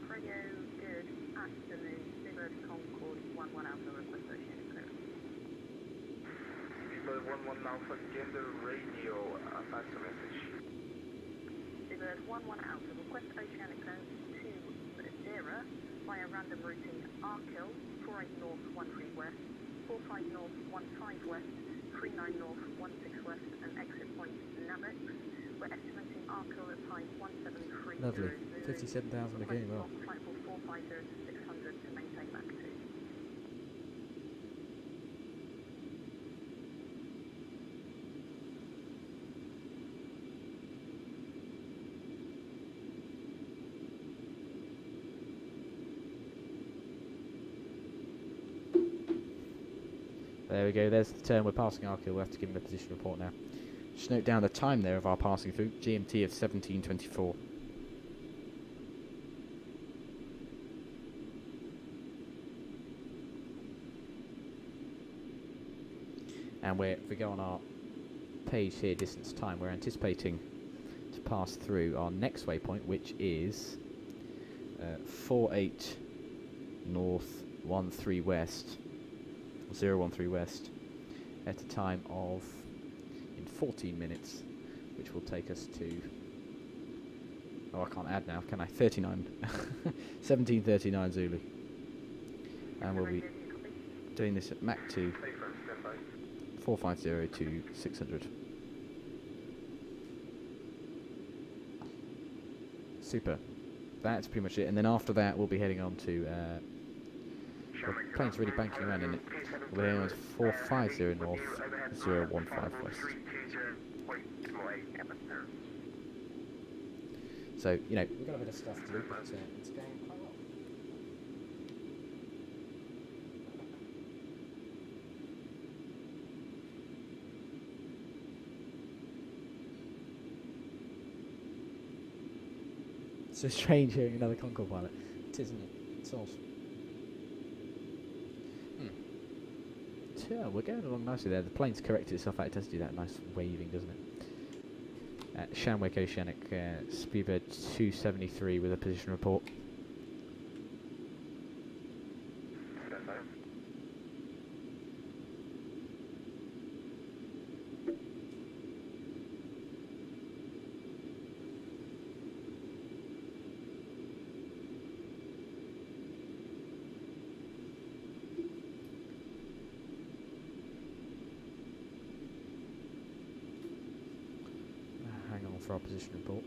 Speaker 21: Radio, good afternoon. Seabird Concorde 11 Alpha, request Oceanic clearance. Seabird 11 Alpha, Gander Radio, pass the message. Seabird 11 Alpha, request Oceanic clearance to Madeira via random routing Arkhill, 48 north, 13 west, 45 north, 15 west, 39 north, 16 west, and exit point Namex. We're estimating Arkhill at time 1730.
Speaker 2: Lovely. 57,000 again, well.
Speaker 21: Flight 450 to 600 to maintain Mach 2.
Speaker 2: There we go, there's the turn. We're passing Arkhill. We'll have to give him a position report now. Just note down the time there of our passing through, GMT of 1724. And if we go on our page here, distance time, we're anticipating to pass through our next waypoint, which is 48 north 13 west, 013 west, at a time of in 14 minutes, which will take us to, oh, I can't add now, can I? 39, 1739 Zulu, and we'll be doing this at Mach 2, 450 to 600. Super. That's pretty much it, and then after that we'll be heading on to the plane's really banking around in it. We'll be heading on to 450 north, 015 west. So, you know, we've got a bit of stuff to do, but it's going quite well. It's so strange hearing another Concorde pilot. It isn't it? It's awesome. Yeah, we're going along nicely there. The plane's corrected itself out. It does do that nice waving, doesn't it? Shamwick Oceanic, speedbird 273 with a position report. For our position report.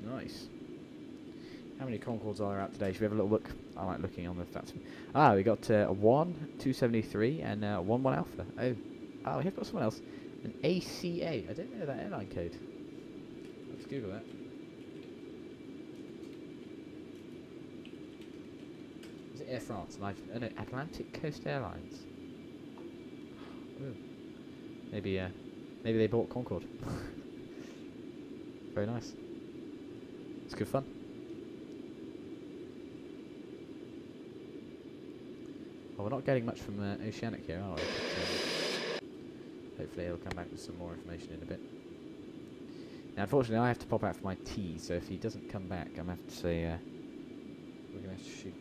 Speaker 2: Nice. How many Concords are there out today? Should we have a little look? I like looking on the stats. Ah, we got a 1, 273 and 1 Alpha. Oh, we have got someone else. An ACA. I don't know that airline code. Let's Google that. Is it Air France? No, Atlantic Coast Airlines. Ooh. Maybe they bought Concorde. Very nice. It's good fun. Well, we're not getting much from Oceanic here, are we? Hopefully he'll come back with some more information in a bit. Now, unfortunately, I have to pop out for my tea, so if he doesn't come back, I'm going to have to say, we're going to have to shoot.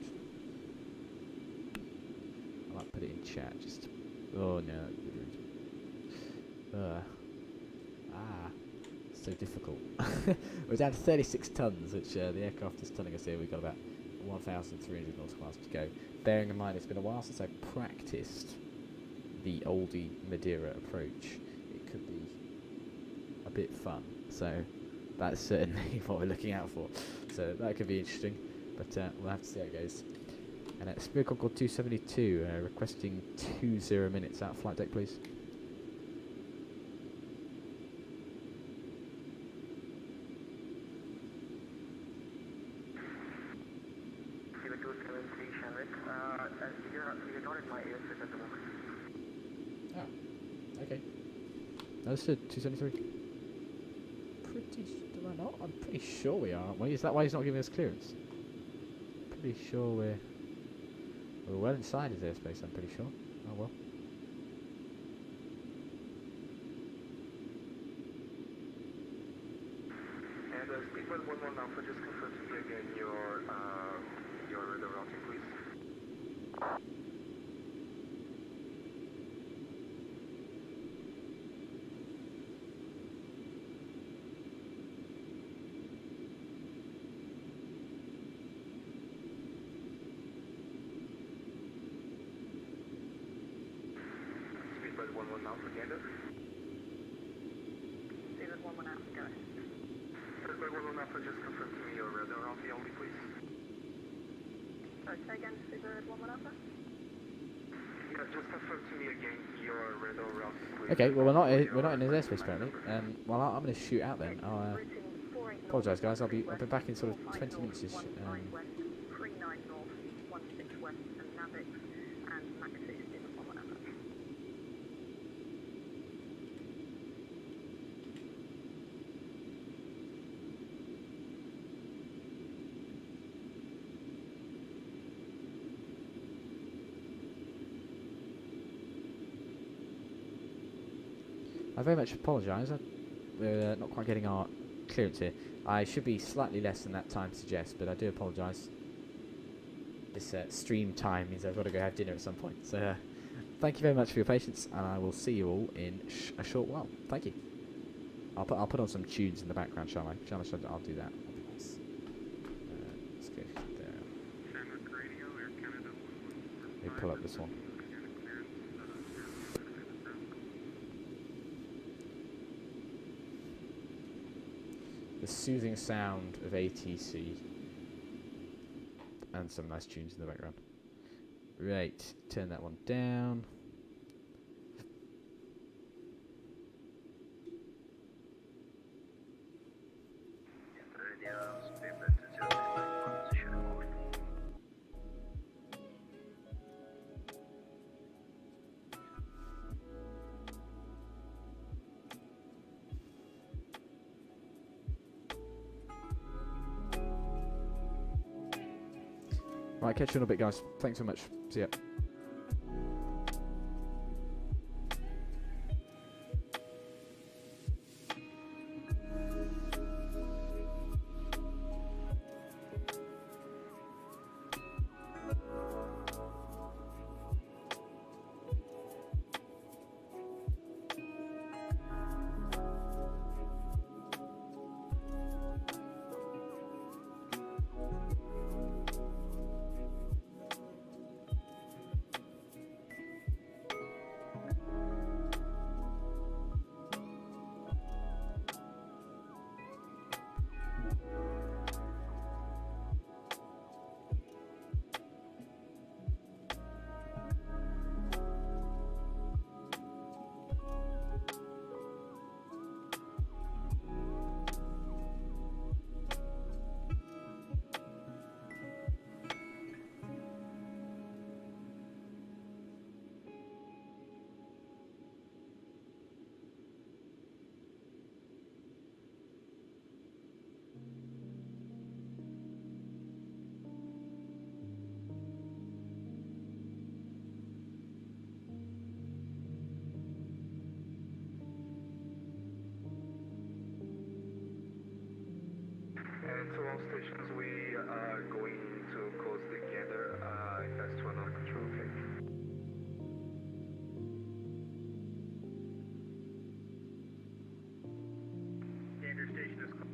Speaker 2: I might put it in chat, just... Oh, no. So difficult. We're down to 36 tons, which the aircraft is telling us here we've got about 1,300 nautical miles to go. Bearing in mind, it's been a while since I practiced the oldie Madeira approach. It could be a bit fun, so that's certainly what we're looking out for. So that could be interesting, but we'll have to see how it goes. And Spirit Concorde 272 requesting 20 minutes out of flight deck, please. Okay. Understood. 273. Do I not? I'm pretty sure we are, aren't we? Is that why he's not giving us clearance? Pretty sure we're well inside his airspace, I'm pretty sure. Oh well.
Speaker 1: And Speedbird 11 Alpha, just confirm to me again your radar routing, please. Speedbird 11 Alpha, Gander.
Speaker 7: Speedbird 11 Alpha, go ahead.
Speaker 1: Speedbird 11 Alpha, just confirm to me your radar routing only, please.
Speaker 7: Sorry, say again, Speedbird 11 Alpha?
Speaker 1: Yeah, just confirm to me again your radar routing, please.
Speaker 2: Okay, well we're not in his airspace apparently. Well, I'm going to shoot out then. I'll apologise, guys. I'll be back in sort of 20 minutes ish.
Speaker 7: 39 north, 16 west, and Navix, and Mach 2, Speedbird 11 Alpha.
Speaker 2: I very much apologise. We're not quite getting our clearance here. I should be slightly less than that time suggests, but I do apologise. This stream time means I've got to go have dinner at some point. So thank you very much for your patience, and I will see you all in a short while. Thank you. I'll put on some tunes in the background, shall I? I'll do that. Let's go there. Let me pull up this one. The soothing sound of ATC and some nice tunes in the background. Right, turn that one down. Right, catch you in a bit, guys. Thanks so much. See ya.
Speaker 1: To all stations, we are going to close together. That's to another control, okay? Gander station is closed.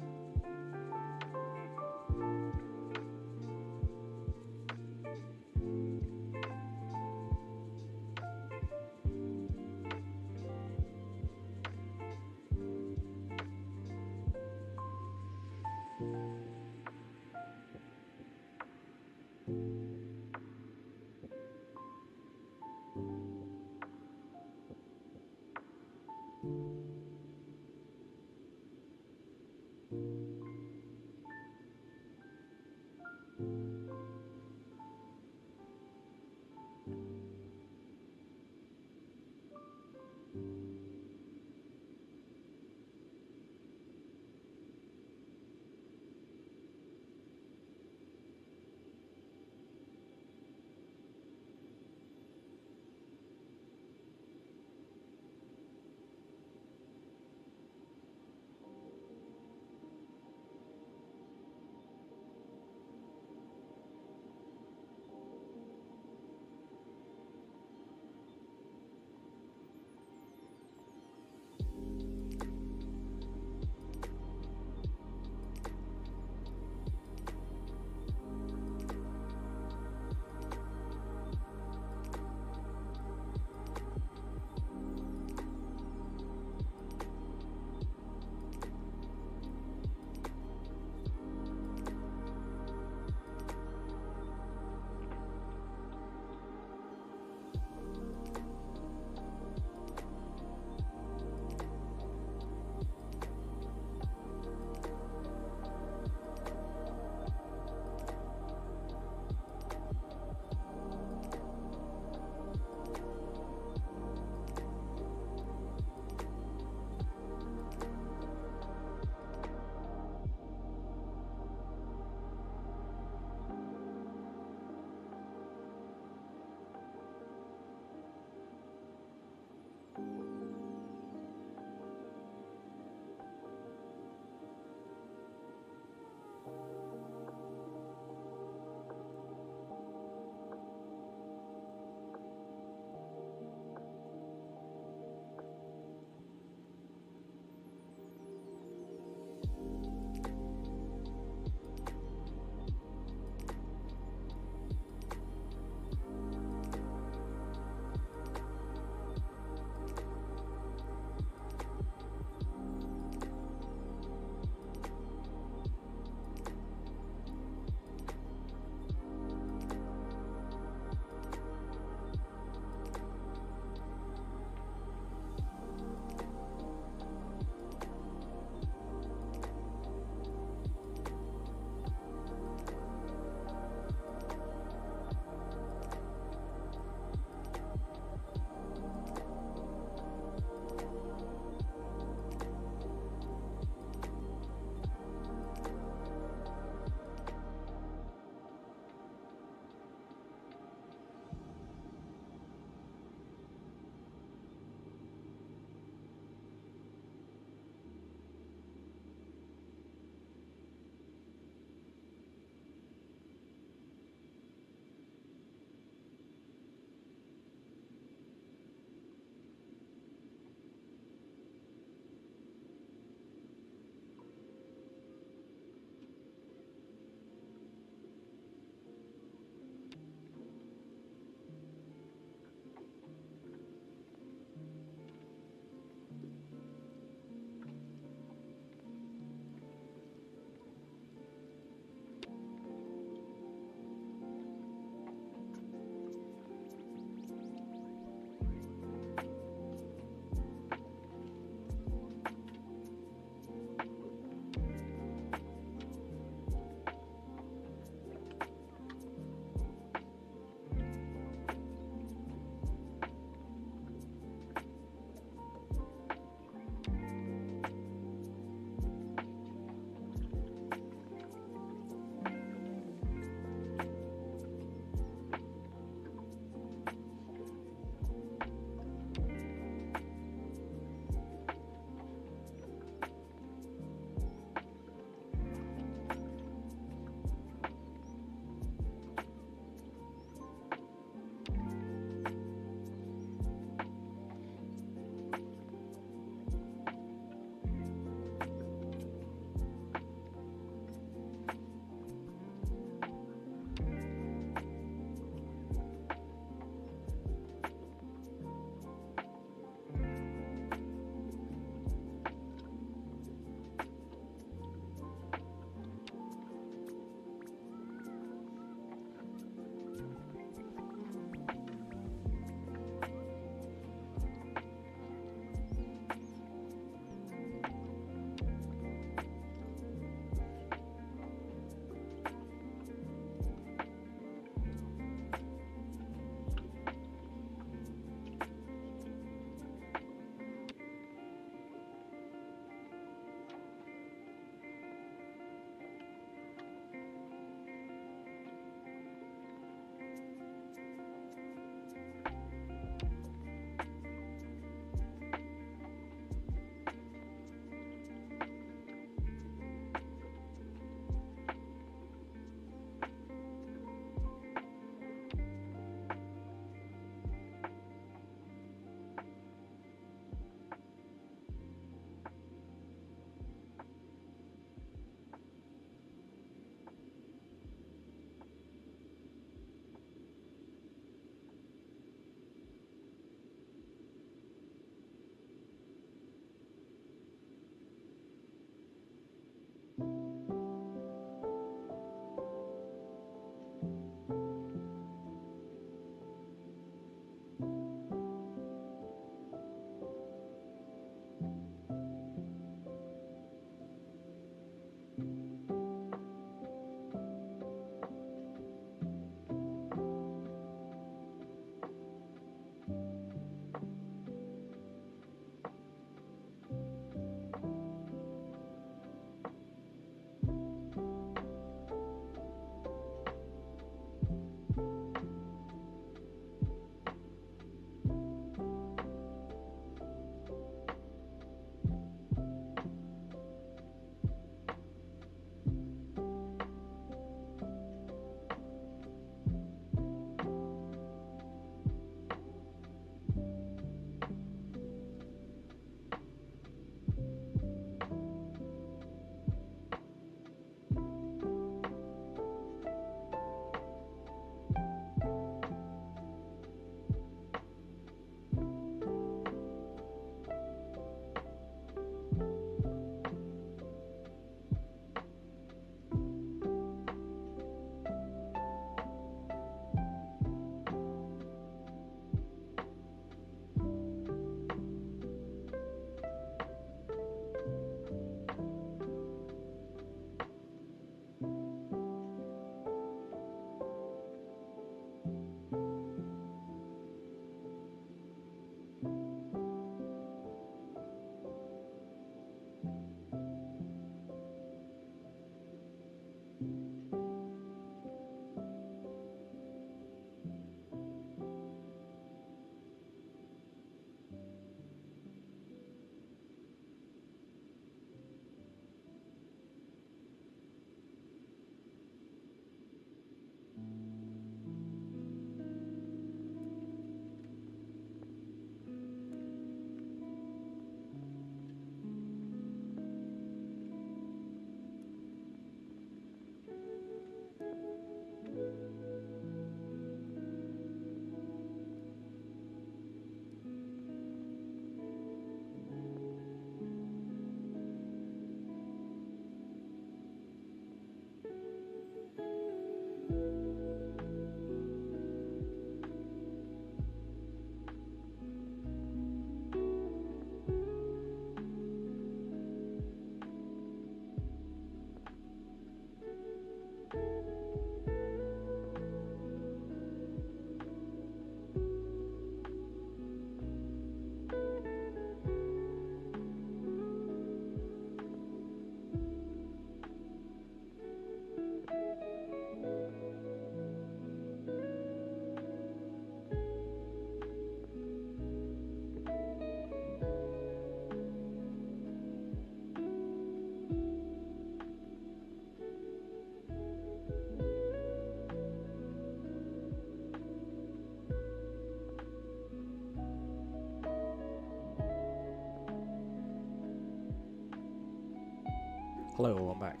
Speaker 2: Hello, I'm back.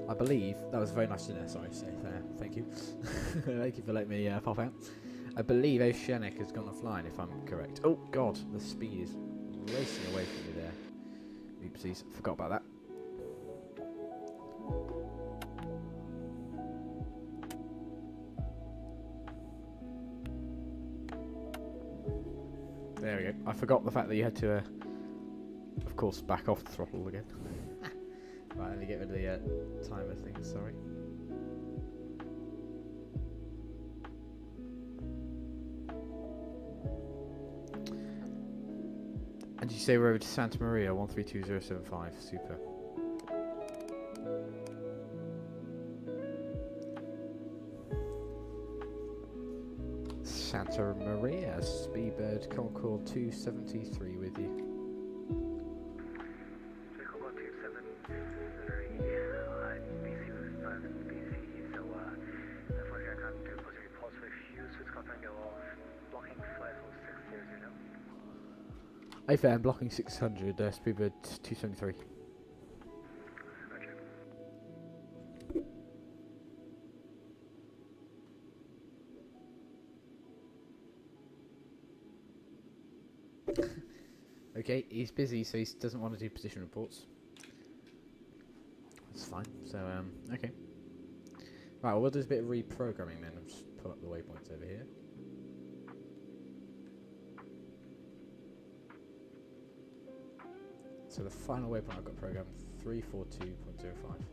Speaker 2: I believe that was a very nice dinner. Sorry, thank you. Thank you for letting me pop out. I believe Oceanic has gone offline, if I'm correct. Oh God, the speed is racing away from me there. Oopsies, forgot about that. There we go. I forgot the fact that you had to, of course, back off the throttle again. Right, let me get rid of the timer thing, sorry. And did you say we're over to Santa Maria, 132075, super. Santa Maria, Speedbird Concorde 273 with you.
Speaker 21: Concorde 273, BC was BC, so unfortunately I can't do a positive pulse with you, so it's going to go off, blocking 54600.
Speaker 2: AFM blocking 600, Speedbird 273. Okay, he's busy, so he doesn't want to do position reports. That's fine. So, okay. Right, well, we'll do a bit of reprogramming then. I'll just pull up the waypoints over here. So the final waypoint I've got programmed 342.05.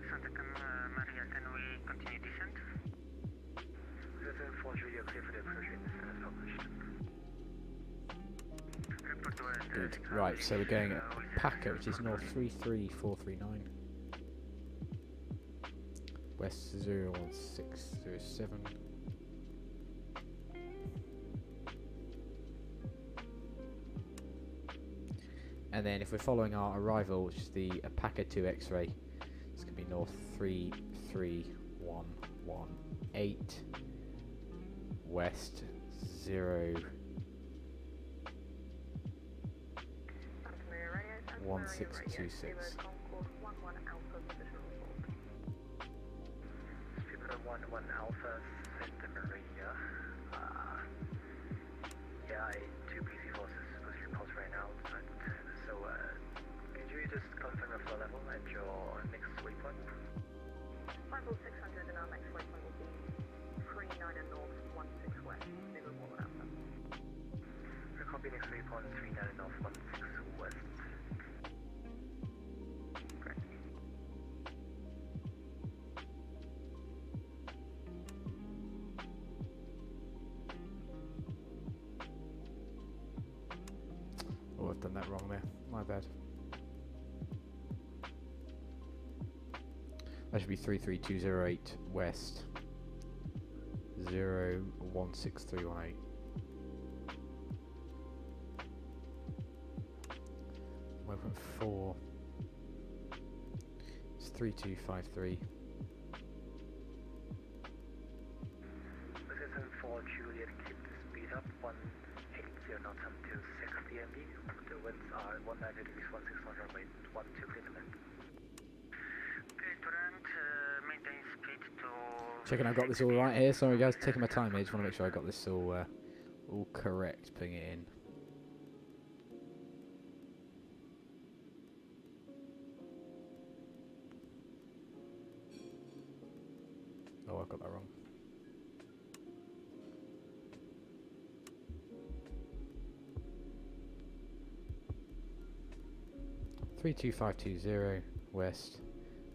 Speaker 21: Santa Maria, can we continue descent?
Speaker 1: 4 Julia, clear for the approach as published.
Speaker 2: Good. Right, so we're going at Packer, which is north 33439. West 01607. And then if we're following our arrival, which is the Packer 2 X-ray, it's going to be north 33118. West 0 1626.
Speaker 21: Speedbird 11 Alpha, Santa Maria. Yeah, I too busy for this report right now. So, could you just confirm your flow level and your next waypoint?
Speaker 7: 54600 and our next waypoint will be 39 and north, 16 west, 0 Alpha.
Speaker 21: Copy next waypoint 39 and north, 16 west.
Speaker 2: Oh, I've done that wrong there. My bad. That should be 33208 west 016318. Waypoint 4. It's 3253.
Speaker 21: This is for Juliet, keep the speed up 180 knots until 60 MB. The winds are 190 degrees, 1600 weight, 12 clear to land. Okay, Durant, maintain speed to...
Speaker 2: Checking I've got this all right here. Sorry guys, taking my time here. Just want to make sure I got this all correct, putting it in. Oh, I've got that wrong. Three two five two zero west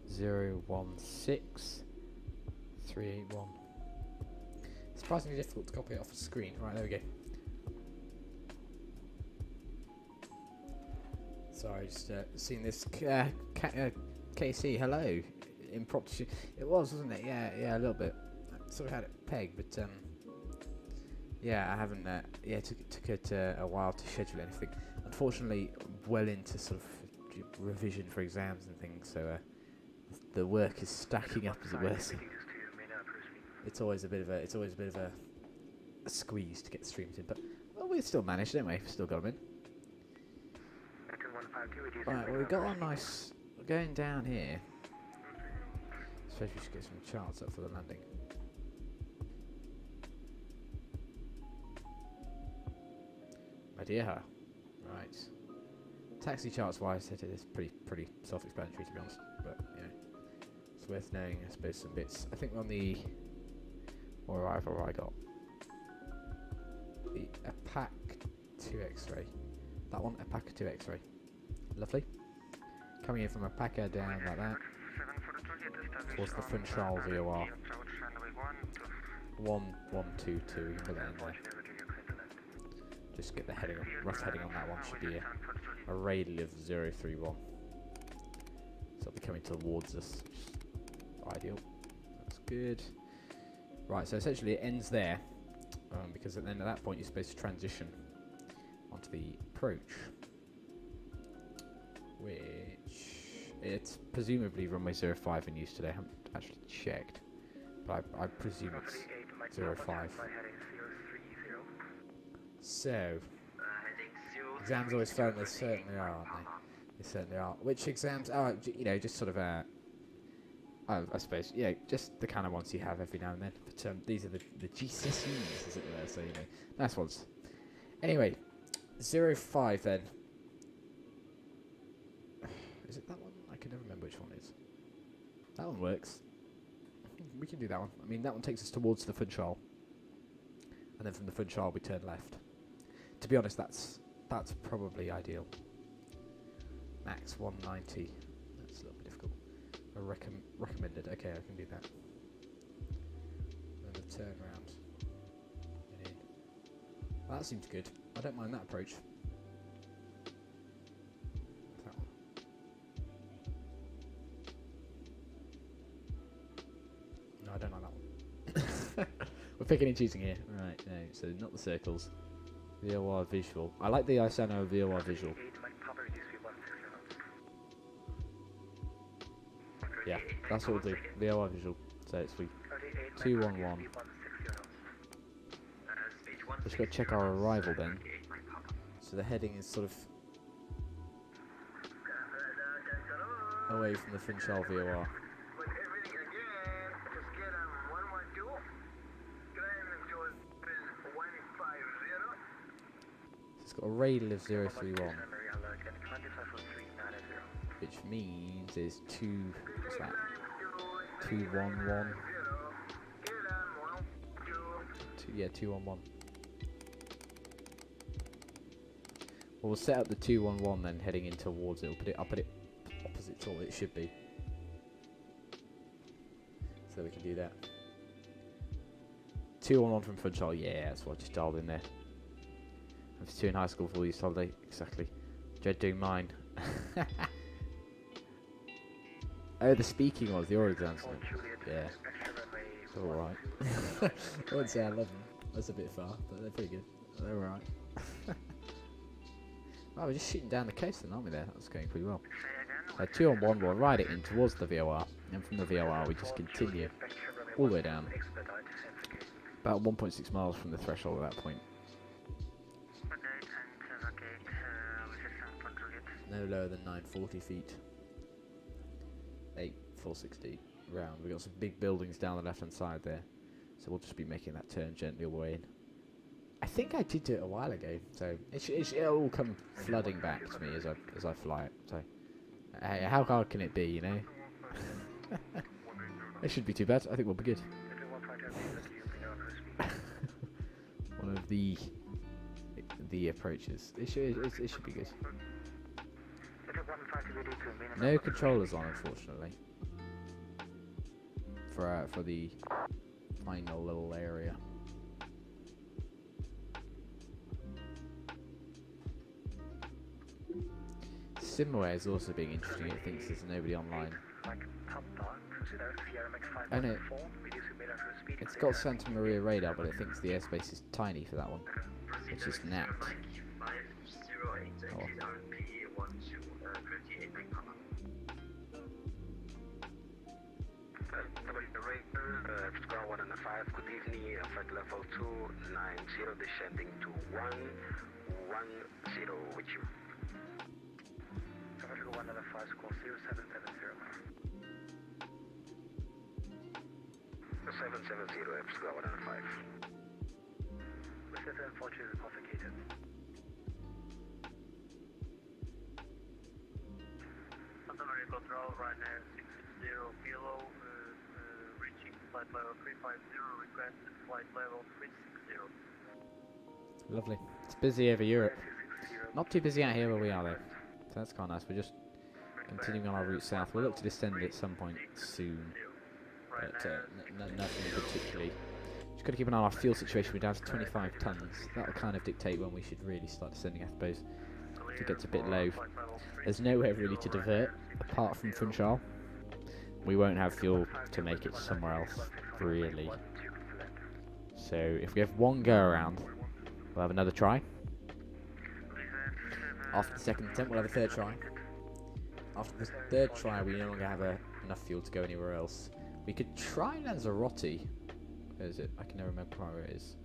Speaker 2: 016381. Surprisingly difficult to copy it off the screen. Right, there we go. Sorry, just seeing this. KC, hello. Impromptu. It was, wasn't it? Yeah, a little bit. I sort of had it pegged, but yeah, I haven't. Yeah, took it a while to schedule anything. Unfortunately, well into sort of revision for exams and things, so the work is stacking up, as it were. So it's always a bit of a squeeze to get streams in, but well, we still managed, didn't we? We've still got them in. Right, well, we got on nice. We're going down here. Suppose we should get some charts up for the landing. Madeira. Right. Taxi charts wise, it is pretty self-explanatory, to be honest. But you know, it's worth knowing, I suppose, some bits. I think on the arrival I got the Apac 2 X-ray. That one, Apac 2 X-ray. Lovely. Coming in from Apaca down like that. Towards the Funchal VOR. 1122. We can put that in there. Just get the heading, rough heading on that one. Should be a radial of 031. So it'll be coming towards us, which is ideal. That's good. Right, so essentially it ends there, because then at that point you're supposed to transition onto the approach, which it's presumably runway 05 in use today. I haven't actually checked, but I presume it's 05. So, exams always fun. They certainly are, aren't they? They certainly are. Which exams are, you know, just sort of, I suppose, yeah, just the kind of ones you have every now and then. But these are the GCSEs, as it were, so, you know, nice ones. Anyway, 05 then. Is it that one? I can never remember which one it is. That one works. We can do that one. I mean, that one takes us towards the Funchal. And then from the Funchal we turn left. To be honest, that's That's probably ideal. Max 190. That's a little bit difficult. Recommended. Okay, I can do that. And the turn round. And in. Well, that seems good. I don't mind that approach. That one. No, I don't like that one. We're picking and choosing here. Right, no, so not the circles. VOR visual. I like the Isano VOR visual. Yeah, that's what we'll do. VOR visual. So it's 211. Let's go check our arrival then. So the heading is sort of away from the Funchal VOR. It's got a radial of 031, which means it's 211. Yeah, 211. Well, we'll set up the 211 then, heading in towards it. I'll put it opposite to what it should be, so we can do that. 211 from Funchal. Yeah, that's what I just dialed in there. I was 2 in high school for these holiday. Exactly. Dread doing mine. Oh, the speaking was the oral exams. Yeah. It's alright. I wouldn't say I love them. That's a bit far, but they're pretty good. They're alright. Wow, we're just shooting down the coast then, aren't we there? That's going pretty well. So 2 on 1, we'll ride it in towards the VOR. And from the VOR we just continue all the way down. About 1.6 miles from the threshold at that point. No lower than 940 feet. 8460 round. We've got some big buildings down the left hand side there, so we'll just be making that turn gently away in. I think I did do it a while ago, so it'll all come flooding back to me as I fly it. So hey, how hard can it be, you know? It shouldn't be too bad. I think we'll be good. One of the approaches. It should be good. No controllers on, unfortunately, for the final little area. Simware is also being interesting. It thinks there's nobody online. Oh no, it's got Santa Maria radar, but it thinks the airspace is tiny for that one, which is napped. Oh.
Speaker 21: Good evening, flight level 290, descending to 110 with you. Traffic 115, squawk 0770. 770, Epsilon 105. With 740 is complicated. Santa Maria Control, Ryanair 660 kilo. Flight level 350, requested flight level 360.
Speaker 2: Lovely. It's busy over Europe. Not too busy out here where we are though. So that's quite nice. We're just continuing on our route south. We'll look to descend at some point soon. But nothing particularly. Just got to keep an eye on our fuel situation. We're down to 25 tons. That'll kind of dictate when we should really start descending, I suppose. If it gets a bit low. There's nowhere really to divert apart from Funchal. We won't have fuel to make it somewhere else, really. So if we have one go around, we'll have another try. After the second attempt, we'll have a third try. After the third try, we no longer have enough fuel to go anywhere else. We could try Lanzarote. Where is it? I can never remember where it is.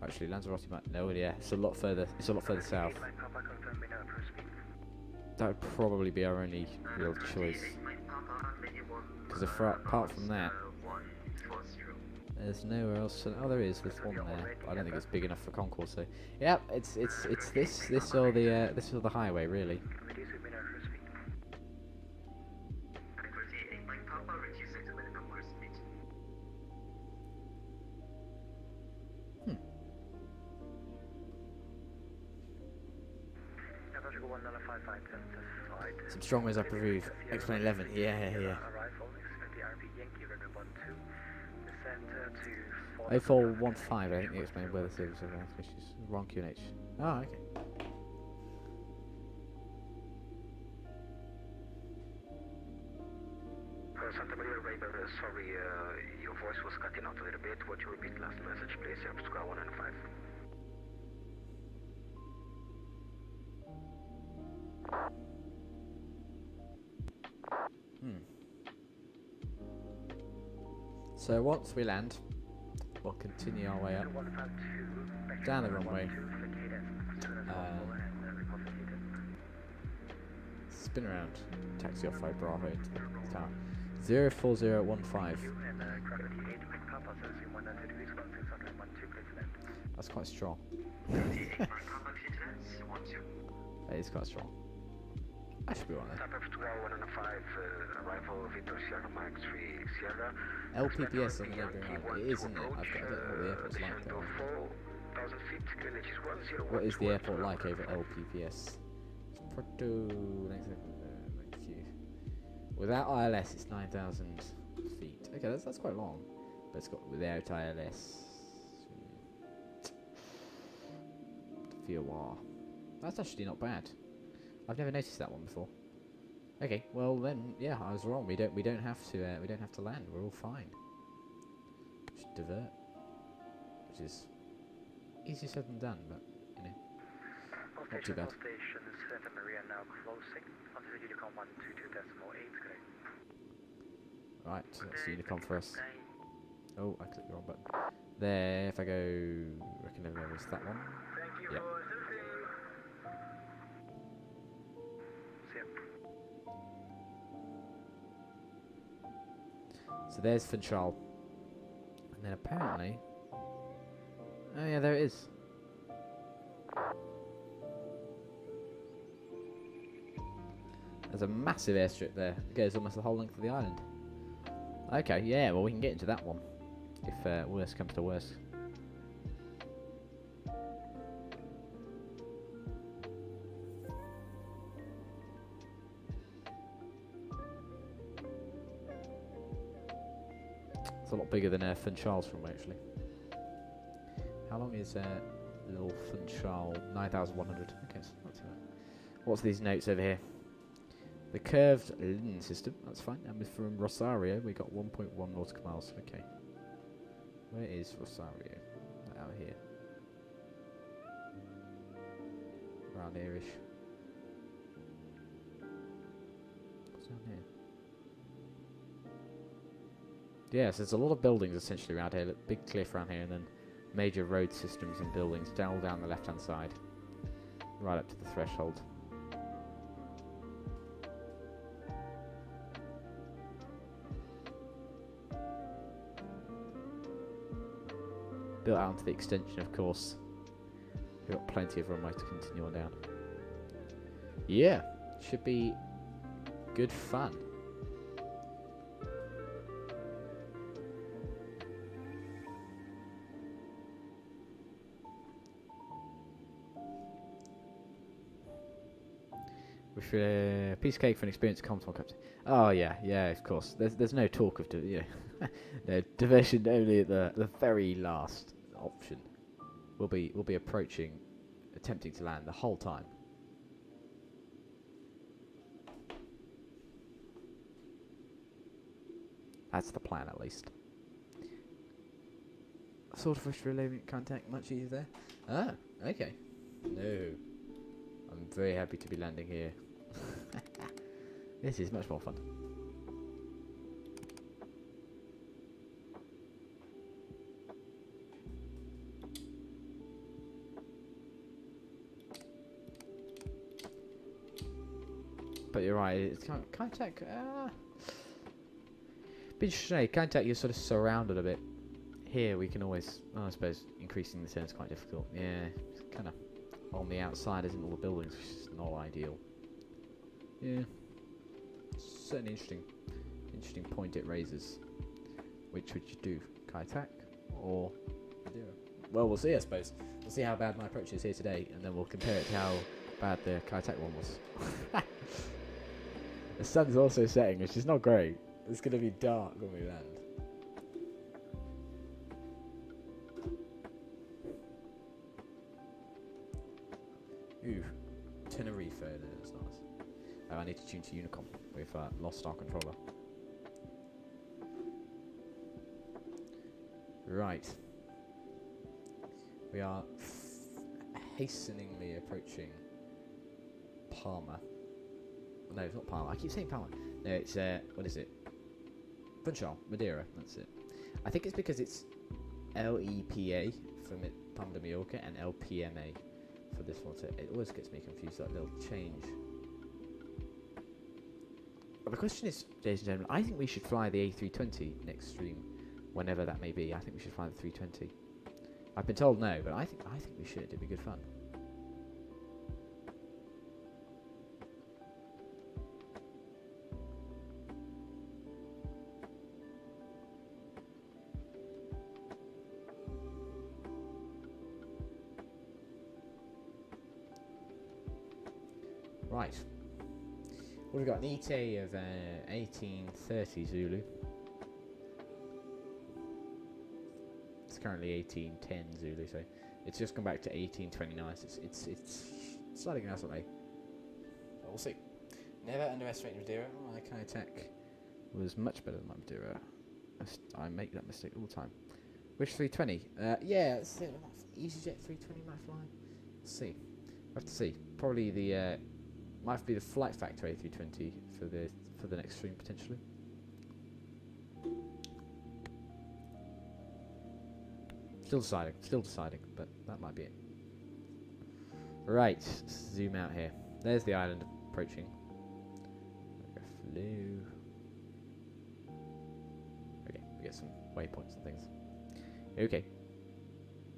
Speaker 2: Actually, Lanzarote might. No, yeah, it's a lot further. It's a lot further south. That would probably be our only real choice. Because apart from that, there's nowhere else. Oh, there is. There's one there. But I don't think it's big enough for Concord. So, yeah, it's this or the highway really. Some strong winds up roof. Xplane 11. Yeah.
Speaker 21: Arrival, XPD Yankee runway 12. Descent to
Speaker 2: 0415, I think the Xplane weather service issues. Wrong QNH. Oh, okay.
Speaker 11: Santa Maria Raver, sorry, your voice was cutting out a little bit. Would you repeat last message, please? Square 1 and 5.
Speaker 2: So once we land, we'll continue our way up down the runway, spin around, taxi off by Bravo into the tower. 04015. That's quite strong. That is quite strong. I should be on there. LPPS on the neighbouring island. It is, isn't it? I don't know what the airport's like there. What is the airport like over LPPS? Without ILS, it's 9,000 feet. Okay, that's quite long. But it's got without ILS. VOR. That's actually not bad. I've never noticed that one before. Okay, well then, yeah, I was wrong. We don't have to land. We're all fine. Just divert, which is easier said than done, but you know, not too bad.
Speaker 21: Station Santa Maria now closing. Altitude Unicom 122.8.
Speaker 2: Right, so that's Unicom for us. Oh, I clicked the wrong button. There, if I go, reckon there was that one. Yep. So there's Funchal. And then apparently... Oh yeah, there it is. There's a massive airstrip there. It goes almost the whole length of the island. Okay, yeah, well we can get into that one. If worse comes to worse. It's a lot bigger than Funchal's from actually. How long is little Funchal? 9,100. Okay, so not too bad. What's these notes over here? The curved linen system. That's fine. And from Rosario, we got 1.1 nautical miles. Okay. Where is Rosario? Out here. Around here-ish. What's down here? Yes, there's a lot of buildings essentially around here. Look, big cliff around here, and then major road systems and buildings all down the left-hand side, right up to the threshold. Built out onto the extension, of course. We've got plenty of runway to continue on down. Yeah, should be good fun. With a piece of cake for an experienced Commodore captain. Oh yeah, of course. There's no talk of no diversion only at the very last option. We'll be attempting to land the whole time. That's the plan, at least. Sort of wish for a contact much easier there. Ah, okay. No. I'm very happy to be landing here. This is much more fun. But you're right, it's contact. But contact, you're sort of surrounded a bit. Here we can always, I suppose, increasing the turn is quite difficult. Yeah, it's kind of on the outside, isn't all the buildings, which is not ideal. Yeah, certainly interesting point it raises. Which would you do, Kaitac or Madeira? Well, we'll see, I suppose. We'll see how bad my approach is here today, and then we'll compare it to how bad the Kitech one was. The sun's also setting, which is not great. It's going to be dark when we land. Ooh, Tenerife, that's nice. Oh, I need to tune to Unicom. We've lost our controller. Right. We are hasteningly approaching Palma. No, it's not Palma. I keep saying Palma. No, it's, what is it? Funchal, Madeira, that's it. I think it's because it's LEPA for Palma de Mallorca and LPMA for this one, so it always gets me confused, that little change. But the question is, ladies and gentlemen, I think we should fly the A320 next stream, whenever that may be. I think we should fly the 320. I've been told no, but I think we should. It'd be good fun. Right. What have we got? An ETA of 1830 Zulu. It's currently 1810 Zulu, so it's just come back to 1829. So it's sliding out slightly. But we'll see. Never underestimate Madeira. My Kitech was much better than my Madeira. I make that mistake all the time. Which 320? Yeah, let's see. EasyJet 320 might fly. Let's see. We'll have to see. Probably the might be the Flight Factor A320 for the next stream potentially. Still deciding, but that might be it. Right, zoom out here. There's the island approaching. Flew. Okay, we get some waypoints and things. Okay,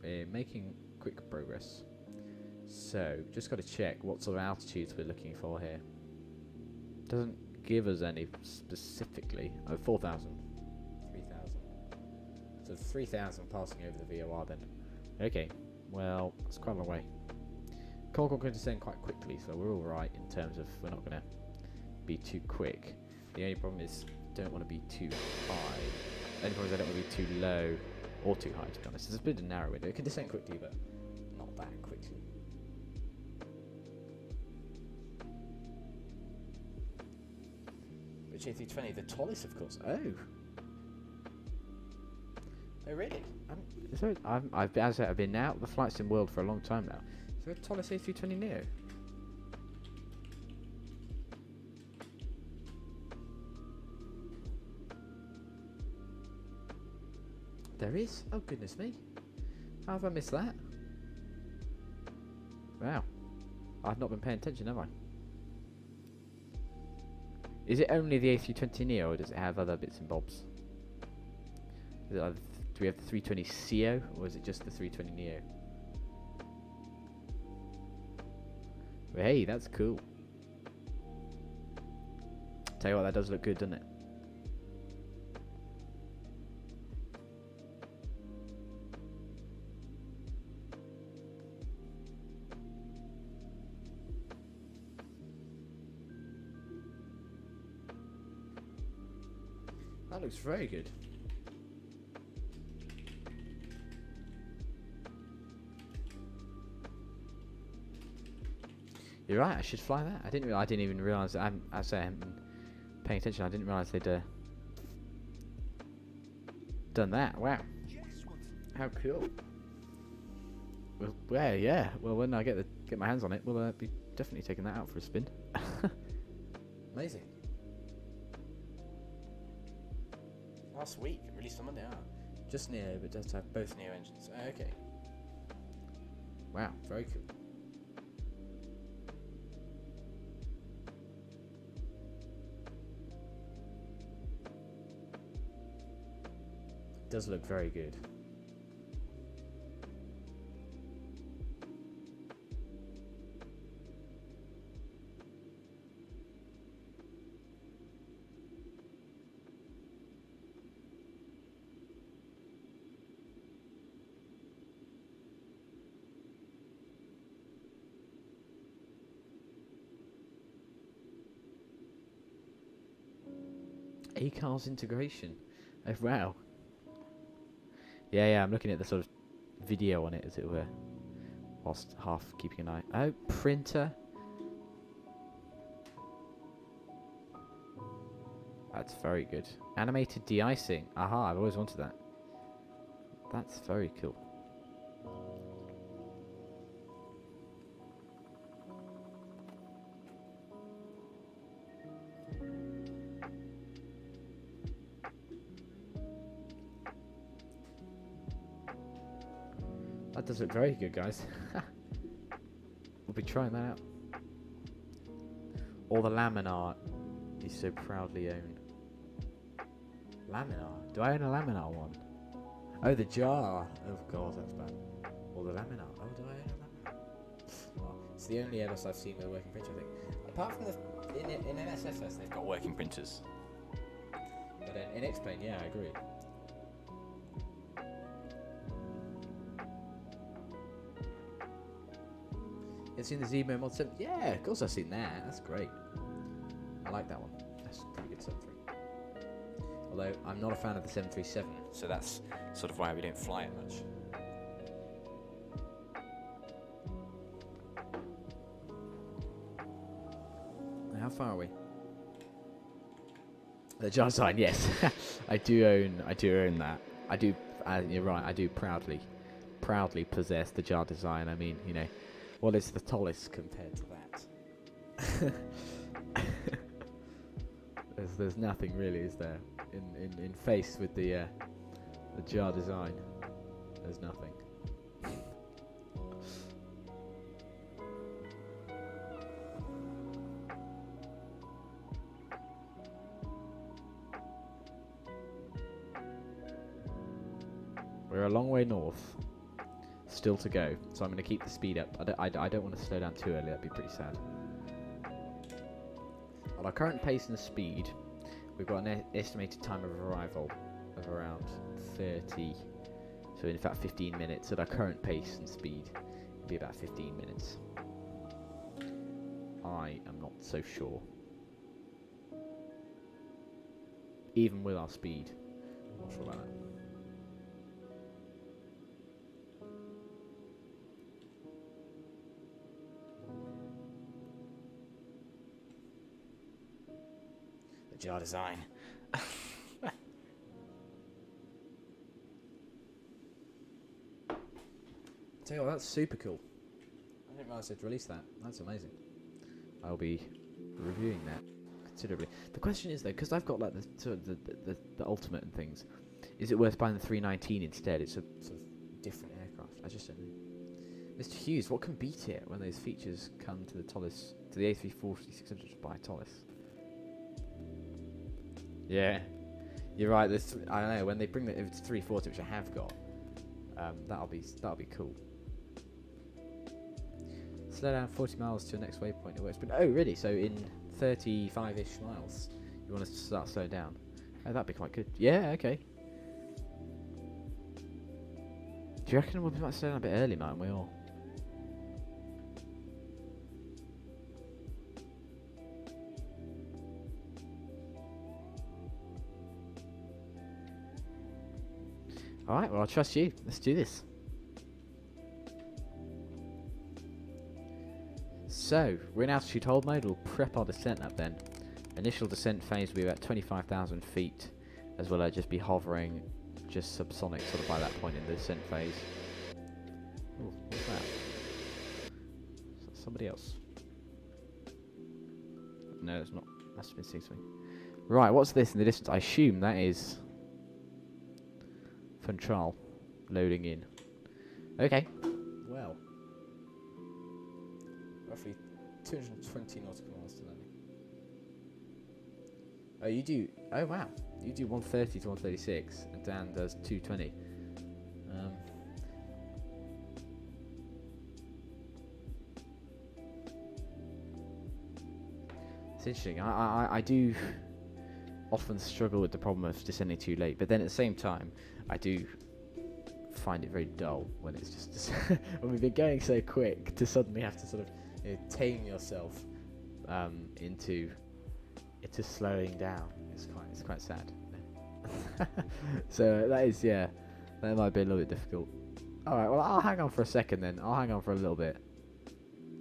Speaker 2: we're making quick progress. So, just got to check what sort of altitudes we're looking for here. Doesn't give us any specifically. Oh, 4,000. 3,000. So 3,000 passing over the VOR then. Okay, well, that's quite a long way. Concord can descend quite quickly, so we're alright in terms of we're not going to be too quick. The only problem is don't want to be too high. The only problem is I don't want to be too low or too high, to be honest. It's a bit of a narrow window. It can descend quickly, but not that quickly. Which A320? The tallest, of course. Oh. Oh, really? I've been out the flight sim world for a long time now. So the tallest A320 Neo. There is? Oh, goodness me. How have I missed that? Wow. I've not been paying attention, have I? Is it only the A320 Neo, or does it have other bits and bobs? Is it do we have the 320 CO, or is it just the 320 Neo? Well, hey, that's cool. Tell you what, that does look good, doesn't it? That looks very good. You're right, I should fly that. I didn't even realise that. I haven't been paying attention. I didn't realise they'd done that. Wow. How cool. Well, yeah. Well, when I get my hands on it, we'll be definitely taking that out for a spin. Amazing. Last week, released on Monday. Just Neo, but does have both Neo engines. Okay. Wow, very cool. Does look very good. ACARS integration. Oh wow. Yeah, I'm looking at the sort of video on it, as it were, whilst half keeping an eye. Oh, printer. That's very good. Animated de-icing. Aha, I've always wanted that. That's very cool. That does look very good, guys. We'll be trying that out. All the laminar you so proudly own. Laminar? Do I own a laminar one? Oh, the jar. Oh god, that's bad. Or the laminar. Oh, do I own a laminar? Well, it's the only LS I've seen with a working printer, I think. Apart from the in NSFS, they've got working printers. But in Xplane, yeah, I agree. You seen the Zemo Mod 7? Yeah, of course I've seen that. That's great. I like that one. That's a pretty good 7.3. Although I'm not a fan of the 737, so that's sort of why we don't fly it much. Now, how far are we? The jar sign, yes. I do own that. I do. You're right. I do proudly possess the jar design. I mean, you know. What is the tallest compared to that? there's nothing really, is there? In face with the jar design, there's nothing. We're a long way north. Still to go, so I'm going to keep the speed up. I don't want to slow down too early, that'd be pretty sad. On our current pace and speed, we've got an estimated time of arrival of around 30, so in fact 15 minutes. At our current pace and speed, it'd be about 15 minutes. I am not so sure. Even with our speed, I'm not sure about that. Jar design. Tell you what, that's super cool. I didn't realise they'd released that. That's amazing. I'll be reviewing that considerably. The question is though, because I've got like the ultimate and things, is it worth buying the 319 instead? It's a sort of different aircraft. I just don't know. Mr. Hughes, what can beat it when those features come to the Tollis, to the A340-600 by Tollis? Yeah, you're right. I don't know, when they bring it over to 340, which I have got, that'll be cool. Slow down 40 miles to your next waypoint. It works, but oh really? So in 35-ish miles, you want to start slowing down? Oh, that'd be quite good. Yeah, okay. Do you reckon we might slow down a bit early, mightn't we all? Alright, well I'll trust you. Let's do this. So, we're in altitude hold mode. We'll prep our descent up then. Initial descent phase will be about 25,000 feet, as well as just be hovering just subsonic sort of by that point in the descent phase. Ooh, what's that? Is that somebody else? No, it's not. Must have been seeing something. Right, what's this in the distance? I assume that is Funchal loading in. Okay. Well. Roughly 220 nautical miles to landing. Oh, you do. Oh, wow. You do 130 to 136, and Dan does 220. It's interesting. I do often struggle with the problem of descending too late, but then at the same time, I do find it very dull when it's just when we've been going so quick to suddenly have to sort of tame yourself into it is slowing down. It's quite sad. So that is, yeah, that might be a little bit difficult. All right, well, I'll hang on for a second then. I'll hang on for a little bit.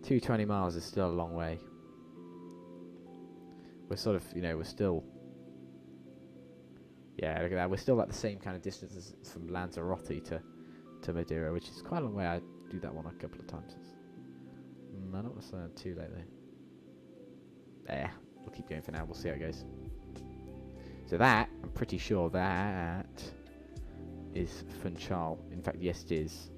Speaker 2: 220 miles is still a long way. We're sort of, you know, we're still, yeah, look at that. We're still at the same kind of distance as from Lanzarote to Madeira, which is quite a long way. I do that one a couple of times. I don't want to slow down too late though. There, we'll keep going for now. We'll see how it goes. So that, I'm pretty sure that is Funchal. In fact, yes, it is.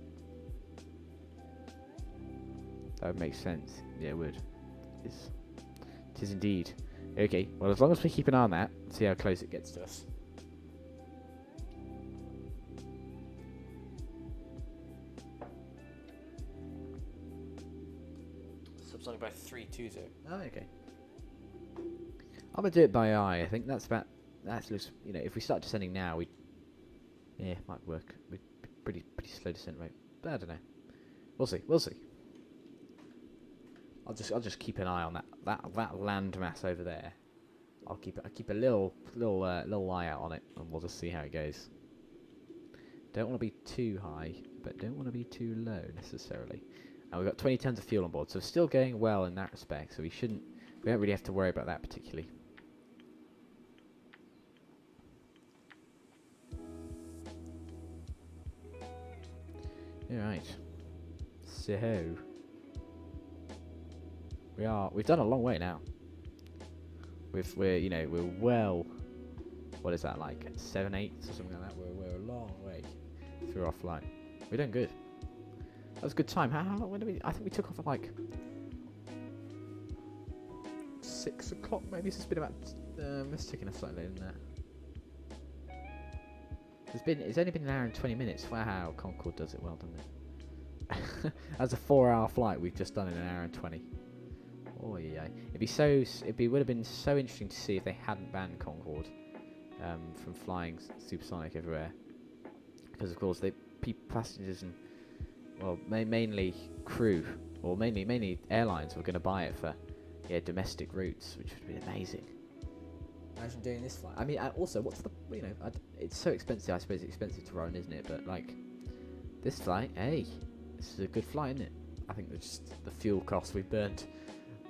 Speaker 2: That would make sense. Yeah, it would. It is indeed. Okay, well, as long as we keep an eye on that, see how close it gets to us.
Speaker 6: Subsonic by 320.
Speaker 2: Oh, okay. I'm gonna do it by eye. I think that's about. That looks. You know, if we start descending now, yeah, it might work. We'd pretty slow descent rate, but I don't know. We'll see. We'll see. I'll just keep an eye on that land mass over there. I'll keep a little eye out on it, and we'll just see how it goes. Don't want to be too high, but don't want to be too low necessarily. And we've got 20 tons of fuel on board, so still going well in that respect. So we don't really have to worry about that particularly. All right. So we've done a long way now. We're well, what is that, like 7/8 or something like that? We're a long way through our flight. We're doing good. That was a good time. How long? When did we? I think we took off at like 6 o'clock. Maybe it's been about. Let's take it slightly later than that. It's only been an hour and 20 minutes. Wow, Concord does it well, doesn't it? As a 4-hour flight, we've just done in an hour and 20. Oh yeah, it would have been so interesting to see if they hadn't banned Concord from flying supersonic everywhere, because of course passengers and mainly crew or mainly airlines were going to buy it for domestic routes, which would be amazing. Imagine doing this flight. I mean, also, what's the it's so expensive. I suppose it's expensive to run, isn't it? But like this flight, hey, this is a good flight, isn't it? I think it's just the fuel cost we burned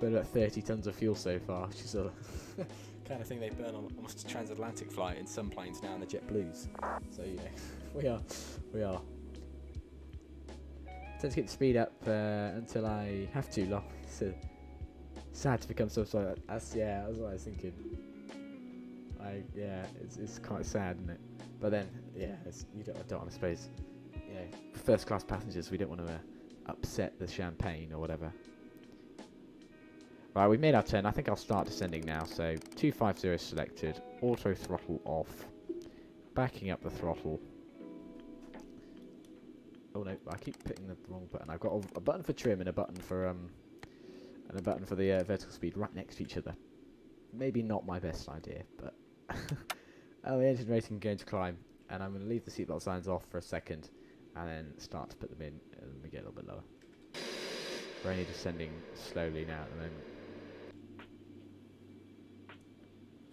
Speaker 2: about 30 tons of fuel so far, which is a kind of thing they burn on almost a transatlantic flight in some planes now in the JetBlues. So we are. Tend to keep the speed up until I have to. Long. So sad to become subsonic. That's what I was thinking. It's quite sad, isn't it? But then, I don't want to suppose, first class passengers, we don't want to upset the champagne or whatever. Right, we've made our turn. I think I'll start descending now. So 250 selected, auto throttle off, backing up the throttle. Oh no, I keep hitting the wrong button. I've got a button for trim and a button for the vertical speed right next to each other. Maybe not my best idea, but the engine rating going to climb, and I'm going to leave the seatbelt signs off for a second, and then start to put them in, and we get a little bit lower. We're only descending slowly now at the moment.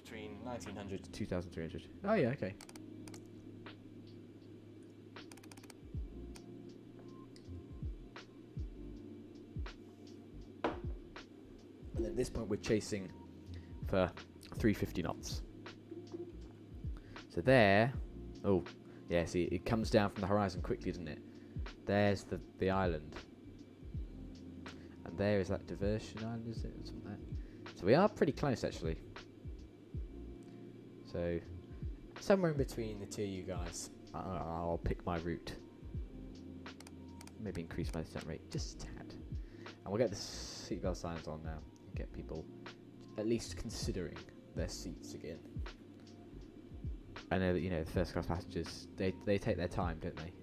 Speaker 2: Between 1900 to 2300. Oh yeah, okay. And at this point we're chasing for 350 knots. So there, oh yeah, see it comes down from the horizon quickly, doesn't it? There's the island. And there is that diversion island, is it? Or something like that. So we are pretty close actually. So somewhere in between the two of you guys, I'll pick my route. Maybe increase my descent rate just a tad. And we'll get the seatbelt signs on now and get people at least considering their seats again. I know that the first class passengers they take their time, don't they?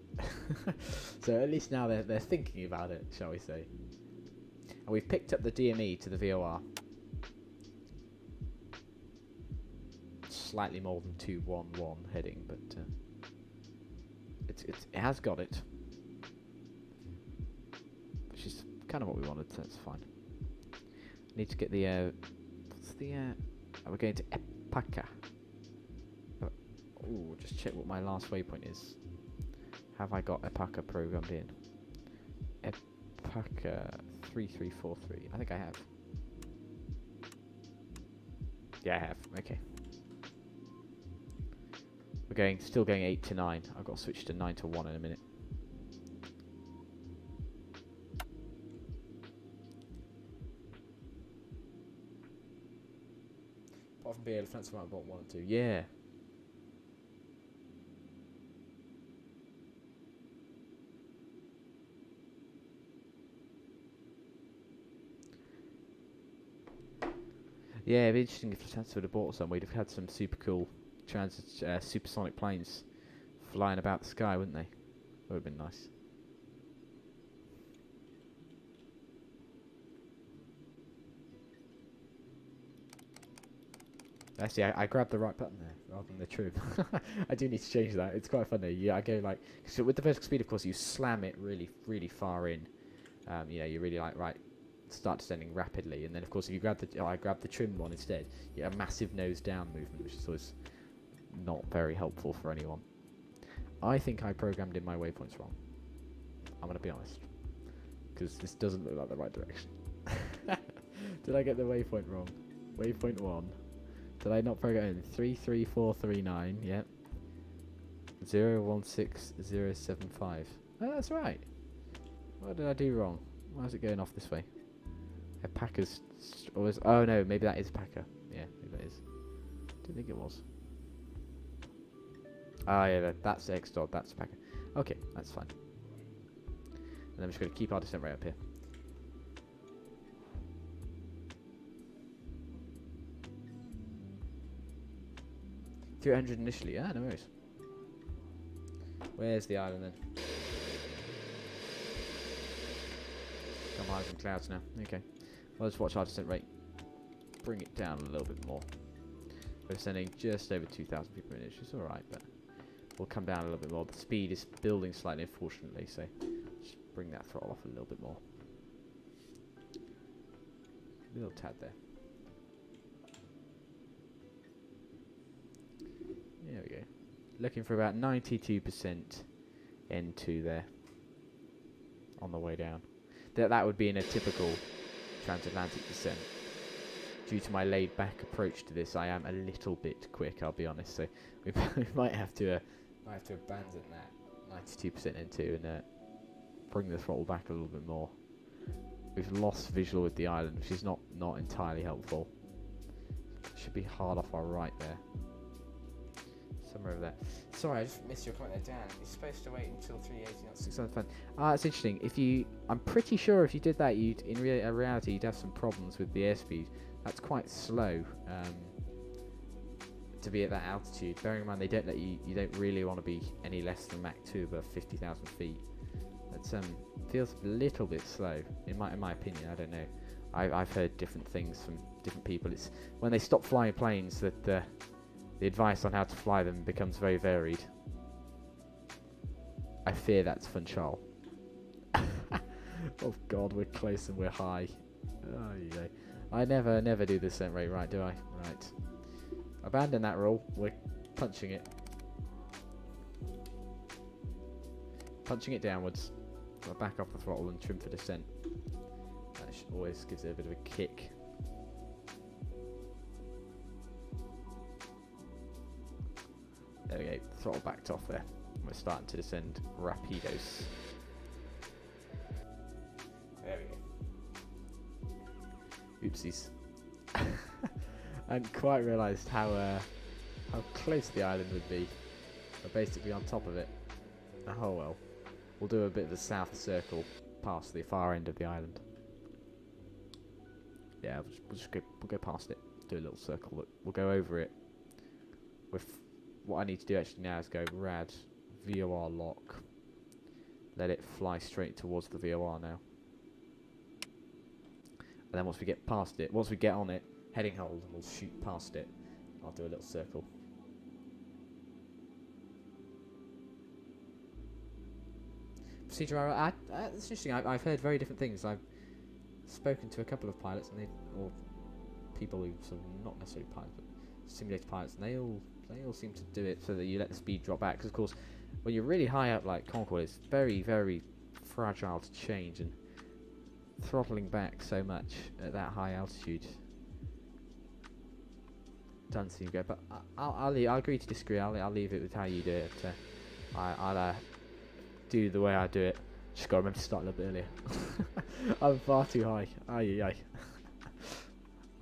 Speaker 2: So at least now they're thinking about it, shall we say? And we've picked up the DME to the VOR. Slightly more than 211 heading, but it has got it, which is kind of what we wanted. So it's fine. Need to get the what's the We're going to Epaka. Oh, just check what my last waypoint is. Have I got Epaka programmed in? Epaka 3343. I think I have. Yeah, I have. Okay. We're still going 8 to 9. I've got to switch to 9 to 1 in a minute. Apart from being able to fancy about bot 1 and 2. Yeah. Yeah, it'd be interesting if Lufthansa would have bought some. We'd have had some super cool supersonic planes flying about the sky, wouldn't they? That would have been nice. Actually, I grabbed the right button there rather than the trim. I do need to change that. It's quite funny. Yeah, I go like... So with the vertical speed, of course, you slam it really, really far in. You know, you really like, right... start descending rapidly, and then of course if you grab the I grabbed the trim one instead, you get a massive nose down movement, which is always not very helpful for anyone. I think I programmed in my waypoints wrong. I'm gonna be honest, because this doesn't look like the right direction. Did I get the waypoint wrong? Waypoint 1. Did I not program in 33439? Yep. 016075. Oh, that's right. What did I do wrong? Why is it going off this way? Packers always. Oh no, maybe that is Packer. Yeah, maybe that is. Didn't think it was. Ah, yeah, that's X dot. That's Packer. Okay, that's fine. And then we're just going to keep our descent rate up here. $300 initially. Ah, no worries. Where's the island then? Come on, some clouds now. Okay. Well, let's watch our descent rate. Bring it down a little bit more. We're descending just over 2,000 feet per minute, which is alright, but we'll come down a little bit more. The speed is building slightly, unfortunately, so just bring that throttle off a little bit more. A little tad there. There we go. Looking for about 92% N2 there on the way down. That would be in a typical transatlantic descent. Due to my laid-back approach to this, I am a little bit quick, I'll be honest. So we might have to abandon that 92% N2 and bring the throttle back a little bit more. We've lost visual with the island, which is not entirely helpful. Should be hard off our right there. Somewhere over there. Sorry, I just missed your comment there, Dan. You're supposed to wait until 380 knots. 600 fun. It's interesting. I'm pretty sure if you did that, in reality, you'd have some problems with the airspeed. That's quite slow to be at that altitude. Bearing in mind, they don't let you. You don't really want to be any less than Mach 2 above 50,000 feet. That feels a little bit slow, in my opinion. I don't know. I've heard different things from different people. It's when they stop flying planes that the advice on how to fly them becomes very varied. I fear that's Funchal. Oh god, we're close and we're high. Oh yeah. I never do the descent rate right, do I? Right. Abandon that rule. We're punching it. Punching it downwards. I'll back off the throttle and trim for descent. That always gives it a bit of a kick. There we go, throttle backed off there. We're starting to descend rapidos. There we go. Oopsies. I hadn't quite realised how close the island would be. We're basically on top of it. Oh well. We'll do a bit of a south circle past the far end of the island. Yeah, we'll go past it. Do a little circle. We'll go over it with. What I need to do actually now is go rad, VOR lock, let it fly straight towards the VOR now. And then once we get past it, once we get on it, heading hold, and we'll shoot past it. I'll do a little circle. Procedure, it's interesting, I've heard very different things. I've spoken to a couple of pilots and people who sort of not necessarily pilots, but simulator pilots, and they all seem to do it so that you let the speed drop back. Because of course, when you're really high up like Concorde, it's very, very fragile to change, and throttling back so much at that high altitude doesn't seem good. But I'll agree to disagree. I'll leave it with how you do it. I'll do the way I do it. Just gotta remember to start a little bit earlier. I'm far too high. Aye.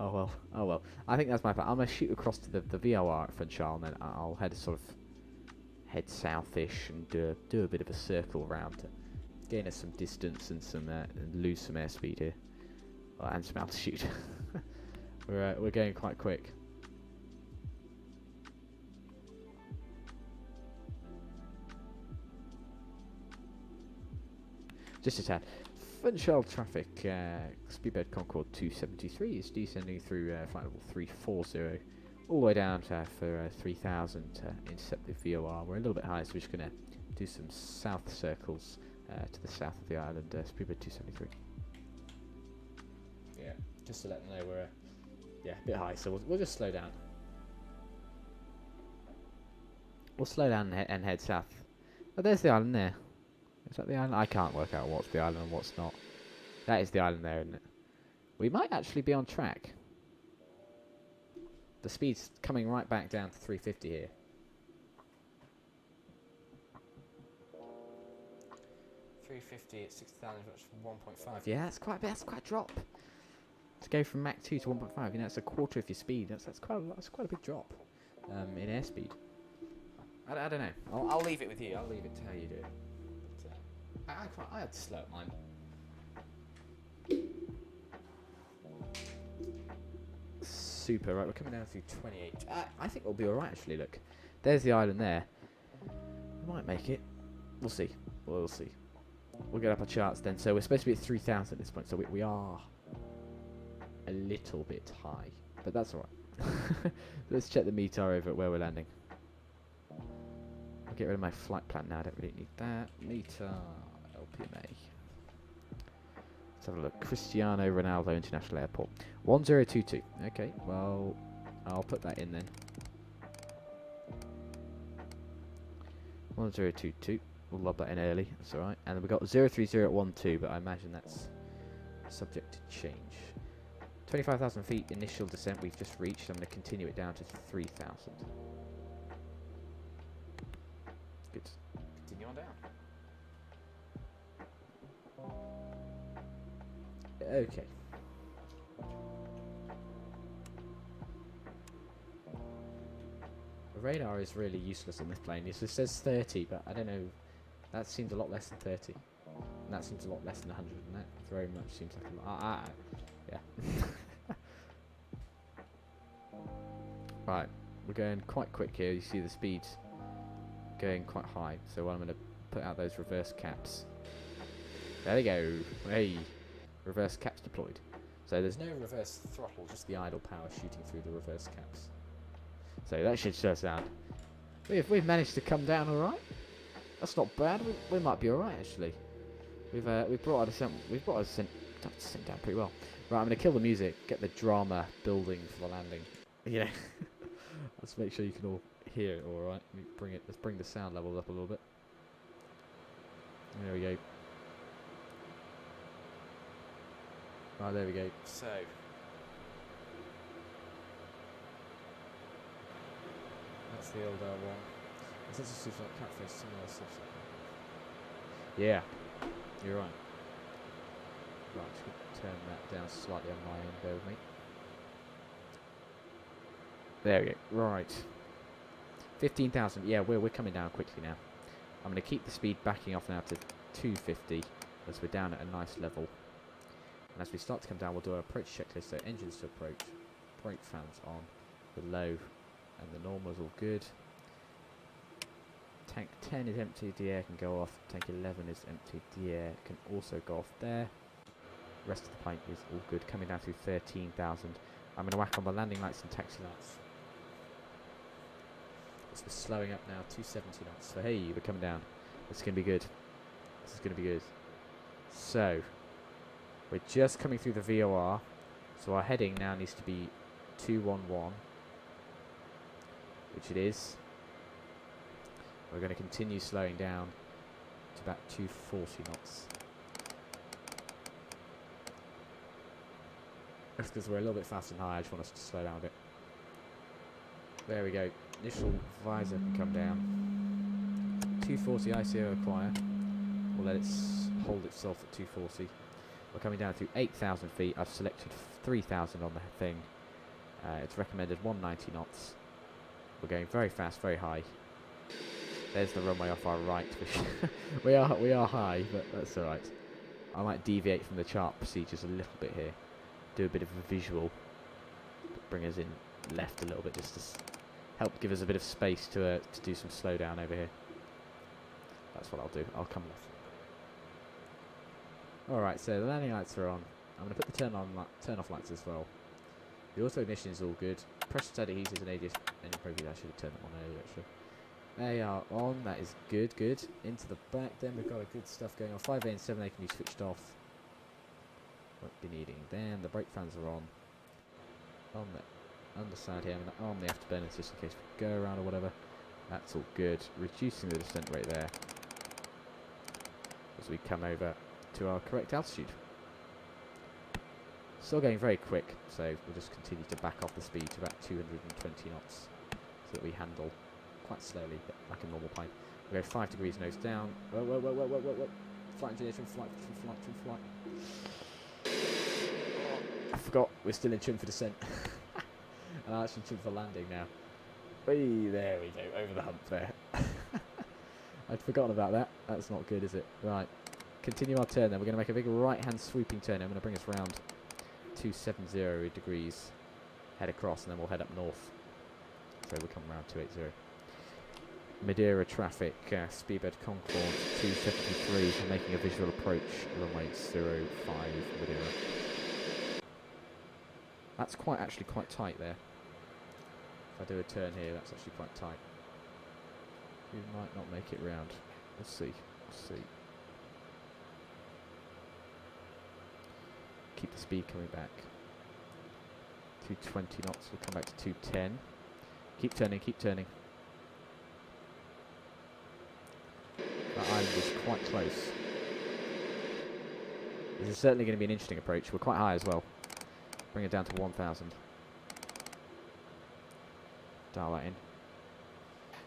Speaker 2: Oh well. I think that's my plan. I'm gonna shoot across to the VOR at Funchal, and then I'll head southish and do a bit of a circle around to gain us some distance and lose some airspeed here, and some altitude. We're going quite quick. Just a tad. Funchal traffic, speedbird Concorde 273 is descending through flight level 340, all the way down for 3000 to intercept the VOR. We're a little bit higher, so we're just going to do some south circles to the south of the island, speedbird 273. Yeah, just to let them know we're a bit high, so we'll just slow down. We'll slow down and head south. Oh, there's the island there. Is that the island? I can't work out what's the island and what's not. That is the island there, isn't it? We might actually be on track. The speed's coming right back down to 350 here. At 60,000, 1.5. Yeah, that's quite a drop. To go from Mach 2 to 1.5, that's a quarter of your speed. That's quite a big drop in airspeed. I don't know. I'll leave it with you. I'll leave it to how you do it. I had to slow up mine. Super, right, we're coming down through 28. I think we'll be alright actually, look. There's the island there. We might make it. We'll see. We'll see. We'll get up our charts then. So we're supposed to be at 3000 at this point, so we are a little bit high. But that's alright. Let's check the METAR over at where we're landing. I'll get rid of my flight plan now, I don't really need that. METAR. LPMA. Let's have a look. Cristiano Ronaldo International Airport. 1022. Okay, well, I'll put that in then. 1022. We'll lob that in early. That's alright. And then we've got 030 at 12, but I imagine that's subject to change. 25,000 feet initial descent we've just reached. I'm going to continue it down to 3,000. Good. Continue on down. Okay. The radar is really useless on this plane. It says 30, but I don't know. That seems a lot less than 30. And that seems a lot less than 100, and that very much seems like a lot. Yeah. Right, we're going quite quick here. You see the speed going quite high. So I'm going to put out those reverse caps. There we go. Hey. Reverse caps deployed. So there's no reverse throttle, just the idle power shooting through the reverse caps. So that should show sound. We've managed to come down all right. That's not bad. We might be all right actually. We've brought our descent. We've brought our descent down pretty well. Right, I'm gonna kill the music, get the drama building for the landing. You know, let's make sure you can all hear it all right. Let's bring the sound levels up a little bit. There we go. Right, there we go. So, that's the old R1. Is this a subsonic catfish? Similar subsonic. Yeah, you're right. Right, just gonna turn that down slightly on my end. Bear with me. There we go. Right. 15,000. Yeah, we're coming down quickly now. I'm going to keep the speed backing off now to 250 as we're down at a nice level. And as we start to come down, we'll do our approach checklist. So engines to approach, brake fans on, the low and the normal is all good. Tank 10 is empty, the air can go off. Tank 11 is empty, the air can also go off there. Rest of the pipe is all good. Coming down through 13,000. I'm going to whack on the landing lights and taxi lights. So we're slowing up now, 270 knots. So hey, we're coming down. This is going to be good. This is going to be good. So, we're just coming through the VOR. So our heading now needs to be 211, which it is. We're going to continue slowing down to about 240 knots. That's because we're a little bit fast and high. I just want us to slow down a bit. There we go. Initial visor can come down. 240 ICO acquire. We'll let it hold itself at 240. We're coming down to 8,000 feet. I've selected 3,000 on the thing. It's recommended 190 knots. We're going very fast, very high. There's the runway off our right. we are high, but that's all right. I might deviate from the chart procedures a little bit here. Do a bit of a visual. Bring us in left a little bit, just to help give us a bit of space to do some slowdown over here. That's what I'll do. I'll come left. Alright, so the landing lights are on. I'm going to put the turn off lights as well. The auto ignition is all good. Pressure steady heaters and ADS engine probably I should have turned them on earlier actually. They are on, that is good, good. Into the back then, we've got a good stuff going on. 5A and 7A can be switched off. Won't be needing them. The brake fans are on. On the underside here, I'm going to arm the afterburners just in case we go around or whatever. That's all good. Reducing the descent rate there as we come over to our correct altitude. Still going very quick, so we'll just continue to back off the speed to about 220 knots so that we handle quite slowly, but like a normal plane. We go 5 degrees nose down. Whoa, whoa, whoa, whoa, whoa, whoa, whoa. Flight engineer, trim flight, trim flight, trim flight. I forgot we're still in trim for descent. And I'm actually in trim for landing now. Whee, there we go, over the hump there. I'd forgotten about that. That's not good, is it? Right, continue our turn then. We're going to make a big right-hand swooping turn. I'm going to bring us round 270 degrees, head across, and then we'll head up north. So we'll come around 280. Madeira traffic, speedbird Concord 273, we're making a visual approach, runway 05 Madeira. That's actually quite tight there. If I do a turn here, that's actually quite tight. We might not make it round. Let's see, let's see. Keep the speed coming back. 220 knots, we'll come back to 210. Keep turning, keep turning. That island is quite close. This is certainly going to be an interesting approach. We're quite high as well. Bring it down to 1,000. Dial that in.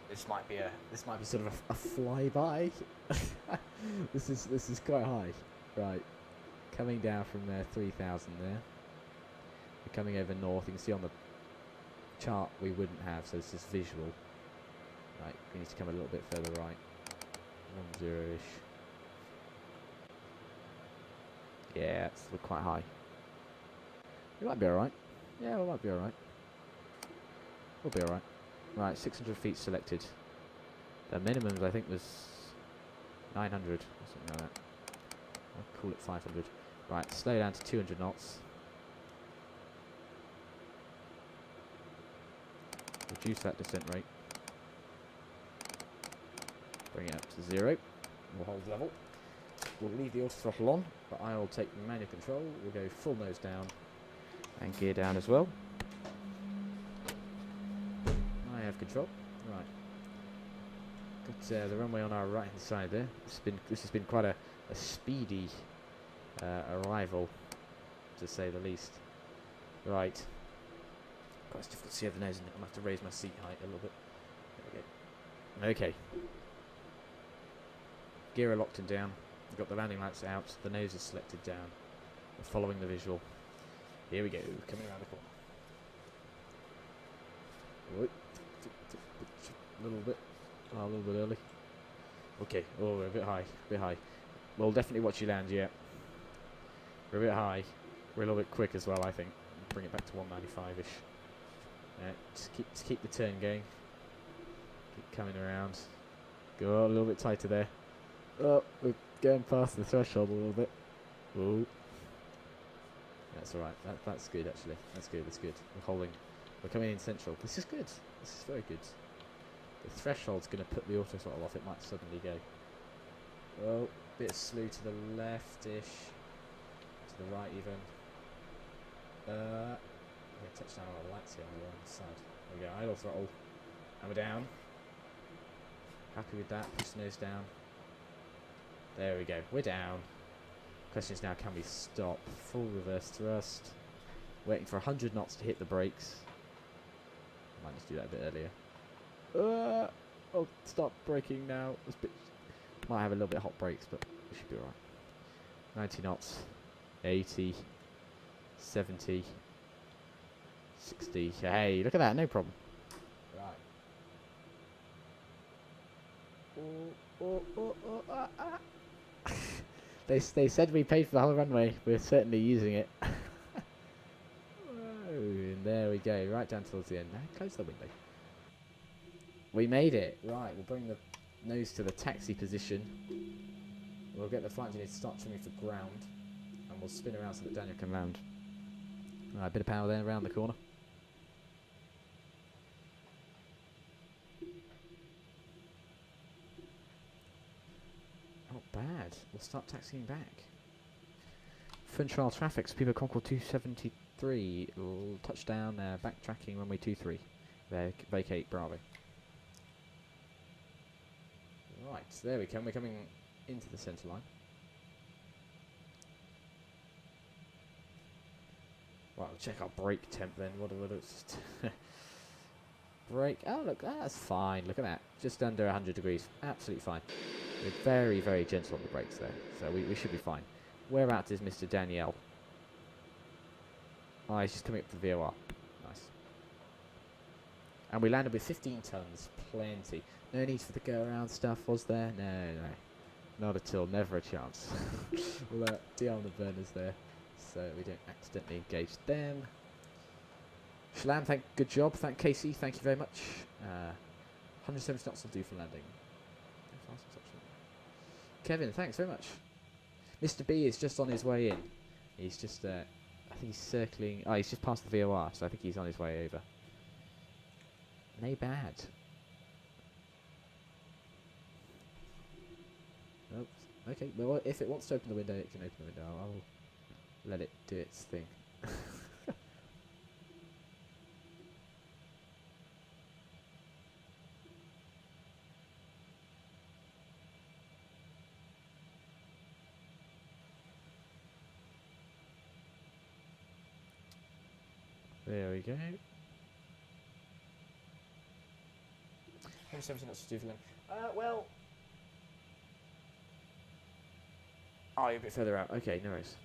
Speaker 2: This might be sort of a flyby. This is quite high. Right. Coming down from there, 3,000 there. We're coming over north. You can see on the chart we wouldn't have, so this is visual. Right, we need to come a little bit further right. 10-ish. Yeah, we're quite high. We might be alright. Yeah, we might be alright. We'll be alright. Right, 600 feet selected. The minimum I think was 900 or something like that. I'll call it 500. Right, slow down to 200 knots. Reduce that descent rate. Bring it up to 0. We'll hold level. We'll leave the auto throttle on, but I will take manual control. We'll go full nose down and gear down as well. I have control. Right. Got the runway on our right hand side there. This has been quite a speedy arrival, to say the least. Right. God, it's difficult to see over the nose, and I'm going to have to raise my seat height a little bit. There we go. Okay. Gear are locked and down. We've got the landing lights out. The nose is selected down. We're following the visual. Here we go. Coming around the corner. Wait. A little bit. Oh, a little bit early. Okay. Oh, we're a bit high. A bit high. We'll definitely watch you land, yeah. We're a bit high. We're a little bit quick as well, I think. Bring it back to 195-ish. Just keep the turn going. Keep coming around. Go a little bit tighter there. Oh, we're going past the threshold a little bit. Ooh. That's alright. That's good, actually. That's good, that's good. We're holding. We're coming in central. This is good. This is very good. The threshold's going to put the auto throttle off. It might suddenly go. Oh, bit of slew to the left-ish. To the right, even. We're going to touch down on our lights here on the wrong side. There we go, idle throttle. And we're down. Happy with that. Push the nose down. There we go. We're down. Question is now, can we stop? Full reverse thrust. Waiting for 100 knots to hit the brakes. Might just do that a bit earlier. Oh, stop braking now. Might have a little bit of hot brakes, but we should be alright. 90 knots. 80. 70. 60. Hey, look at that. No problem. Right. They said we paid for the whole runway. We're certainly using it. And there we go, right down towards the end. Now close the window. We made it. Right, we'll bring the nose to the taxi position. We'll get the flight engineer to start trimming for ground, and we'll spin around so that Daniel can land. Right, a bit of power there around the corner. Not bad. We'll start taxiing back. Funchal traffic, speed of Concorde 273. Touchdown, backtracking runway 23. Vacate Bravo. Right, there we come. We're coming into the centre line. Right, we'll check our brake temp then. What it's brake. Oh, look, that's fine. Look at that. Just under 100 degrees. Absolutely fine. We're very, very gentle on the brakes there. So we should be fine. Whereabouts is Mr. Danielle? Oh, he's just coming up to the VOR. Nice. And we landed with 15 tons. Plenty. No need for the go-around stuff, was there? No. Not at all. Never a chance. We'll de-arm the burners there so we don't accidentally engage them. Shalam, good job. Thank Casey. Thank you very much. 170 knots will do for landing. Kevin, thanks very much. Mr. B is just on his way in. He's just, I think he's circling. Oh, he's just past the VOR, so I think he's on his way over. No bad. Oops. Okay, well, if it wants to open the window, it can open the window. I'll let it do its thing. There we go. 170 knots to do for them. Well. Oh, you're a bit further out. Okay, no worries.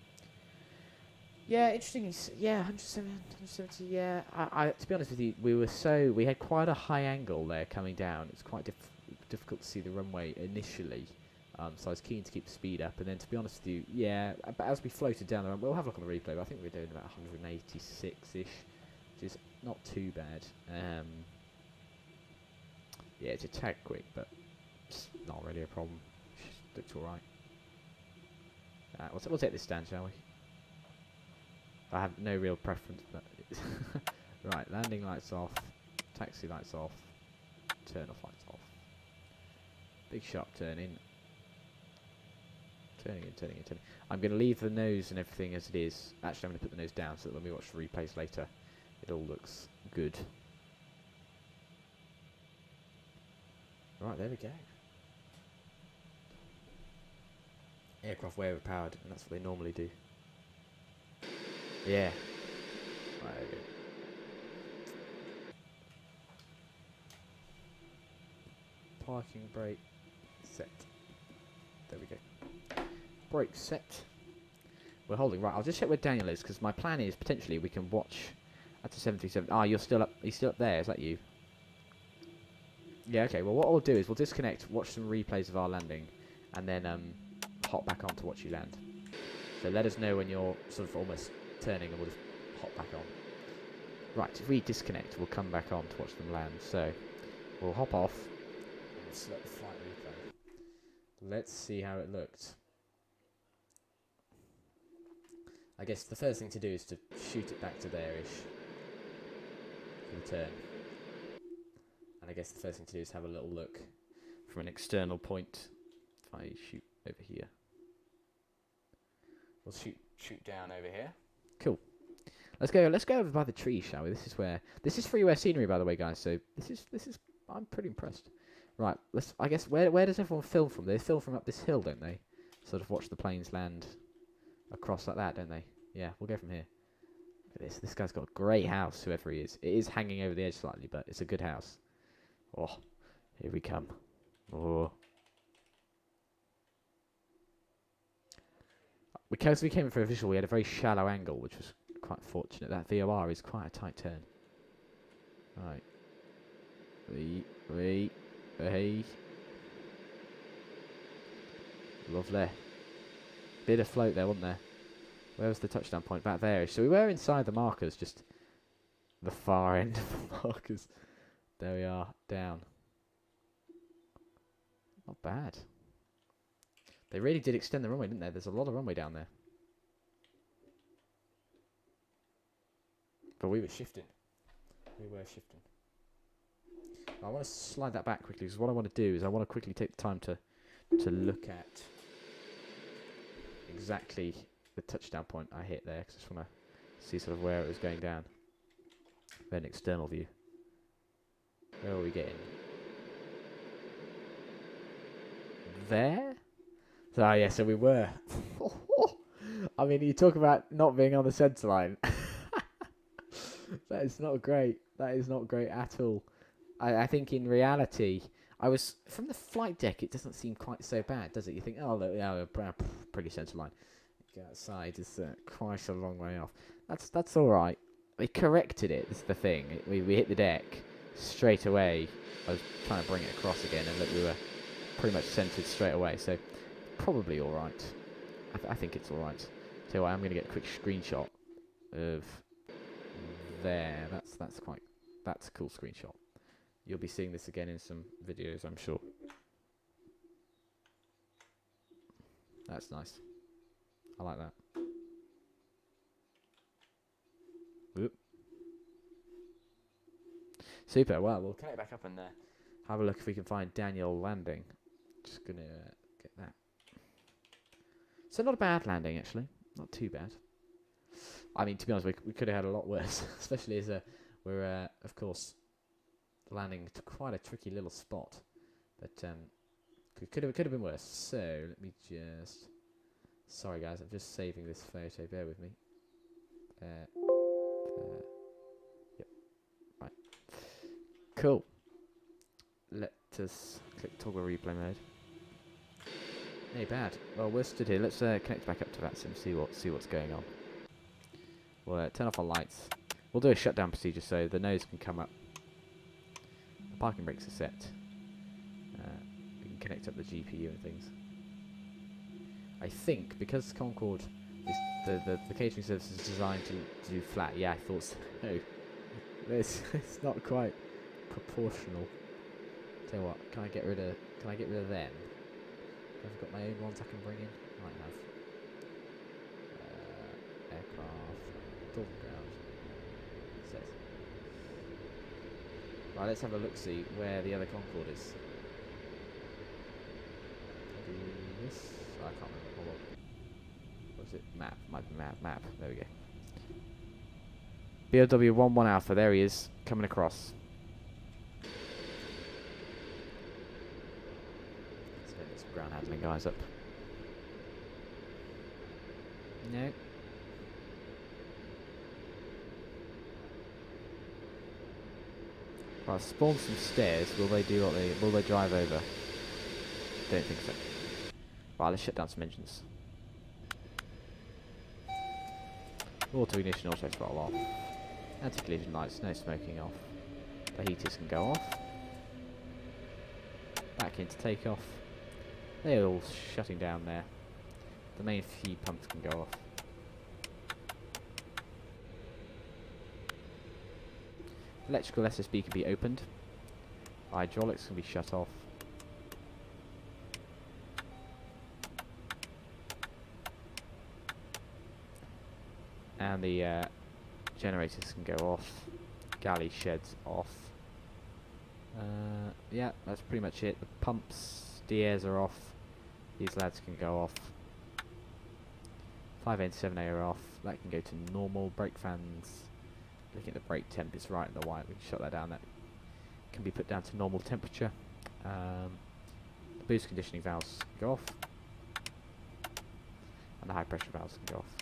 Speaker 2: Yeah, interesting. Yeah, 170. Yeah, I to be honest with you, we had quite a high angle there coming down. It's quite difficult to see the runway initially. So I was keen to keep the speed up, and then to be honest with you, yeah, but as we floated down the runway, we'll have a look on the replay, but I think we're doing about 186-ish, which is not too bad. Yeah, it's a tad quick, but it's not really a problem. It looks alright. We'll take this stand, shall we? I have no real preference, but right, landing lights off, taxi lights off, turn off lights off. Big sharp turn in. Turning in, turning in, turning. I'm going to leave the nose and everything as it is. Actually, I'm going to put the nose down so that when we watch the replays later, it all looks good. Right, there we go. Aircraft way overpowered, and that's what they normally do. Yeah. Right, there we go. Parking brake set. There we go. Brake set. We're holding. Right, I'll just check where Daniel is, because my plan is potentially we can watch at the 737. Ah, you're still up. He's still up there. Is that you? Yeah, okay. Well, what we'll do is we'll disconnect, watch some replays of our landing, and then hop back on to watch you land. So let us know when you're sort of almost turning, and we'll just hop back on. Right, if we disconnect, we'll come back on to watch them land. So we'll hop off and select the flight replay. Let's see how it looked. I guess the first thing to do is to shoot it back to there-ish for the turn. And I guess the first thing to do is have a little look from an external point. If I shoot over here. We'll shoot down over here. Cool. Let's go over by the trees, shall we? This is freeware scenery, by the way, guys. So this is I'm pretty impressed. Right, I guess where does everyone film from? They film from up this hill, don't they? Sort of watch the planes land across like that, don't they? Yeah, we'll go from here. Look at this. This guy's got a great house, whoever he is. It is hanging over the edge slightly, but it's a good house. Oh, here we come. Oh. Because we came in for a visual, we had a very shallow angle, which was quite fortunate. That VOR is quite a tight turn. Right. Hey. Lovely. Bit of float there, wasn't there? Where was the touchdown point? Back there. So we were inside the markers, just the far end of the markers. There we are, down. Not bad. They really did extend the runway, didn't they? There's a lot of runway down there. But we were shifting. I want to slide that back quickly, because what I want to do is I want to quickly take the time to look at exactly the touchdown point I hit there, because I just want to see sort of where it was going down. An external view. Where are we getting? There? So, yeah, so we were. I mean, you talk about not being on the centre line. That is not great. That is not great at all. I think in reality, I was from the flight deck. It doesn't seem quite so bad, does it? You think, oh, look, yeah, pretty centre line. Go outside, it's quite a long way off. That's all right. We corrected it. Is the thing. We hit the deck straight away. I was trying to bring it across again, and look, we were pretty much centred straight away. So probably all right. I think it's all right. So I'm going to get a quick screenshot of there. That's a cool screenshot. You'll be seeing this again in some videos, I'm sure. That's nice. I like that. Oop. Super. Well, we'll connect back up and have a look if we can find Daniel landing. Just gonna get that. So not a bad landing, actually. Not too bad. I mean, to be honest, we could have had a lot worse, especially as we're of course landing to quite a tricky little spot, but could have been worse. So let me just. Sorry guys, I'm just saving this photo. Bear with me. Yep. Right. Cool. Let us click toggle replay mode. Hey, bad. Well, we're stood here. Let's connect back up to that and see what's going on. We'll turn off our lights. We'll do a shutdown procedure so the nose can come up. The parking brakes are set. We can connect up the GPU and things. I think because Concorde is the catering service is designed to do flat. Yeah, I thought so. It's not quite proportional. Tell you what, can I get rid of them? I've got my own ones I can bring in. Might have. Aircraft. Talking ground. Set. Right, let's have a look see where the other Concorde is. Do this. I can't remember. Hold on. What's it? Map. There we go. BOW11 Alpha. There he is. Coming across. Ground handling guys up. No. Right, spawn some stairs. Will they drive over? Don't think so. Right, let's shut down some engines. Auto ignition, auto throttle off. Anti-collision lights, no smoking off. The heaters can go off. Back into takeoff. They're all shutting down there. The main few pumps can go off. Electrical SSB can be opened. Hydraulics can be shut off. And the generators can go off. Galley sheds off. Yeah, that's pretty much it. The pumps, DAs are off. These lads can go off. 5A and 7A are off. That can go to normal. Brake fans. Looking at the brake temp, it's right in the white. We can shut that down. That can be put down to normal temperature. The boost conditioning valves go off. And the high pressure valves can go off.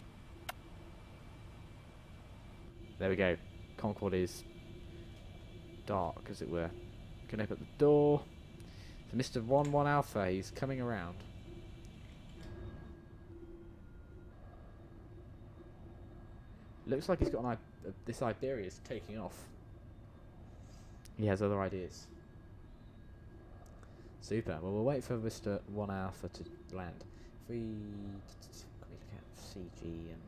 Speaker 2: There we go. Concorde is dark, as it were. Can open the door. So Mr. 1-1 Alpha, he's coming around. Looks like he's got an this Iberia's taking off. He has other ideas. Super. Well, we'll wait for Mr. 1 Alpha to land. If we look at CG and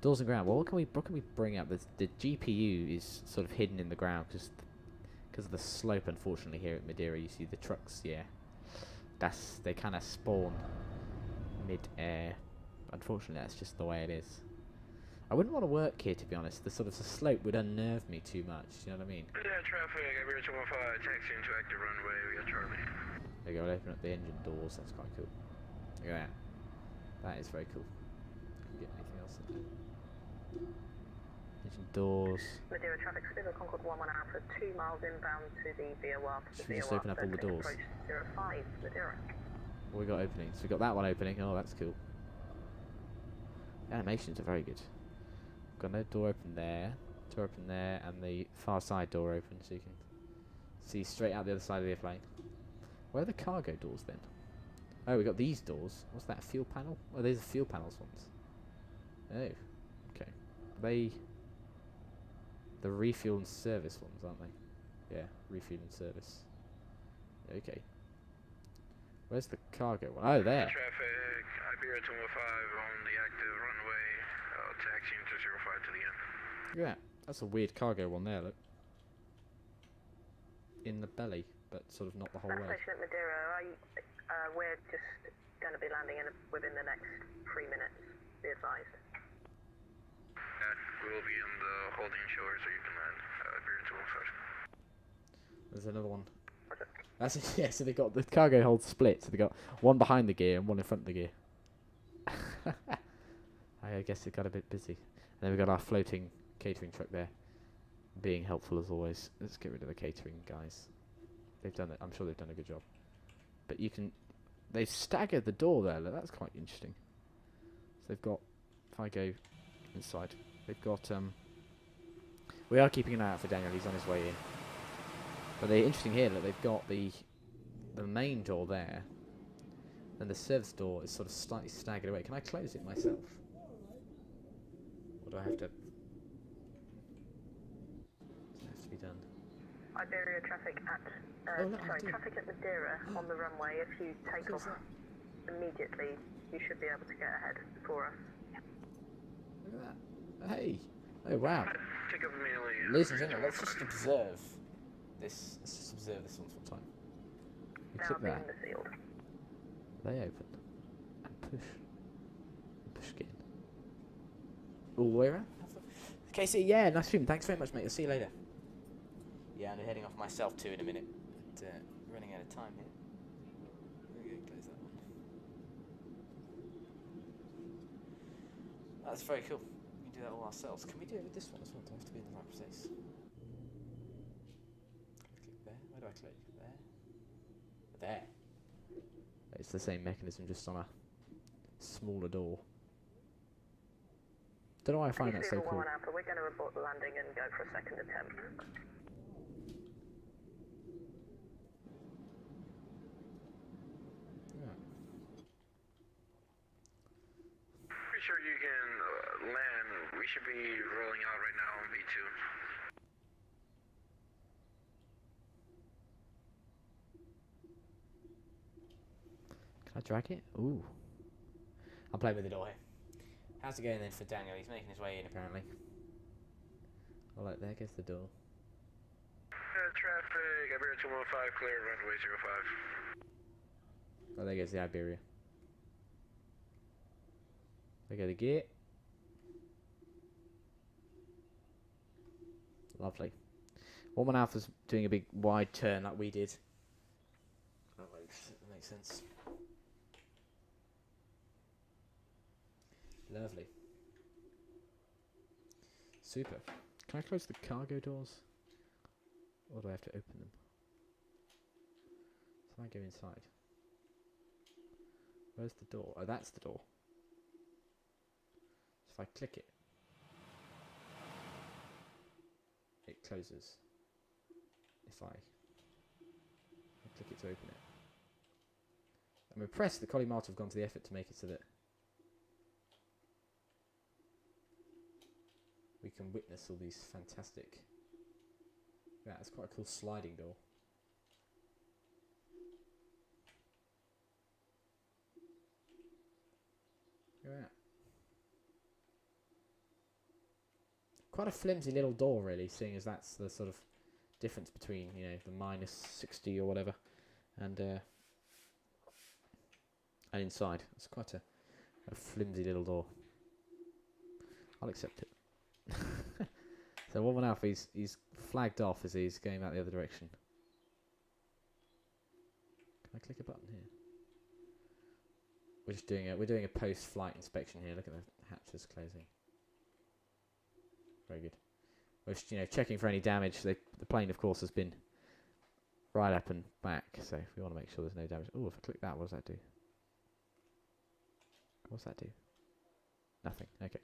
Speaker 2: doors and ground. Well, what can we bring up? The GPU is sort of hidden in the ground because of the slope. Unfortunately, here at Madeira, you see the trucks. Yeah, they kind of spawn mid-air. Unfortunately, that's just the way it is. I wouldn't want to work here, to be honest. The slope would unnerve me too much. You know what I mean?
Speaker 1: Yeah, traffic. Iberia 215, taxi into active runway. We got Charlie.
Speaker 2: There you go. We'll open up the engine doors. That's quite cool. Look at that. That is very cool. Can we get anything else in there? Engine doors.
Speaker 7: Madeira traffic, Civil Concord 1-1 Alpha, 2 miles inbound to the VOR.
Speaker 2: Should we just open up all the doors?
Speaker 7: Approach 05, Madeira.
Speaker 2: Well, we got openings. We got that one opening. Oh, that's cool. The animations are very good. Got no door open there, and the far side door open, so you can see straight out the other side of the airplane. Where are the cargo doors then? Oh, we got these doors. What's that, fuel panel? Oh, these are fuel panels ones. Oh, okay. They the refuel and service ones, aren't they? Yeah, refuel and service. Okay. Where's the cargo one? Oh, there.
Speaker 1: Traffic, Iberia 215 on the active runway, taxiing to 05 to the end.
Speaker 2: Look at that. That's a weird cargo one there, look. In the belly, but sort of not the whole way.
Speaker 7: Station at Madeira, we're just going to be landing within the next 3 minutes, be advised.
Speaker 1: We will be in the holding shore, so you can land Iberia 215.
Speaker 2: There's another one. That's it, yeah, so they got the cargo hold split, so they got one behind the gear and one in front of the gear. I guess it got a bit busy. And then we got our floating catering truck there, being helpful as always. Let's get rid of the catering guys. They've done it. I'm sure they've done a good job. But you can, they've staggered the door there. Look, that's quite interesting. So they've got, if I go inside, they've got we are keeping an eye out for Daniel. He's on his way in. But the interesting here, look, they've got the main door there, and the service door is sort of slightly staggered away. Can I close it myself? Or do I have to? Does it have to be done?
Speaker 7: Iberia traffic at traffic at Madeira on the runway. If you take off immediately, you should be able to get ahead for us.
Speaker 2: Look at that! Hey! Oh wow!
Speaker 1: Take up immediately.
Speaker 2: Ladies and gentlemen, let's just observe this. Let's just observe this one for time. You click that. They open and push. And push again. All the way around. Okay, so yeah, nice stream. Thanks very much, mate. I'll see you later. Yeah, I'm heading off myself too in a minute. But, running out of time here. There we go, close that one. That's very cool. We can do that all ourselves. Can we do it with this one as well? Do I have to be in the right place? Click there. Where do I click? There. There. It's the same mechanism, just on a smaller door. Don't know why I find that so cool.
Speaker 7: We're going to report the landing and go for a second attempt.
Speaker 1: Pretty sure you can land. We should be rolling out right now on V2.
Speaker 2: Can I drag it? Ooh. I'm playing with the door here. How's it going then for Daniel? He's making his way in apparently. Oh look, there goes the door.
Speaker 1: Traffic, Iberia 215, clear, runway 05.
Speaker 2: Oh, there goes the Iberia. There go the gear. Lovely. 1-1 Alpha's doing a big wide turn like we did. That makes sense. Lovely. Super. Can I close the cargo doors? Or do I have to open them? So I go inside. Where's the door? Oh, that's the door. So if I click it, it closes. If I click it to open it. I'm impressed that Colimata have gone to the effort to make it so that we can witness all these fantastic... Yeah, it's quite a cool sliding door. Look at that. Quite a flimsy little door, really, seeing as that's the sort of difference between, you know, the minus 60 or whatever and inside. It's quite a flimsy little door. I'll accept it. So 1-1 Alpha, he's flagged off as he's going out the other direction. Can I click a button here? We're doing a post-flight inspection here. Look at the hatches closing. Very good. We're just, you know, checking for any damage. The plane, of course, has been right up and back, so we want to make sure there's no damage. Oh, if I click that, what does that do? What's that do? Nothing. Okay.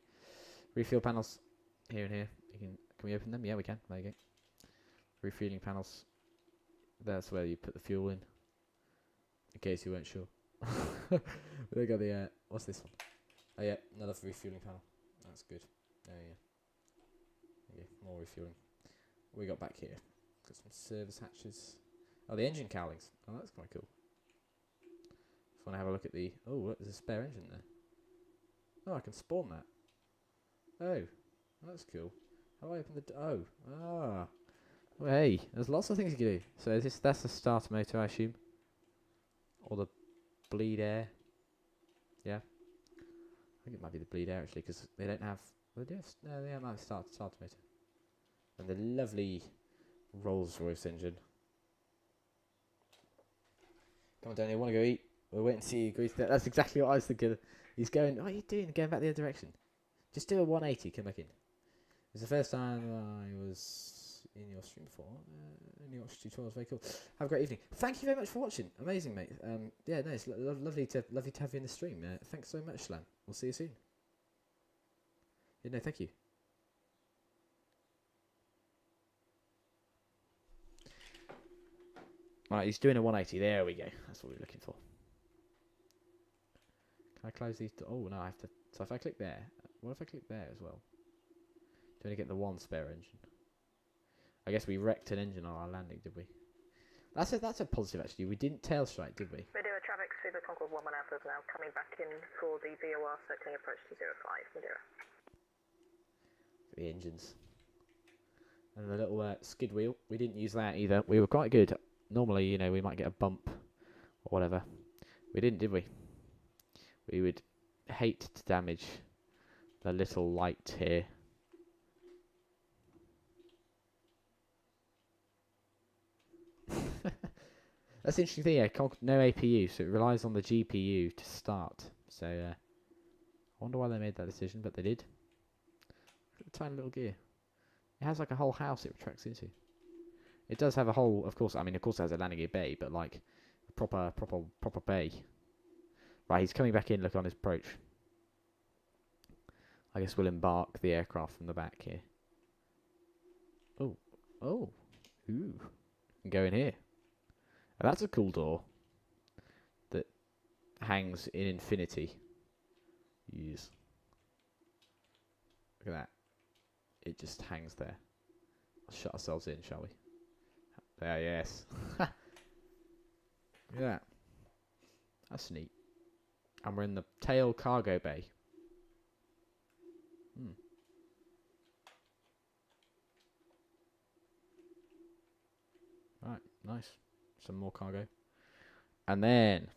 Speaker 2: Refuel panels here and here. Can we open them? Yeah, we can. There you go. Refueling panels. That's where you put the fuel in case you weren't sure. They got the what's this one? Oh yeah, another refueling panel. That's good. Oh yeah. Okay, more refueling. What we got back here? Got some service hatches. Oh, the engine cowlings. Oh, that's quite cool. Just want to have a look at the... Oh, look, there's a spare engine there. Oh, I can spawn that. Oh, that's cool. How do I open the... Oh, well, hey, there's lots of things you can do. So that's the starter motor, I assume. Or the bleed air. Yeah. I think it might be the bleed air, actually, because they don't have... Well, they do have... No, they might have starter motor. And the lovely Rolls-Royce engine. Come on, Daniel, want to go eat? We'll wait and see you agree to that. That's exactly what I was thinking. He's going, what are you doing? Going back the other direction. Just do a 180, come back in. It's the first time I was in your stream before. In your tutorials, very cool. Have a great evening. Thank you very much for watching. Amazing, mate. Yeah, no, it's lovely to have you in the stream. Thanks so much, Slan. We'll see you soon. Yeah, no, thank you. Right, he's doing a 180. There we go. That's what we're looking for. Can I close these? Oh, no, I have to... So if I click there... What if I click there as well? Do we get the one spare engine? I guess we wrecked an engine on our landing, did we? That's a positive, actually. We didn't tail strike, did we?
Speaker 7: Madeira traffic, Super Concord 1-1 Alpha is now coming back in for the VOR circling approach to 05, Madeira.
Speaker 2: The engines. And the little skid wheel. We didn't use that either. We were quite good. Normally, you know, we might get a bump or whatever. We didn't, did we? We would hate to damage the little light here. That's the interesting thing, yeah. No APU, so it relies on the GPU to start. So, I wonder why they made that decision, but they did. Look at the tiny little gear. It has like a whole house it retracts into. It does have a whole, of course, I mean, of course it has a landing gear bay, but like, a proper bay. Right, he's coming back in, look on his approach. I guess we'll embark the aircraft from the back here. Oh. Ooh. And go in here. Now, that's a cool door. That hangs in infinity. Yes. Look at that. It just hangs there. Let's shut ourselves in, shall we? There, yes. Look at that. That's neat. And we're in the tail cargo bay. Right, nice. Some more cargo. And then...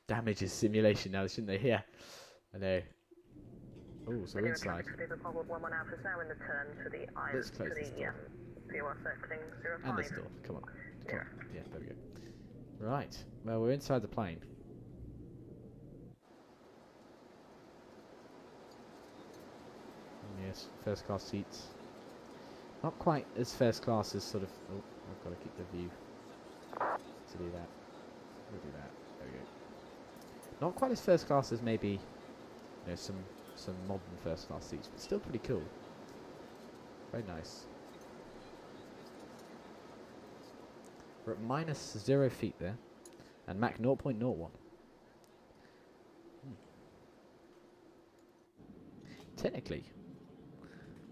Speaker 2: Damages simulation now, shouldn't they? Yeah. I know. Oh, so we're inside. Let's close this door. And this door. Come on. Come on. Yeah, there we go. Right. Well, we're inside the plane. Yes, first class seats. Not quite as first class as sort of... Oh, I've got to keep the view to do that. We'll do that. There we go. Not quite as first class as maybe, you know, some modern first class seats, but still pretty cool. Very nice. We're at minus 0 feet there, and Mach 0.01. Technically,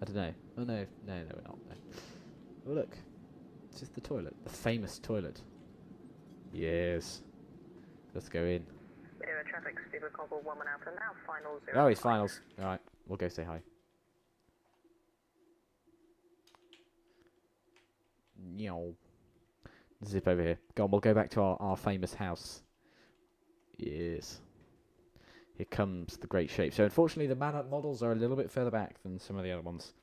Speaker 2: I don't know. Oh no, we're not. No. Oh look, this is the toilet, the famous toilet. Yes, let's go in.
Speaker 7: Madeira traffic, speed of Concord 1 Alpha, now final 0.
Speaker 2: Oh, it's finals. All right, we'll go say hi. Meow. Zip over here. Go on, we'll go back to our famous house. Yes. Here comes the great shape. So unfortunately the models are a little bit further back than some of the other ones.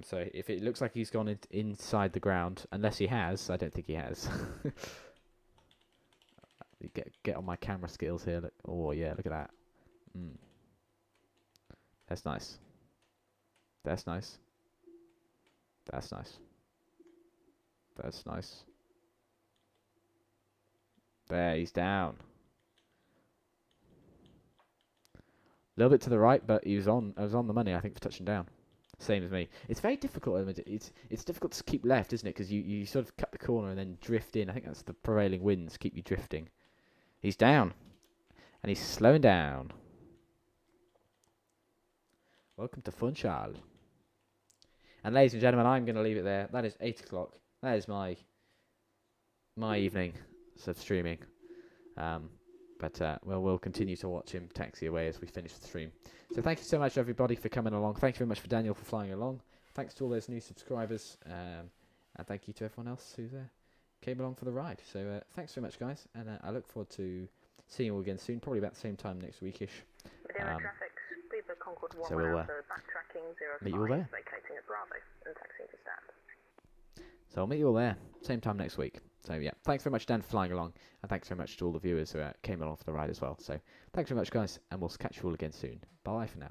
Speaker 2: So if it looks like he's gone inside the ground, unless he has, I don't think he has. Get on my camera skills here. Look. Oh yeah, look at that. That's nice. That's nice. That's nice. That's nice. There, he's down. A little bit to the right, but I was on the money, I think, for touching down. Same as me. It's very difficult. It's difficult to keep left, isn't it? Because you sort of cut the corner and then drift in. I think that's the prevailing winds keep you drifting. He's down, and he's slowing down. Welcome to Funchal. And ladies and gentlemen, I'm going to leave it there. That is 8 o'clock. That is my evening of streaming. But we'll continue to watch him taxi away as we finish the stream. So thank you so much, everybody, for coming along. Thank you very much for Daniel for flying along. Thanks to all those new subscribers. And thank you to everyone else who came along for the ride. So thanks very much, guys. And I look forward to seeing you all again soon, probably about the same time next weekish.
Speaker 7: Traffic, speed of Concord 1
Speaker 2: so we'll
Speaker 7: backtracking 05,
Speaker 2: meet you all there.
Speaker 7: vacating at Bravo and taxiing to stand.
Speaker 2: So I'll meet you all there, same time next week. So yeah, thanks very much, Dan, for flying along. And thanks very much to all the viewers who came along for the ride as well. So thanks very much, guys. And we'll catch you all again soon. Bye for now.